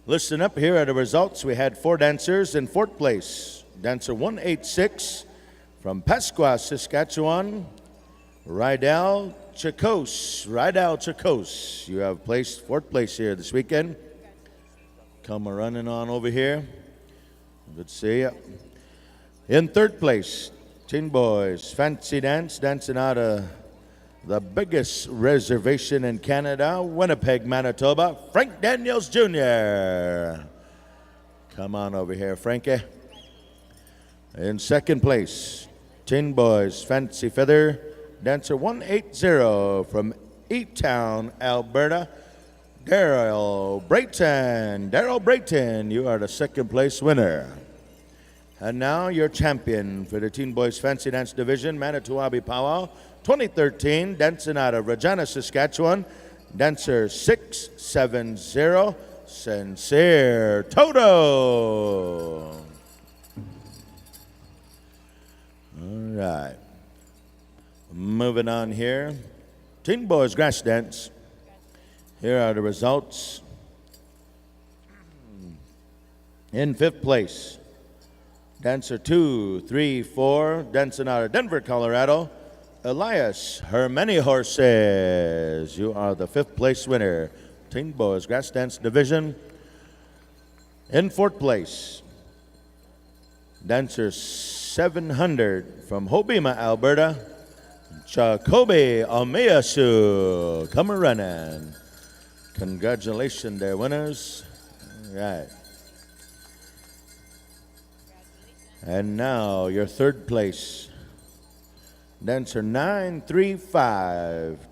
Listen up, here are the results. We had 4 dancers in fourth place. Dancer 186 from Pasqua, Saskatchewan, Rydell Chakos. Rydell Chakos. You have placed fourth place here this weekend. Come running on over here. Good to see you. In third place, Teen Boys Fancy Dance, dancing out of the biggest reservation in Canada, Winnipeg, Manitoba, Frank Daniels Jr. Come on over here, Frankie. In second place, Teen Boys Fancy Feather, dancer 180 from E-Town, Alberta, Daryl Brayton. Daryl Brayton, you are the second place winner. And now your champion for the Teen Boys Fancy Dance Division, Manito, Ahbee Powwow 2013, dancing out of Regina, Saskatchewan, dancer 670, Sincere Toto. All right. Moving on here. Teen Boys Grass Dance. Here are the results. In fifth place, dancer 2, 3, 4, dancing out of Denver, Colorado, Elias Hermany Horses. You are the fifth place winner, Teen Boys Grass Dance Division. In fourth place, dancer 700 from Hobbema, Alberta, Jacoby Omeyasu. Come a running. Congratulations, their winners. All right. And now your third place, dancer 935,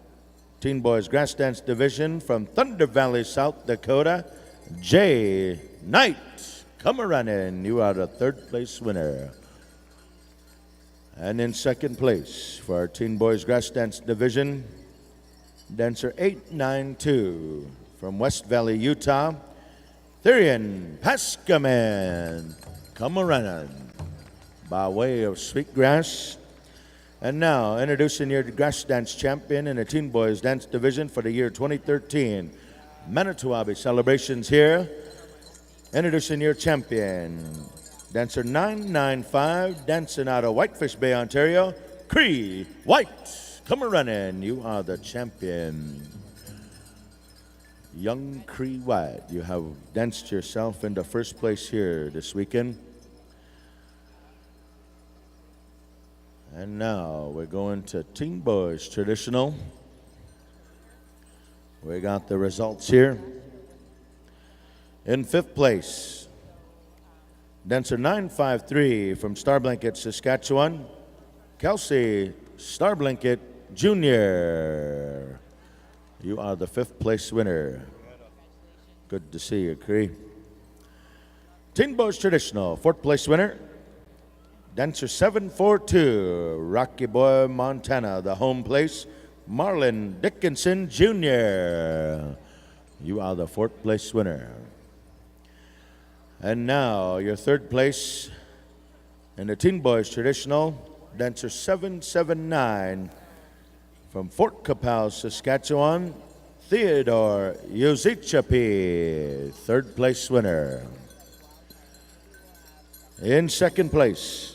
Teen Boys Grass Dance Division from Thunder Valley, South Dakota, Jay Knight. Come a running. You are the third place winner. And in second place for our Teen Boys Grass Dance Division, dancer 892 from West Valley, Utah, Therian Paskaman. Come a running. By way of Sweetgrass. And now, introducing your grass dance champion in the Teen Boys Dance Division for the year 2013. Manito celebrations here. Introducing your champion, dancer 995, dancing out of Whitefish Bay, Ontario, Cree White. Come a running. You are the champion. Young Cree White, you have danced yourself into first place here this weekend. And now we're going to Teen Boys Traditional. We got the results here. In fifth place, dancer 953 from Star Blanket, Saskatchewan, Kelsey Starblanket Jr. You are the fifth place winner. Good to see you, Cree. Teen Boys Traditional, fourth place winner, dancer 742, Rocky Boy, Montana, the home place, Marlon Dickinson Jr. You are the fourth place winner. And now your third place in the Teen Boys Traditional, dancer 779 from Fort Capel, Saskatchewan, Theodore Yozichapi, third place winner. In second place,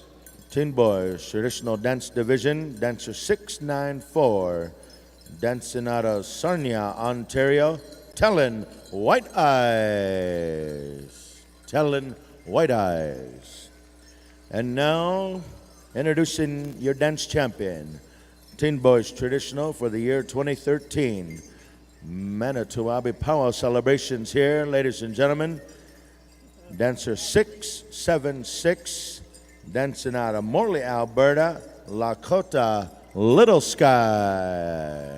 Teen Boys Traditional Dance Division, dancer 694, dancing out of Sarnia, Ontario, Tellen White Eyes. Tellen White Eyes. And now, introducing your dance champion, Teen Boys Traditional for the year 2013. Manito Ahbee Powwow celebrations here, ladies and gentlemen. Dancer 676, dancing out of Morley, Alberta, Lakota Little Sky,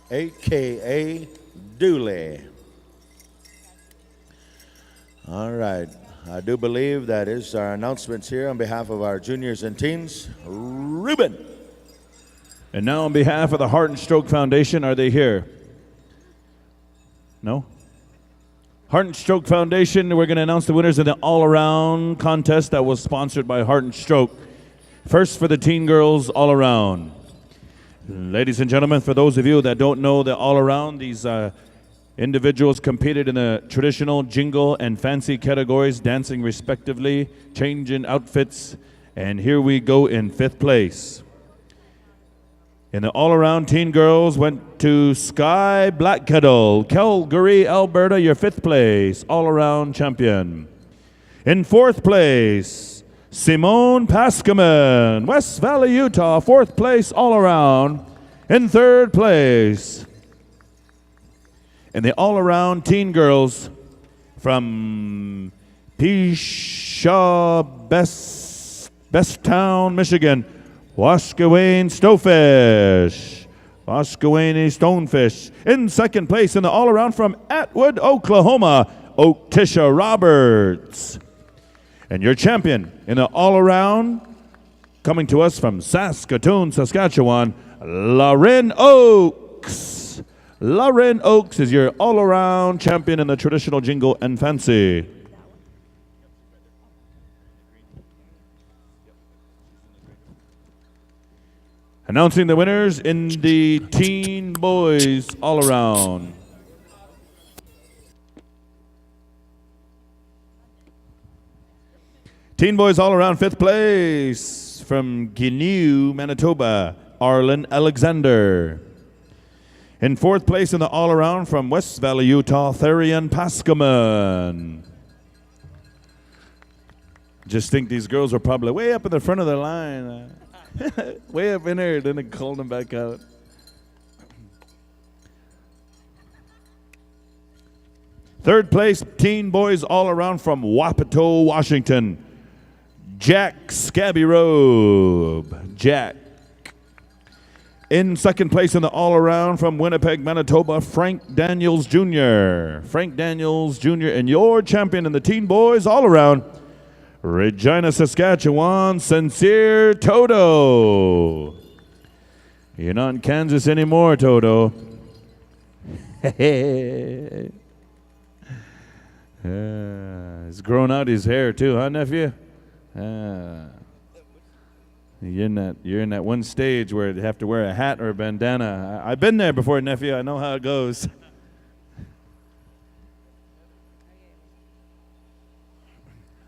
a.k.a. Dooley. All right. I do believe that is our announcements here on behalf of our juniors and teens. Ruben. And now on behalf of the Heart and Stroke Foundation, are they here? No? Heart and Stroke Foundation, we're going to announce the winners of the all-around contest that was sponsored by Heart and Stroke. First for the teen girls all-around. Ladies and gentlemen, for those of you that don't know the all-around, these individuals competed in the traditional, jingle, and fancy categories, dancing respectively, changing outfits, and here we go in fifth place. In the all-around, teen girls went to Sky Blackkettle, Calgary, Alberta, your fifth place, all-around champion. In fourth place, Simone Paskaman, West Valley, Utah, fourth place all-around. In third place, in the all-around teen girls from Peshaw, Besttown, Michigan, Waskawane Stonefish. Waskawane Stonefish. In second place in the all-around from Atwood, Oklahoma, Oaktisha Roberts. And your champion in the all-around, coming to us from Saskatoon, Saskatchewan, Lauren Oaks. Lauren Oaks is your all-around champion in the traditional jingle and fancy. Announcing the winners in the teen boys all-around. Teen boys all around 5th place from Gnew, Manitoba, Arlen Alexander. In 4th place in the all around from West Valley, Utah, Therian Paskaman. Just think these girls are probably way up in the front of the line. Way up in there, then they called them back out. Third place, teen boys all around from Wapato, Washington. Jack Scabby Robe. Jack. In second place in the all around from Winnipeg, Manitoba, Frank Daniels Jr. Frank Daniels Jr. and your champion in the teen boys all around, Regina, Saskatchewan, Sincere Toto. You're not in Kansas anymore, Toto. He's grown out his hair too, huh, nephew? You're in that one stage where you have to wear a hat or a bandana. I've been there before, nephew. I know how it goes.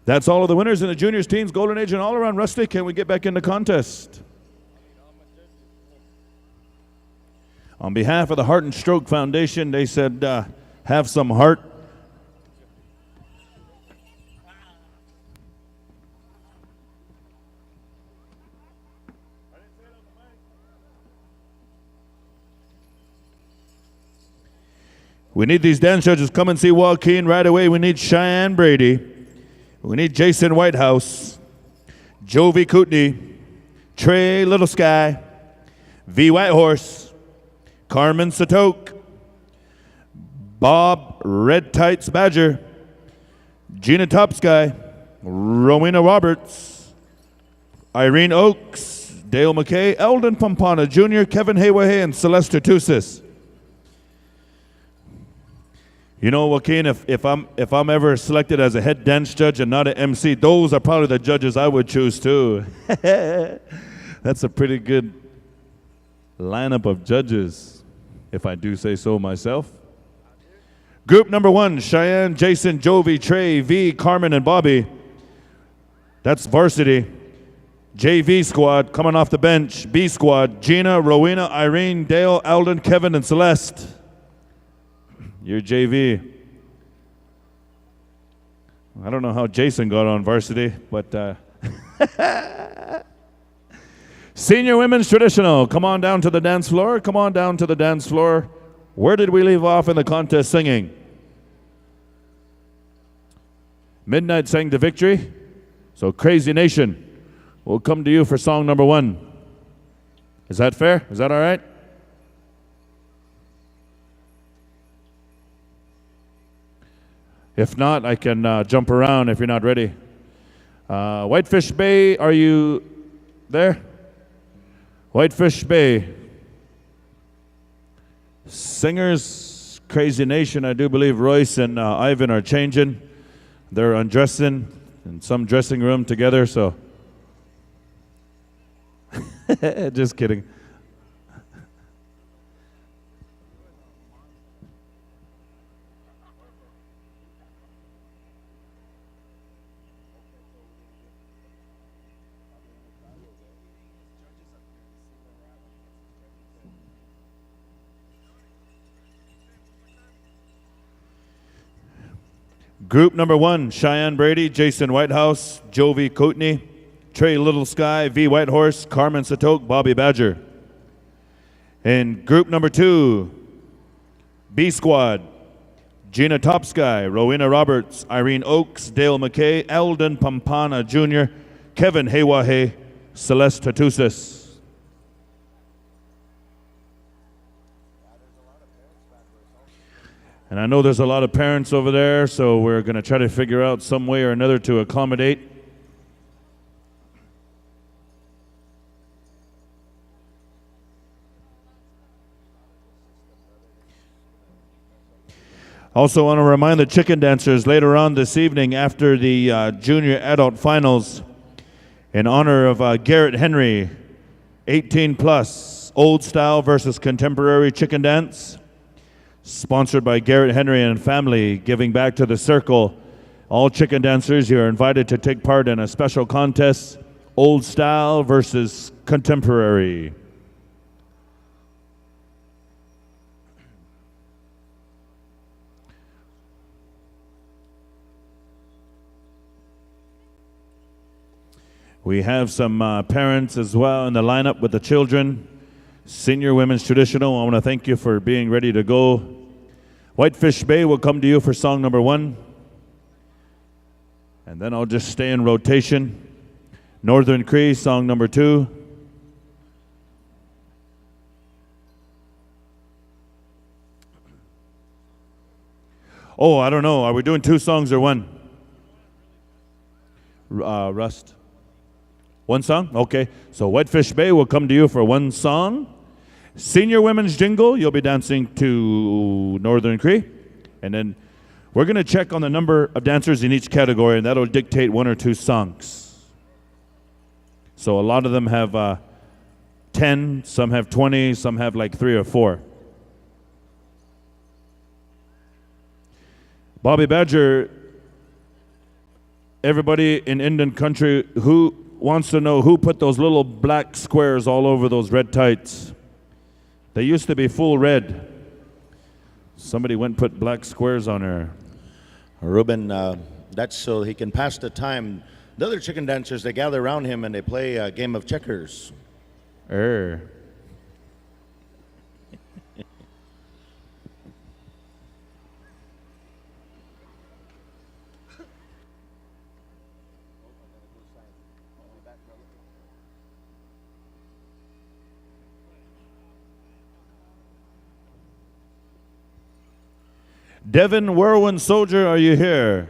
That's all of the winners in the juniors, teens, golden age, and all around. Rusty, can we get back in the contest? On behalf of the Heart and Stroke Foundation, they said, have some heart. We need these dance judges. Come and see Joaquin right away. We need Cheyenne Brady. We need Jason Whitehouse, Jovi Kootenai, Trey Little Sky, V Whitehorse, Carmen Satoke, Bob Red Tights Badger, Gina Topsky, Rowena Roberts, Irene Oakes, Dale McKay, Eldon Pompana Jr., Kevin Haywahe, and Celeste Tusis. You know, Joaquin, if I'm ever selected as a head dance judge and not an MC, those are probably the judges I would choose too. That's a pretty good lineup of judges, if I do say so myself. Group number 1, Cheyenne, Jason, Jovi, Trey, V, Carmen, and Bobby. That's varsity. JV squad coming off the bench. B squad, Gina, Rowena, Irene, Dale, Alden, Kevin, and Celeste. You're JV. I don't know how Jason got on varsity, but senior women's traditional. Come on down to the dance floor. Come on down to the dance floor. Where did we leave off in the contest singing? Midnight sang the victory. So Crazy Nation will come to you for song number 1. Is that fair? Is that all right? If not, I can jump around if you're not ready. Whitefish Bay, are you there? Whitefish Bay. Singers, Crazy Nation, I do believe Royce and Ivan are changing. They're undressing in some dressing room together, so. Just kidding. Group number 1, Cheyenne Brady, Jason Whitehouse, Jovi Kootenai, Trey Little Sky, V Whitehorse, Carmen Satoke, Bobby Badger. In group number 2, B Squad, Gina Topsky, Rowena Roberts, Irene Oakes, Dale McKay, Eldon Pampana Jr., Kevin Haywahe, Celeste Tatusis. And I know there's a lot of parents over there, so we're going to try to figure out some way or another to accommodate. Also want to remind the chicken dancers later on this evening after the junior adult finals, in honor of Garrett Henry, 18 plus, old style versus contemporary chicken dance. Sponsored by Garrett Henry and family, giving back to the circle. All chicken dancers, you are invited to take part in a special contest, old style versus contemporary. We have some parents as well in the lineup with the children. Senior Women's Traditional, I want to thank you for being ready to go. Whitefish Bay will come to you for song number 1. And then I'll just stay in rotation. Northern Cree, song number 2. Oh, I don't know. Are we doing 2 songs or 1? Rust. 1 song? Okay. So Whitefish Bay will come to you for 1 song. Senior Women's Jingle, you'll be dancing to Northern Cree. And then we're going to check on the number of dancers in each category, and that'll dictate 1 or 2 songs. So a lot of them have 10, some have 20, some have like 3 or 4. Bobby Badger, everybody in Indian country who wants to know who put those little black squares all over those red tights. They used to be full red. Somebody went and put black squares on her. Ruben, that's so he can pass the time. The other chicken dancers, they gather around him and they play a game of checkers. Devin Whirlwind Soldier, are you here?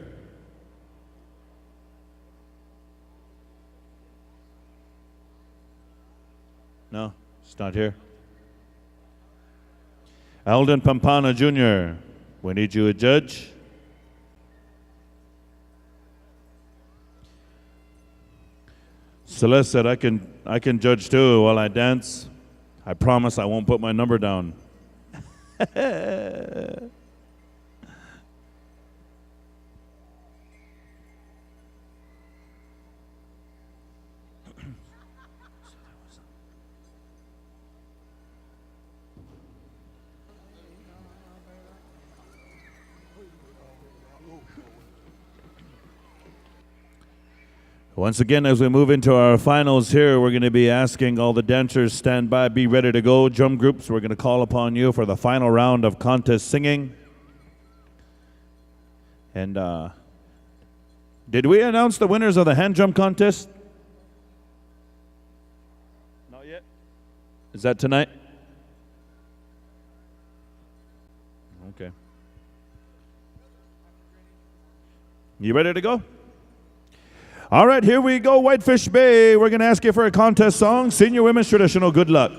No, it's not here. Alden Pampana Jr., we need you a judge. Celeste said, I can judge too while I dance. I promise I won't put my number down. Once again, as we move into our finals here, we're going to be asking all the dancers, stand by, be ready to go. Drum groups, we're going to call upon you for the final round of contest singing. And did we announce the winners of the hand drum contest? Not yet. Is that tonight? Okay. You ready to go? All right, here we go, Whitefish Bay. We're going to ask you for a contest song, Senior Women's Traditional. Good luck.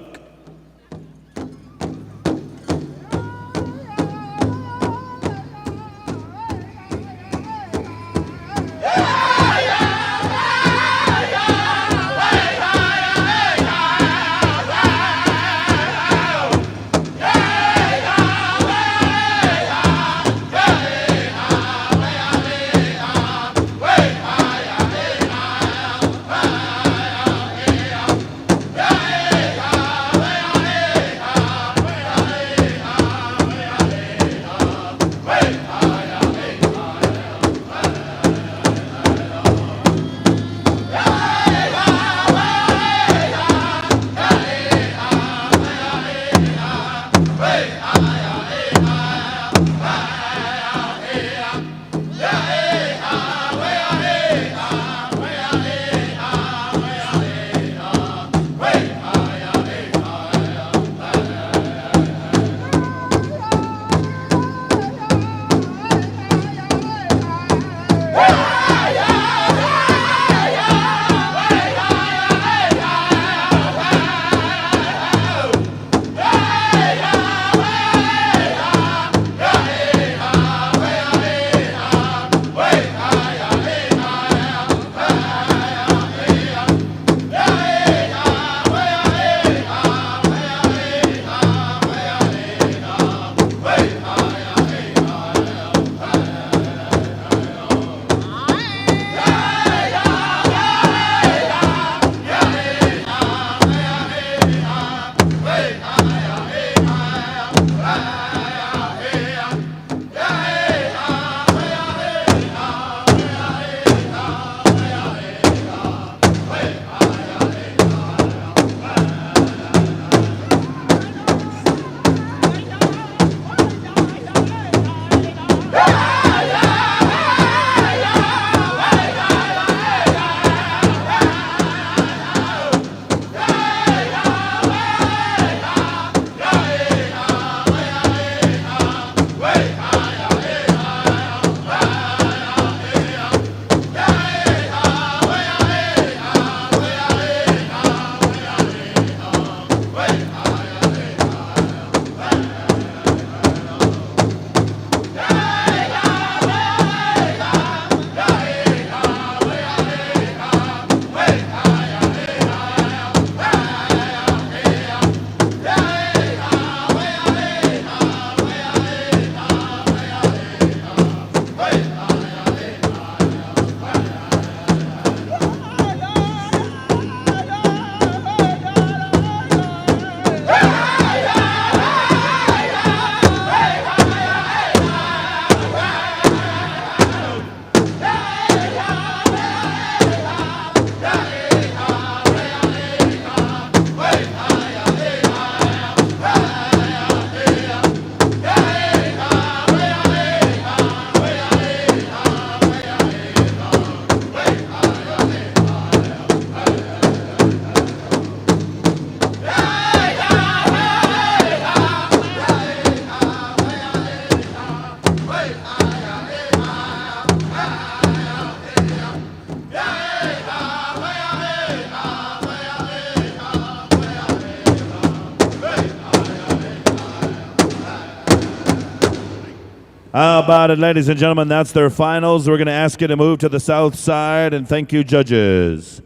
How about it, ladies and gentlemen? That's their finals. We're going to ask you to move to the south side, and thank you, judges.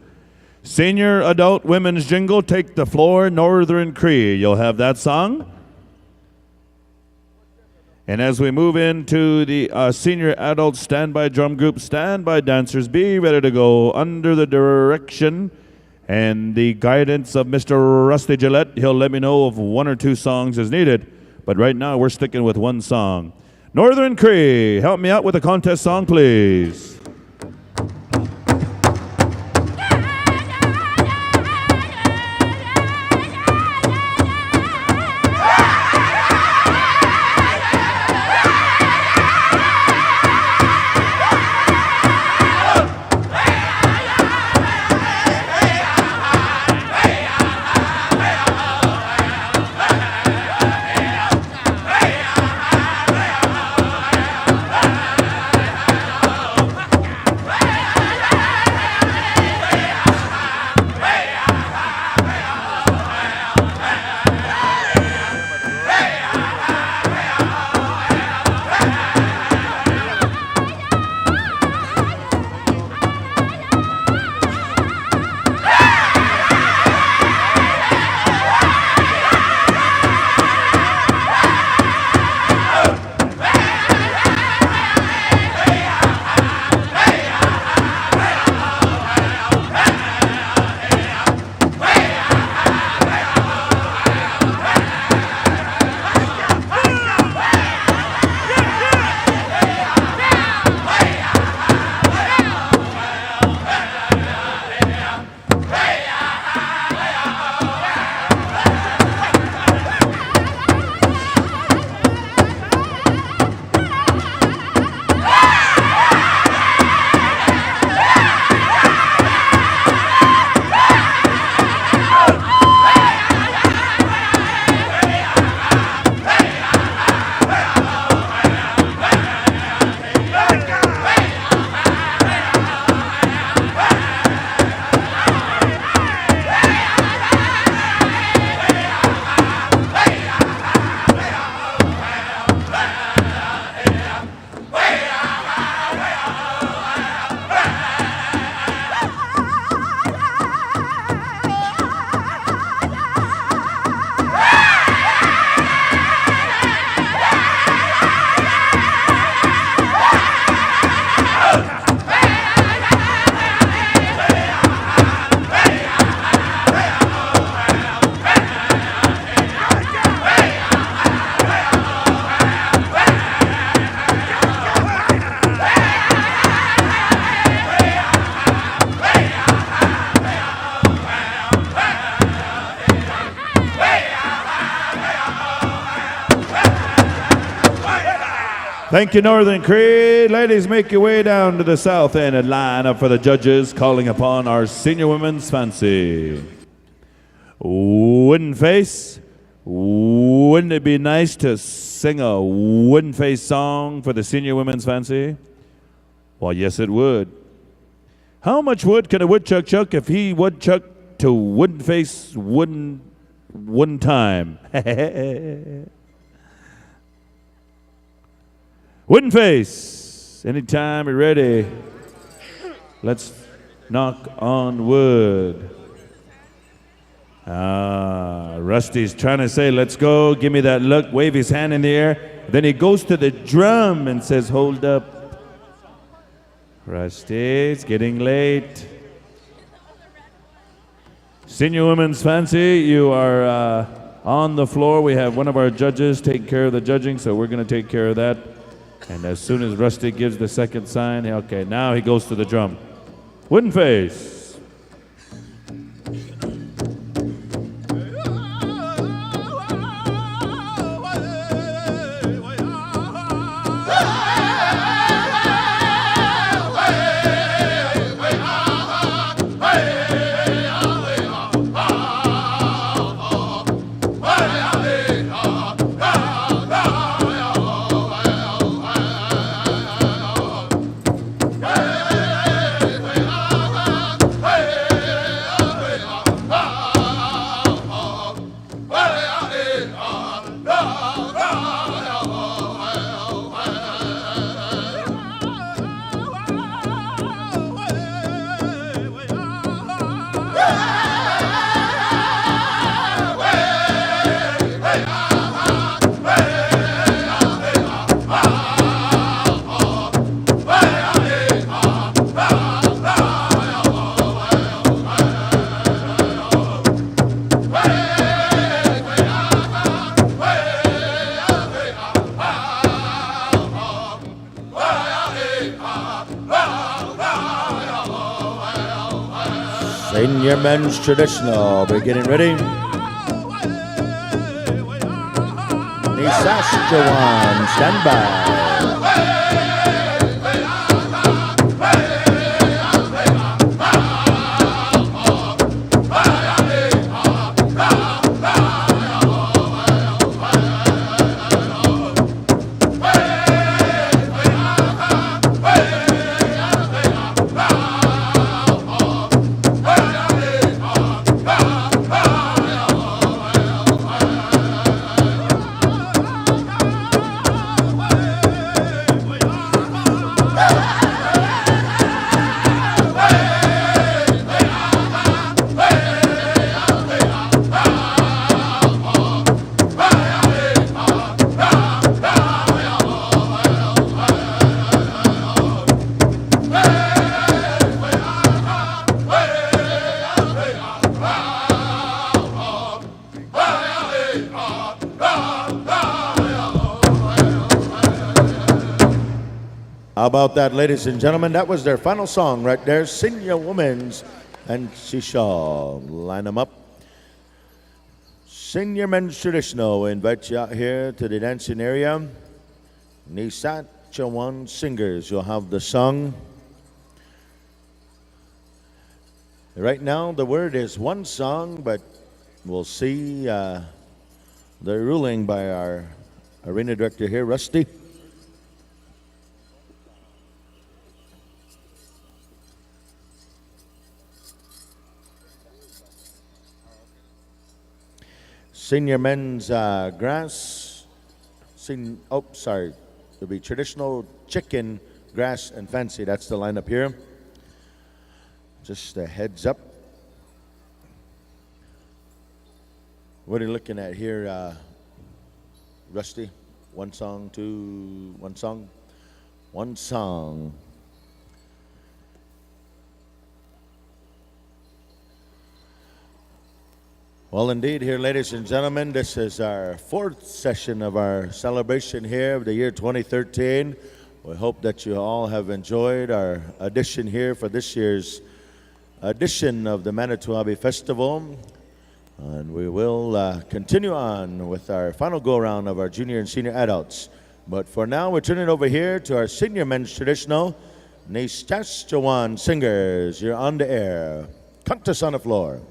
Senior Adult Women's Jingle, Take the Floor, Northern Cree. You'll have that song. And as we move into the Senior Adult Standby Drum Group, Standby Dancers, be ready to go under the direction and the guidance of Mr. Rusty Gillette. He'll let me know if one or two songs is needed. But right now, we're sticking with one song. Northern Cree, help me out with a contest song, please. Thank you, Northern Cree. Ladies, make your way down to the south end and line up for the judges calling upon our senior women's fancy. Wooden face, wouldn't it be nice to sing a wooden face song for the senior women's fancy? Well, yes, it would. How much wood can a woodchuck chuck if he woodchuck to wooden face one time? Wooden face, anytime you're ready, let's knock on wood. Rusty's trying to say, let's go, give me that look, wave his hand in the air. Then he goes to the drum and says, hold up. Rusty, it's getting late. Senior Women's Fancy, you are on the floor. We have one of our judges take care of the judging, so we're going to take care of that. And as soon as Rusty gives the second sign, okay, now he goes to the drum. Wooden face. Senior men's traditional. We're getting ready. The Saskatchewan, stand by. How about that, ladies and gentlemen? That was their final song right there, Senior Women's, and she shall line them up. Senior Men's Traditional, we invite you out here to the dancing area. The Saskatchewan singers, you'll have the song. Right now, the word is one song, but we'll see the ruling by our arena director here, Rusty. Senior men's grass. It'll be traditional, chicken, grass, and fancy. That's the lineup here. Just a heads up. What are you looking at here, Rusty? One song, one song? One song. Well, indeed, here, ladies and gentlemen, this is our fourth session of our celebration here of the year 2013. We hope that you all have enjoyed our edition here for this year's edition of the Manito Ahbee Festival. And we will continue on with our final go-around of our junior and senior adults. But for now, we're turning over here to our senior men's traditional, the Saskatchewan singers. You're on the air. Count us on the floor.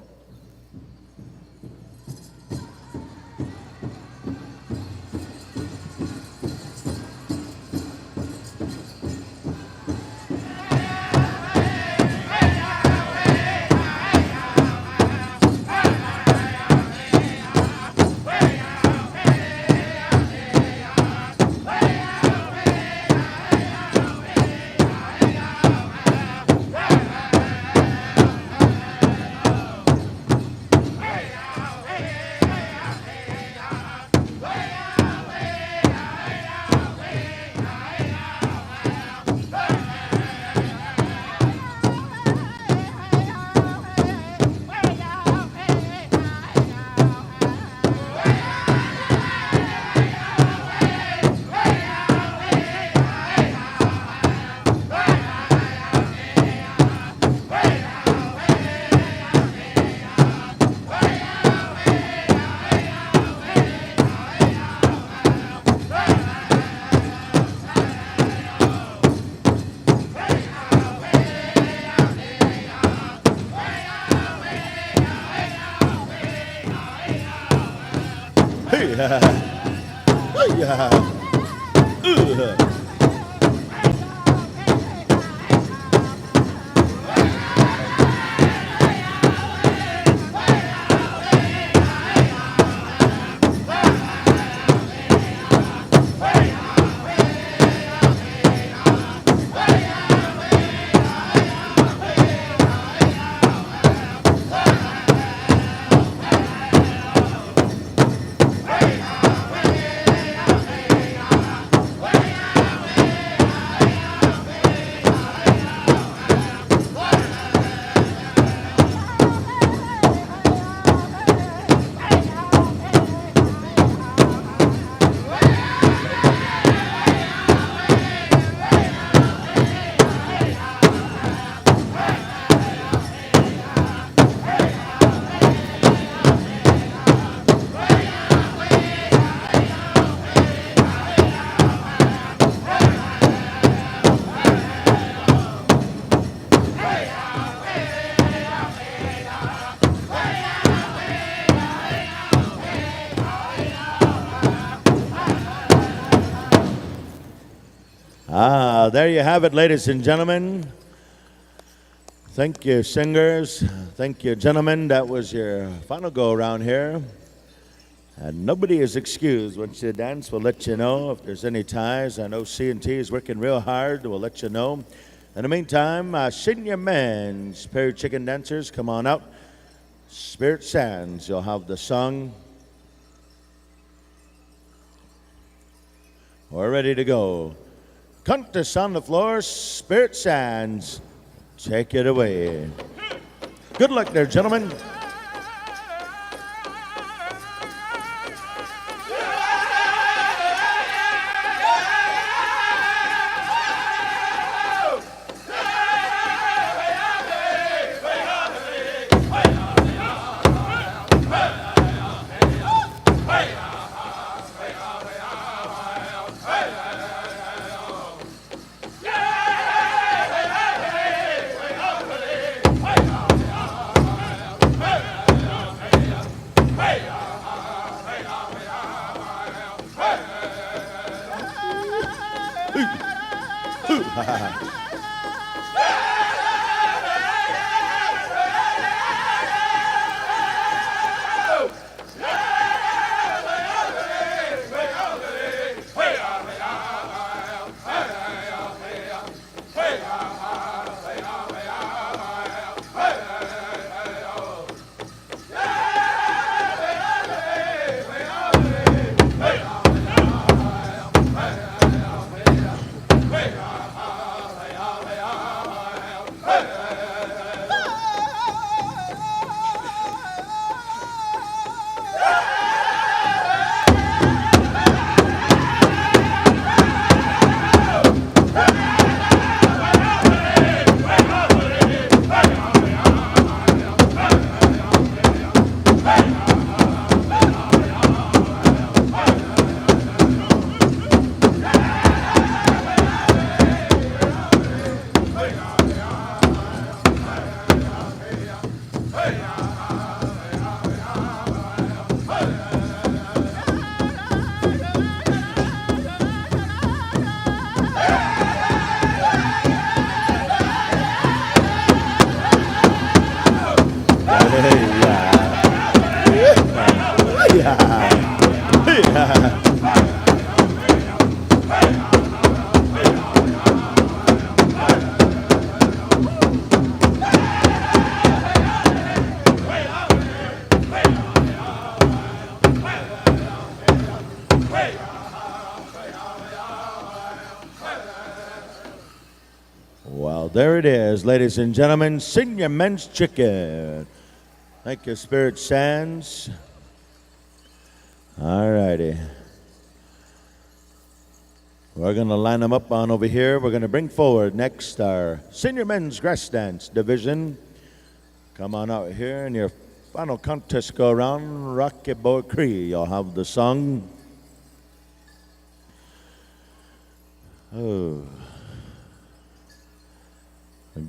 There you have it, ladies and gentlemen. Thank you, singers. Thank you, gentlemen. That was your final go around here. And nobody is excused. Once you dance, we'll let you know if there's any ties. I know C&T is working real hard. We'll let you know. In the meantime, senior men's pair of chicken dancers, come on out. Spirit Sands, you'll have the song. We're ready to go. Contest on the floor, Spirit Sands. Take it away. Good luck there, gentlemen. Well, there it is, ladies and gentlemen, Senior Men's Chicken. Thank you, Spirit Sands. All righty. We're going to line them up on over here. We're going to bring forward next our Senior Men's Grass Dance Division. Come on out here in your final contest go around. Rocky Boy Cree, you'll have the song. Oh.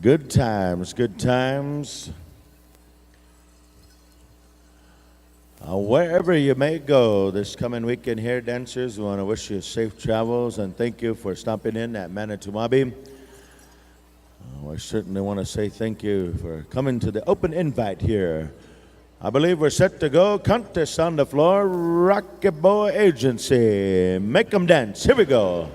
Good times, good times. Wherever you may go this coming weekend here, dancers, we want to wish you safe travels and thank you for stopping in at Manito, Ahbee. We certainly want to say thank you for coming to the open invite here. I believe we're set to go. Contest on the floor, Rocky Boy Agency. Make them dance. Here we go.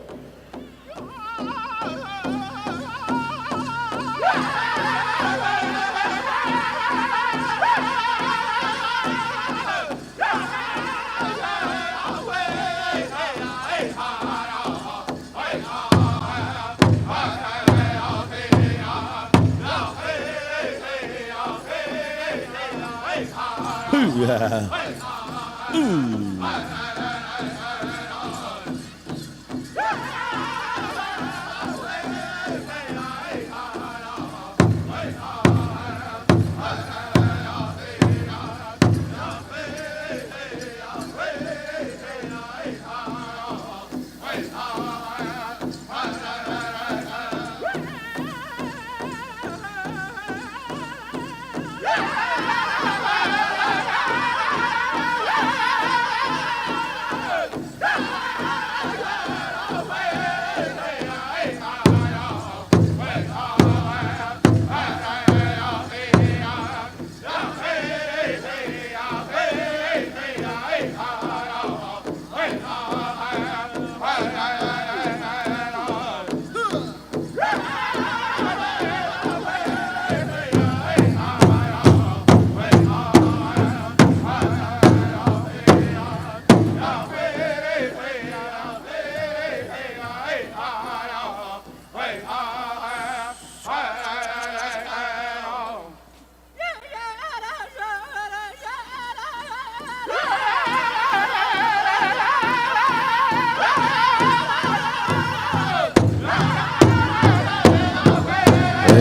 Yeah. Ooh.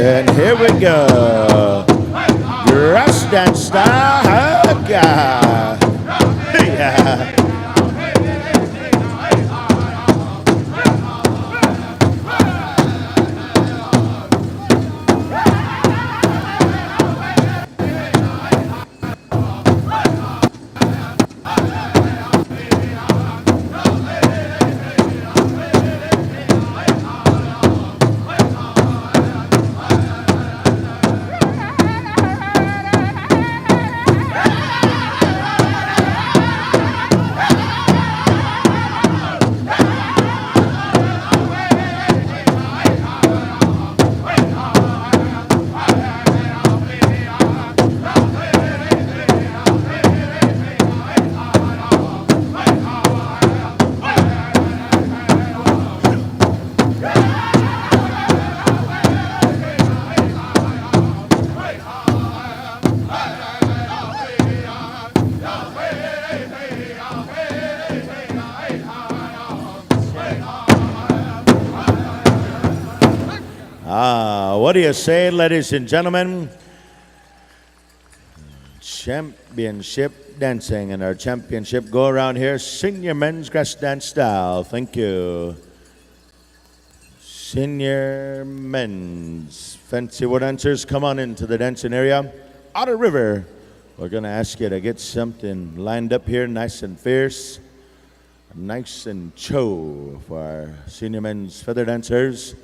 And here we go. Grass dance style. Yeah. What do you say, ladies and gentlemen? Championship dancing and our championship go around here. Senior men's grass dance style. Thank you. Senior men's fancy wood dancers, come on into the dancing area. Outer River, we're going to ask you to get something lined up here, nice and fierce, nice and cho for our senior men's feather dancers.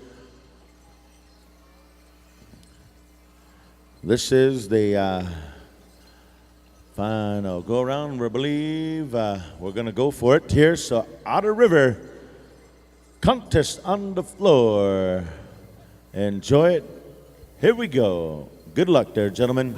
This is the final go around. We believe we're going to go for it here. So Outer River, contest on the floor. Enjoy it. Here we go. Good luck there, gentlemen.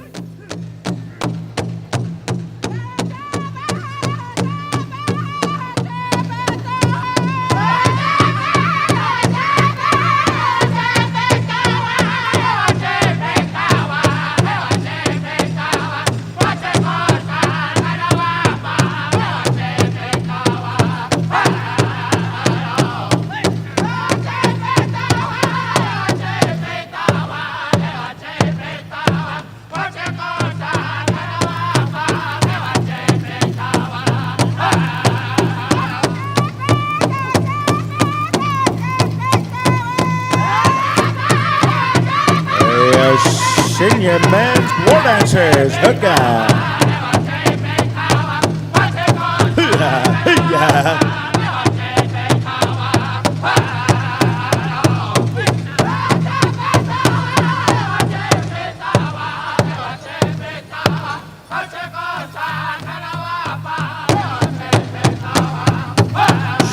Senior men's war dancers, hook up.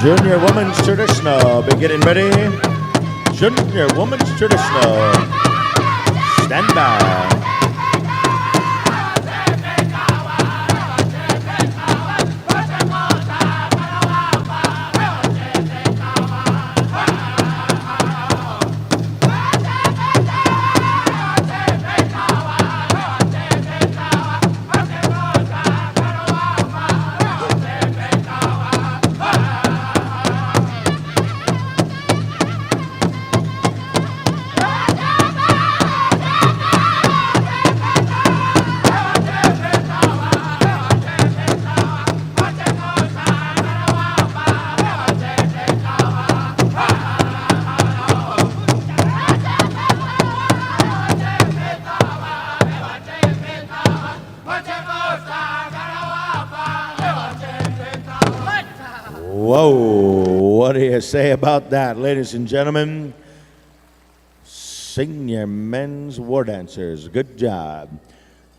Junior women's traditional, be getting ready. Junior women's traditional. Stand by. Whoa, what do you say about that, ladies and gentlemen? Senior men's war dancers, good job.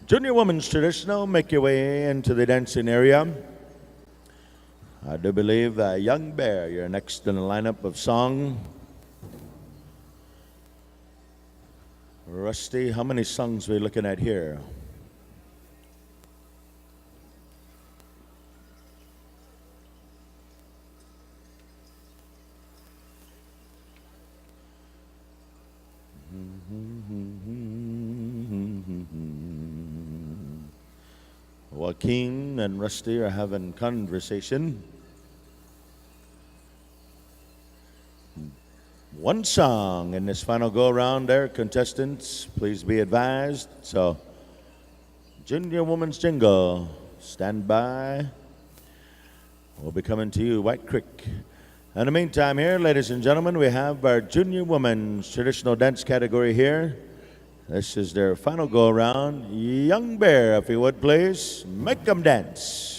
Junior women's traditional, make your way into the dancing area. I do believe Young Bear, you're next in the lineup of song. Rusty, how many songs are we looking at here? Joaquin and Rusty are having conversation. One song in this final go-around there, contestants, please be advised. So, Junior Woman's Jingle, stand by. We'll be coming to you, White Creek. In the meantime here, ladies and gentlemen, we have our Junior Woman's Traditional Dance category here. This is their final go-around. Young Bear, if you would please, make them dance.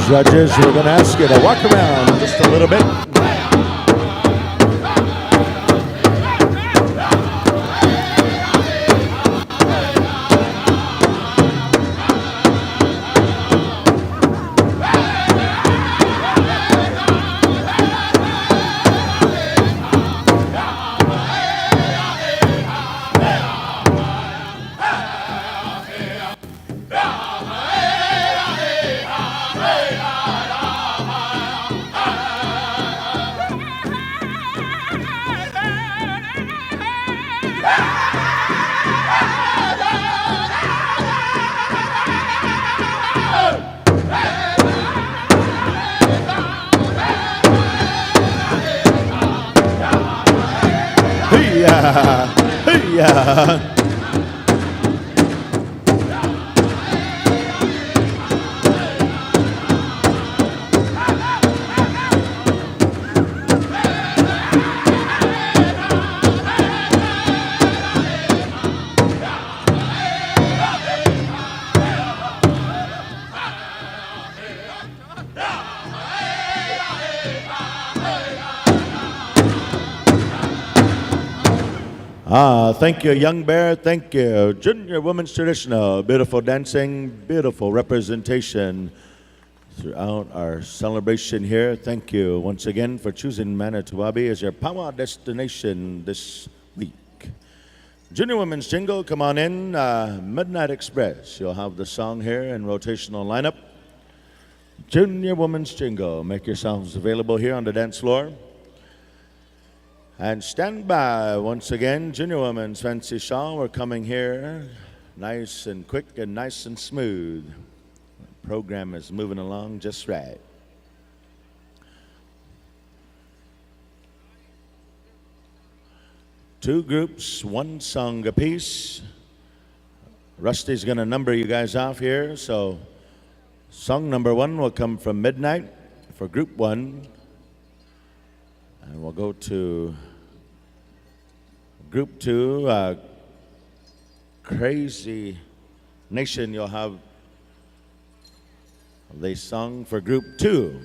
Judges, we're going to ask you to walk around just a little bit. Thank you, Young Bear. Thank you. Junior Women's Traditional. Beautiful dancing, beautiful representation throughout our celebration here. Thank you once again for choosing Manito Ahbee as your powwow destination this week. Junior Women's Jingle, come on in. Midnight Express. You'll have the song here in rotational lineup. Junior Women's Jingle. Make yourselves available here on the dance floor. And stand by once again, Junior Women's Fancy Shawl. We're coming here nice and quick and nice and smooth. The program is moving along just right. Two groups, one song apiece. Rusty's going to number you guys off here. So song number one will come from Midnight for group one. And we'll go to group two, Crazy Nation. You'll have the song for group two.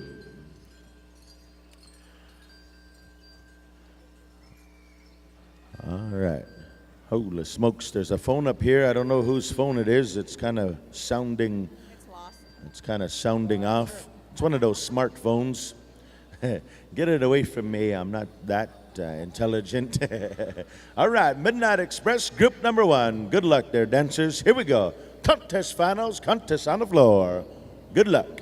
right. Holy smokes, there's a phone up here. I don't know whose phone it is. It's kind of sounding. It's lost. It's kind of sounding off. It's one of those smartphones. Get it away from me. I'm not that intelligent. All right, Midnight Express, group number 1. Good luck there, dancers. Here we go. Contest finals, contest on the floor. Good luck.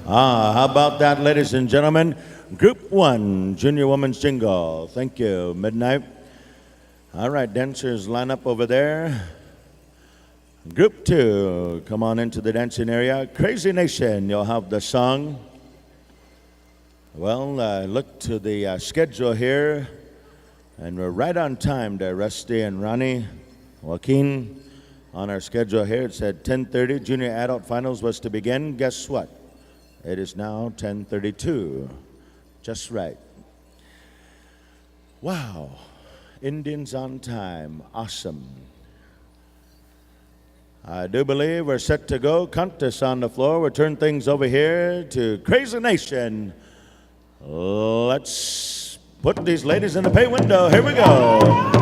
How about that, ladies and gentlemen? Group 1, Junior Women's Jingle. Thank you, Midnight. All right, dancers, line up over there. Group 2, come on into the dancing area. Crazy Nation, you'll have the song. Well, look to the schedule here, and we're right on time there, Rusty and Ronnie, Joaquin. On our schedule here, it said 10:30, Junior Adult Finals was to begin. Guess what? It is now 10:32. Just right. Wow. Indians on time. Awesome. I do believe we're set to go. Contest on the floor. We'll turn things over here to Crazy Nation. Let's put these ladies in the pay window. Here we go.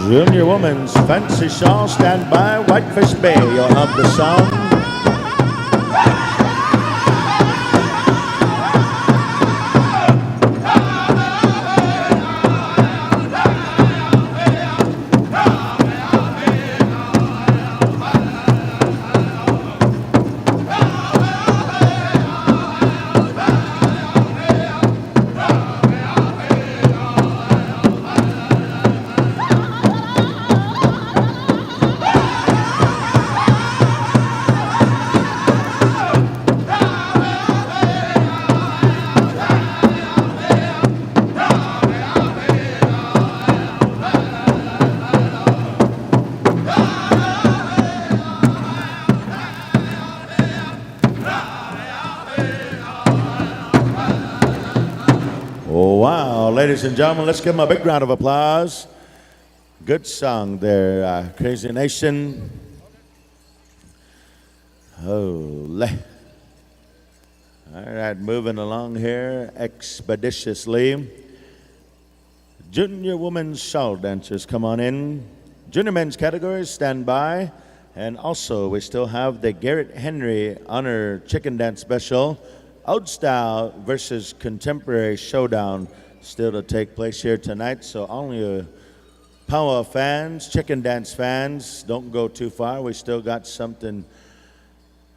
Junior Women's Fancy Shawl, stand by, Whitefish Bay. You'll have the song. Oh, wow. Ladies and gentlemen, let's give them a big round of applause. Good song there, Crazy Nation. Holy. All right, moving along here expeditiously. Junior women's shawl dancers, come on in. Junior men's categories, stand by. And also, we still have the Garrett Henry Honor Chicken Dance Special, Old Style versus Contemporary Showdown, still to take place here tonight. So only Power fans, Chicken Dance fans, don't go too far. We still got something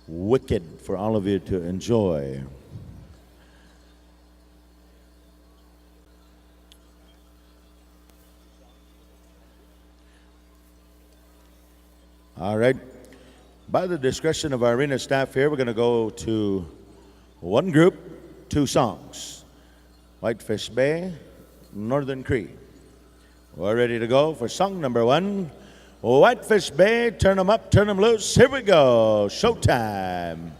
wicked for all of you to enjoy. All right. By the discretion of our arena staff here, we're going to go to one group, two songs. Whitefish Bay, Northern Cree. We're ready to go for song number one. Whitefish Bay, turn them up, turn them loose. Here we go. Showtime.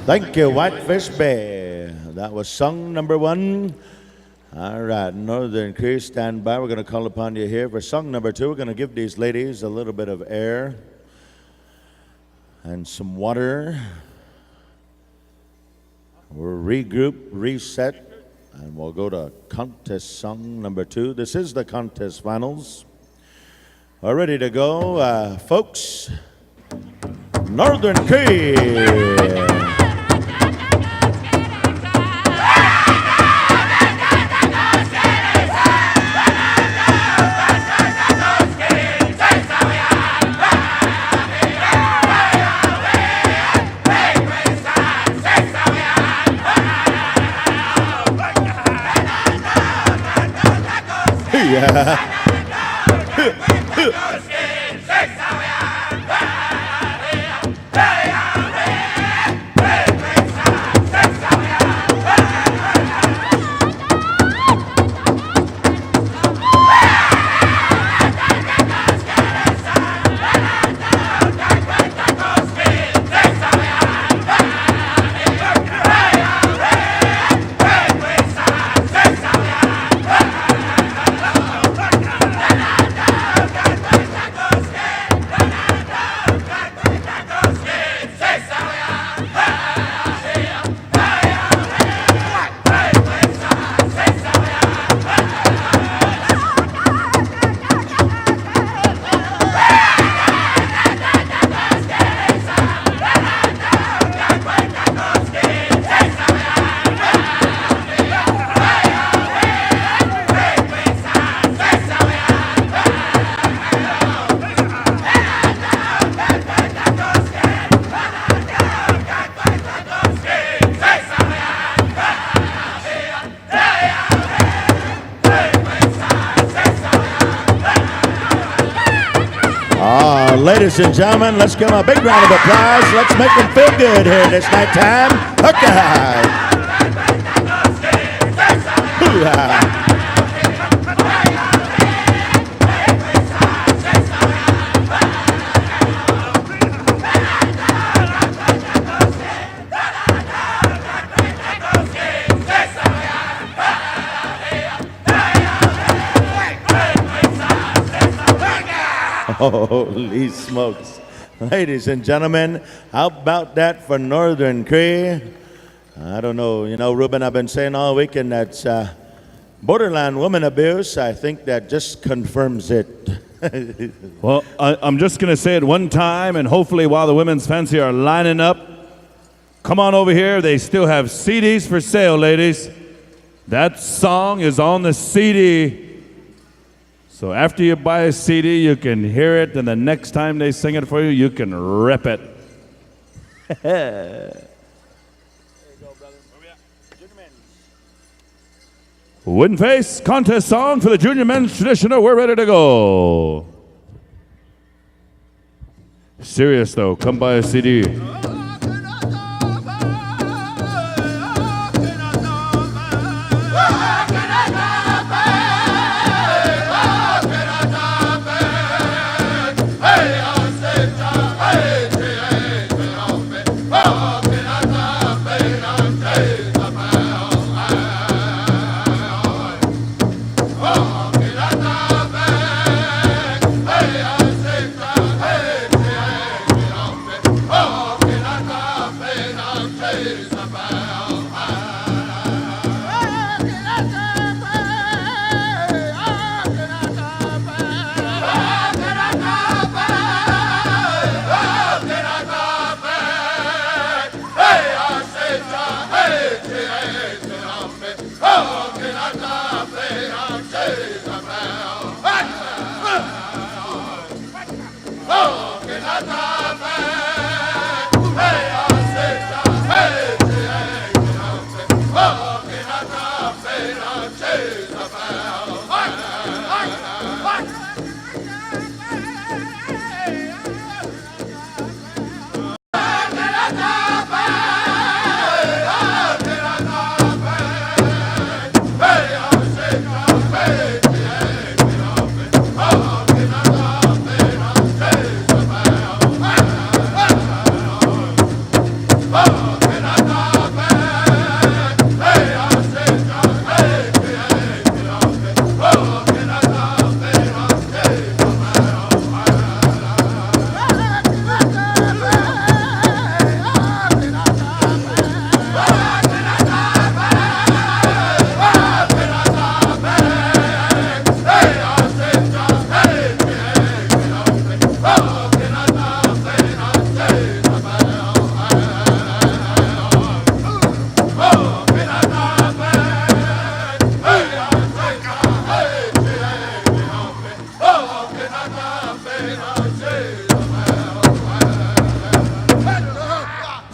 Thank you, Whitefish Bay. That was song number one. All right, Northern Cree, stand by. We're going to call upon you here for song number two. We're going to give these ladies a little bit of air and some water. We'll regroup, reset, and we'll go to contest song number 2. This is the contest finals. All ready to go, folks. Northern Cree. Yeah. Ladies and gentlemen, let's give them a big round of applause. Let's make them feel good here this nighttime. Okay. Holy smokes. Ladies and gentlemen, how about that for Northern Cree? I don't know. You know, Ruben, I've been saying all weekend that's borderline woman abuse. I think that just confirms it. Well, I'm just going to say it one time, and hopefully while the women's fancy are lining up, come on over here. They still have CDs for sale, ladies. That song is on the CD. So after you buy a CD, you can hear it, and the next time they sing it for you, you can rip it. There you go, brother. Wooden Face contest song for the Junior Men's Traditional. We're ready to go. Serious though, come buy a CD. Hey!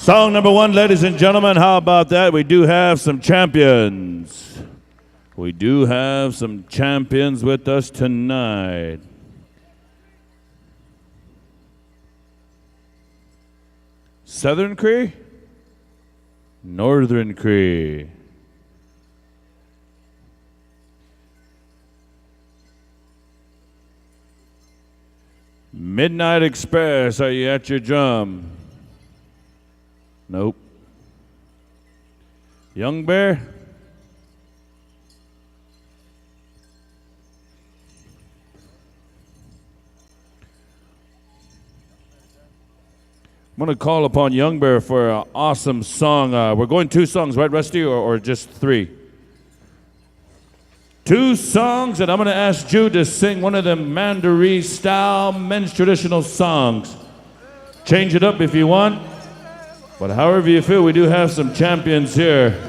Song number 1, ladies and gentlemen. How about that? We do have some champions. We do have some champions with us tonight. Southern Cree? Northern Cree. Midnight Express, are you at your drum? Nope. Young Bear? I'm going to call upon Young Bear for an awesome song. We're going 2 songs, right, Rusty, or just 3? 2 songs, and I'm going to ask Jude to sing one of them Mandaree-style men's traditional songs. Change it up if you want, but however you feel, we do have some champions here.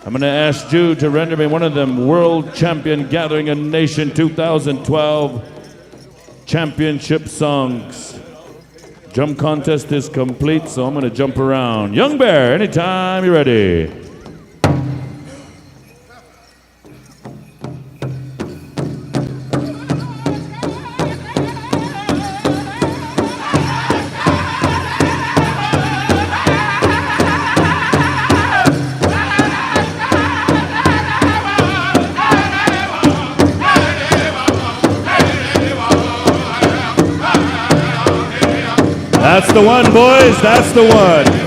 I'm going to ask Jude to render me one of them World Champion Gathering a Nation 2012 championship songs. Jump contest is complete, so I'm going to jump around. Young Bear, anytime you're ready. That's the one, boys. That's the one.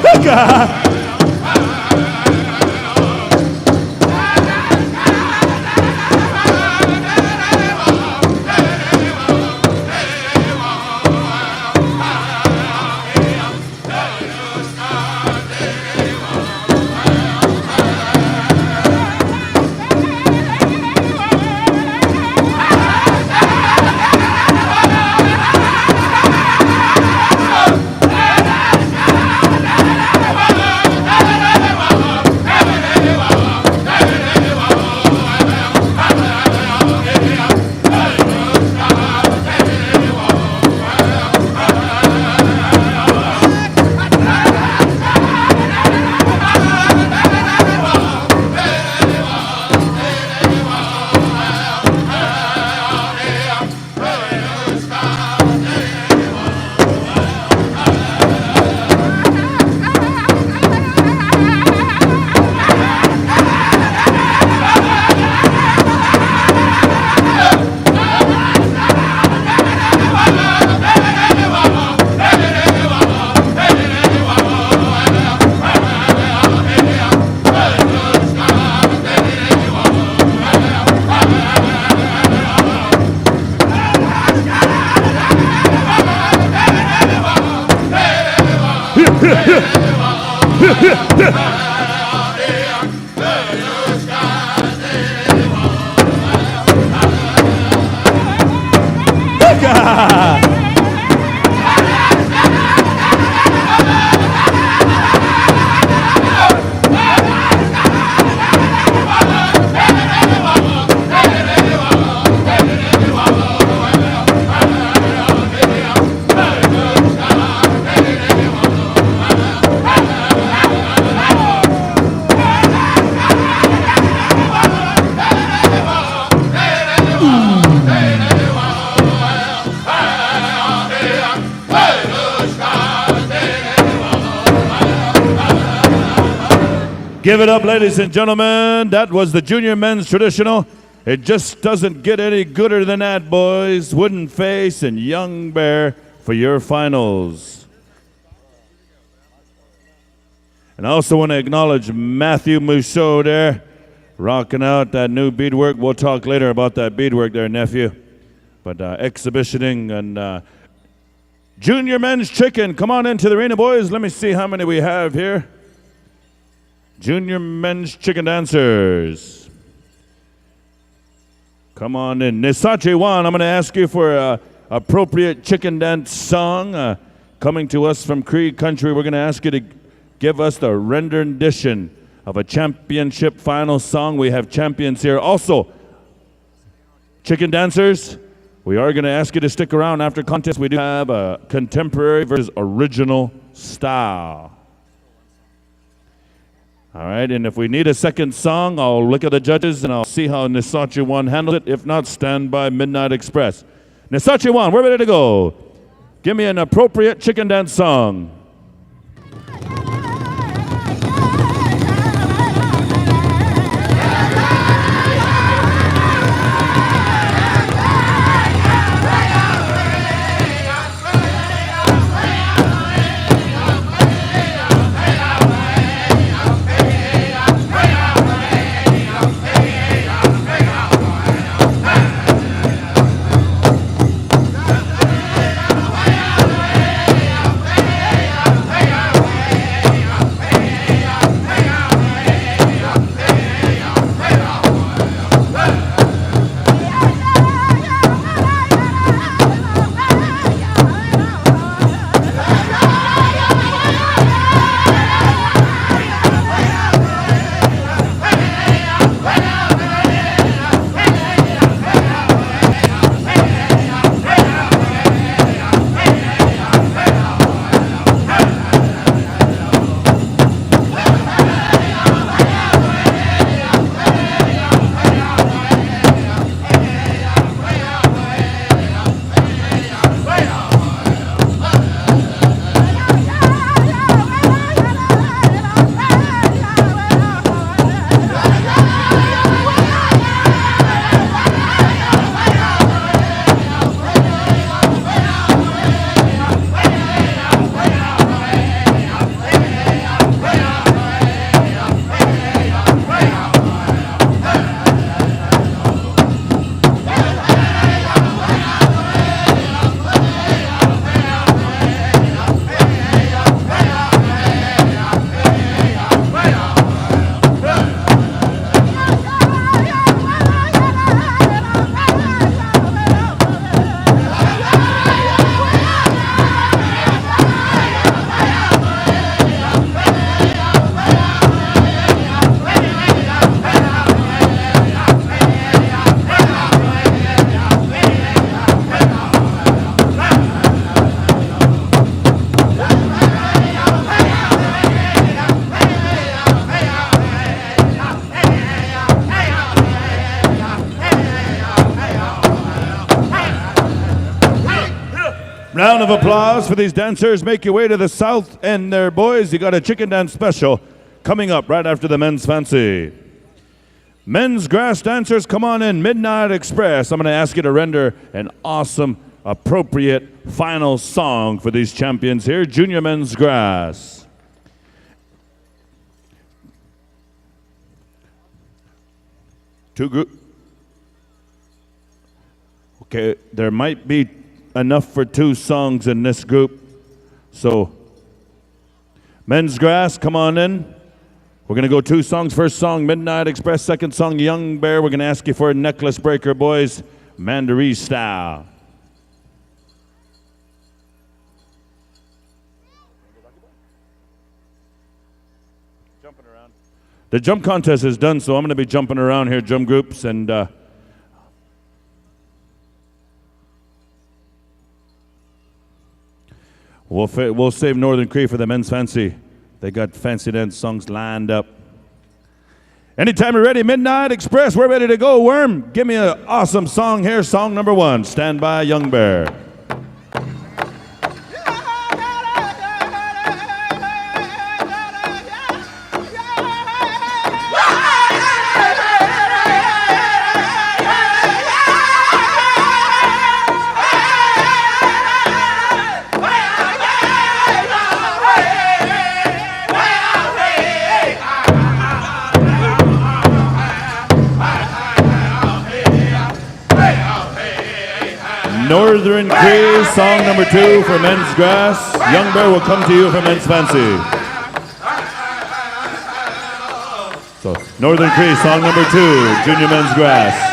Give it up, ladies and gentlemen. That was the junior men's traditional. It just doesn't get any gooder than that, boys. Wooden Face and Young Bear for your finals. And I also want to acknowledge Matthew Mousseau there, rocking out that new beadwork. We'll talk later about that beadwork there, nephew. But exhibitioning and junior men's chicken. Come on into the arena, boys. Let me see how many we have here. Junior men's chicken dancers. Come on in. Nisache Wan, I'm going to ask you for an appropriate chicken dance song. Coming to us from Cree country, we're going to ask you to give us the rendition of a championship final song. We have champions here. Also, chicken dancers, we are going to ask you to stick around after contest. We do have a contemporary versus original style. All right, and if we need a second song, I'll look at the judges and I'll see how Nisachi One handles it. If not, stand by Midnight Express. Nisachi One, we're ready to go. Give me an appropriate chicken dance song. Round of applause for these dancers. Make your way to the south end there, boys. You got a chicken dance special coming up right after the men's fancy. Men's grass dancers, come on in. Midnight Express. I'm going to ask you to render an awesome, appropriate final song for these champions here. Junior men's grass. Two group. Okay, there might be enough for two songs in this group. So, men's grass, come on in. We're going to go two songs. First song, Midnight Express. Second song, Young Bear. We're going to ask you for a necklace breaker, boys. Mandaree style. Jumping around. The jump contest is done, so I'm going to be jumping around here, drum groups, and we'll save Northern Cree for the men's fancy. They got fancy dance songs lined up. Anytime you're ready, Midnight Express, we're ready to go. Worm, give me an awesome song here. Song number one, Stand By Young Bear. Northern Cree, song number two for men's grass. Young Bear will come to you for men's fancy. So, Northern Cree, song number two, junior men's grass.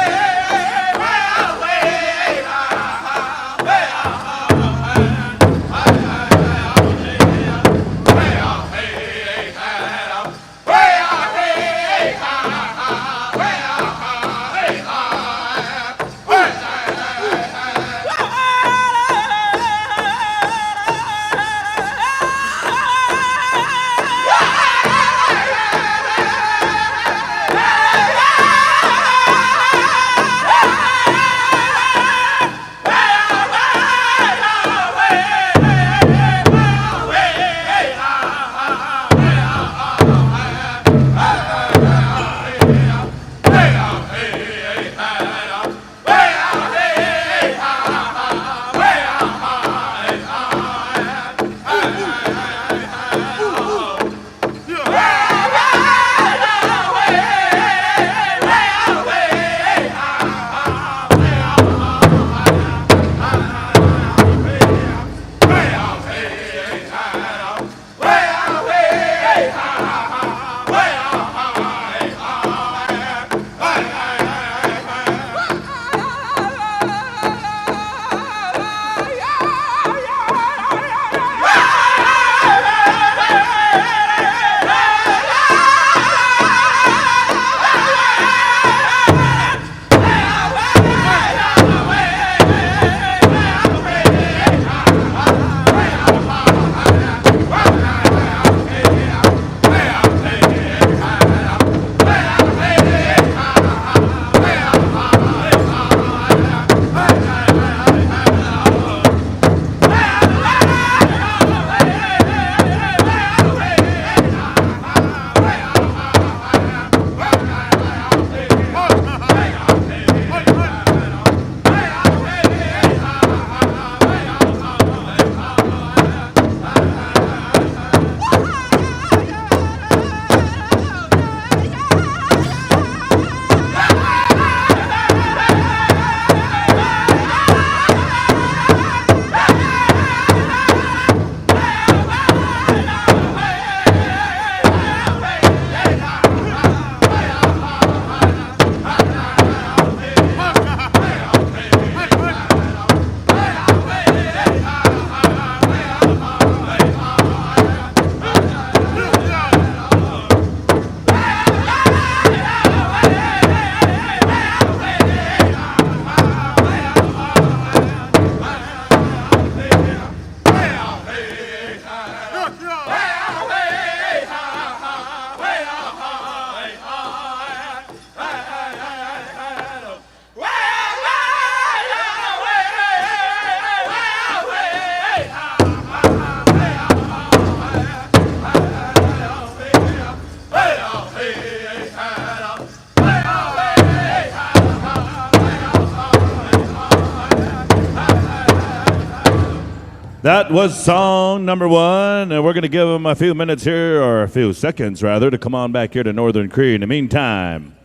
That was song number 1, and we're going to give them a few minutes here, or a few seconds rather, to come on back here to Northern Cree. In the meantime,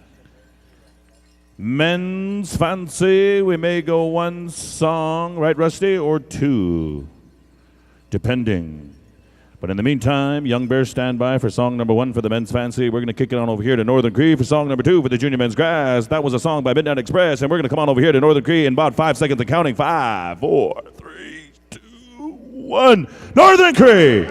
Men's Fancy, we may go 1 song, right, Rusty, or 2, depending. But in the meantime, Young Bears, stand by for song number 1 for the Men's Fancy. We're going to kick it on over here to Northern Cree for song number 2 for the Junior Men's Grass. That was a song by Midnight Express, and we're going to come on over here to Northern Cree in about 5 seconds of counting. 5, 4, 3, 2, 1. Northern Cree!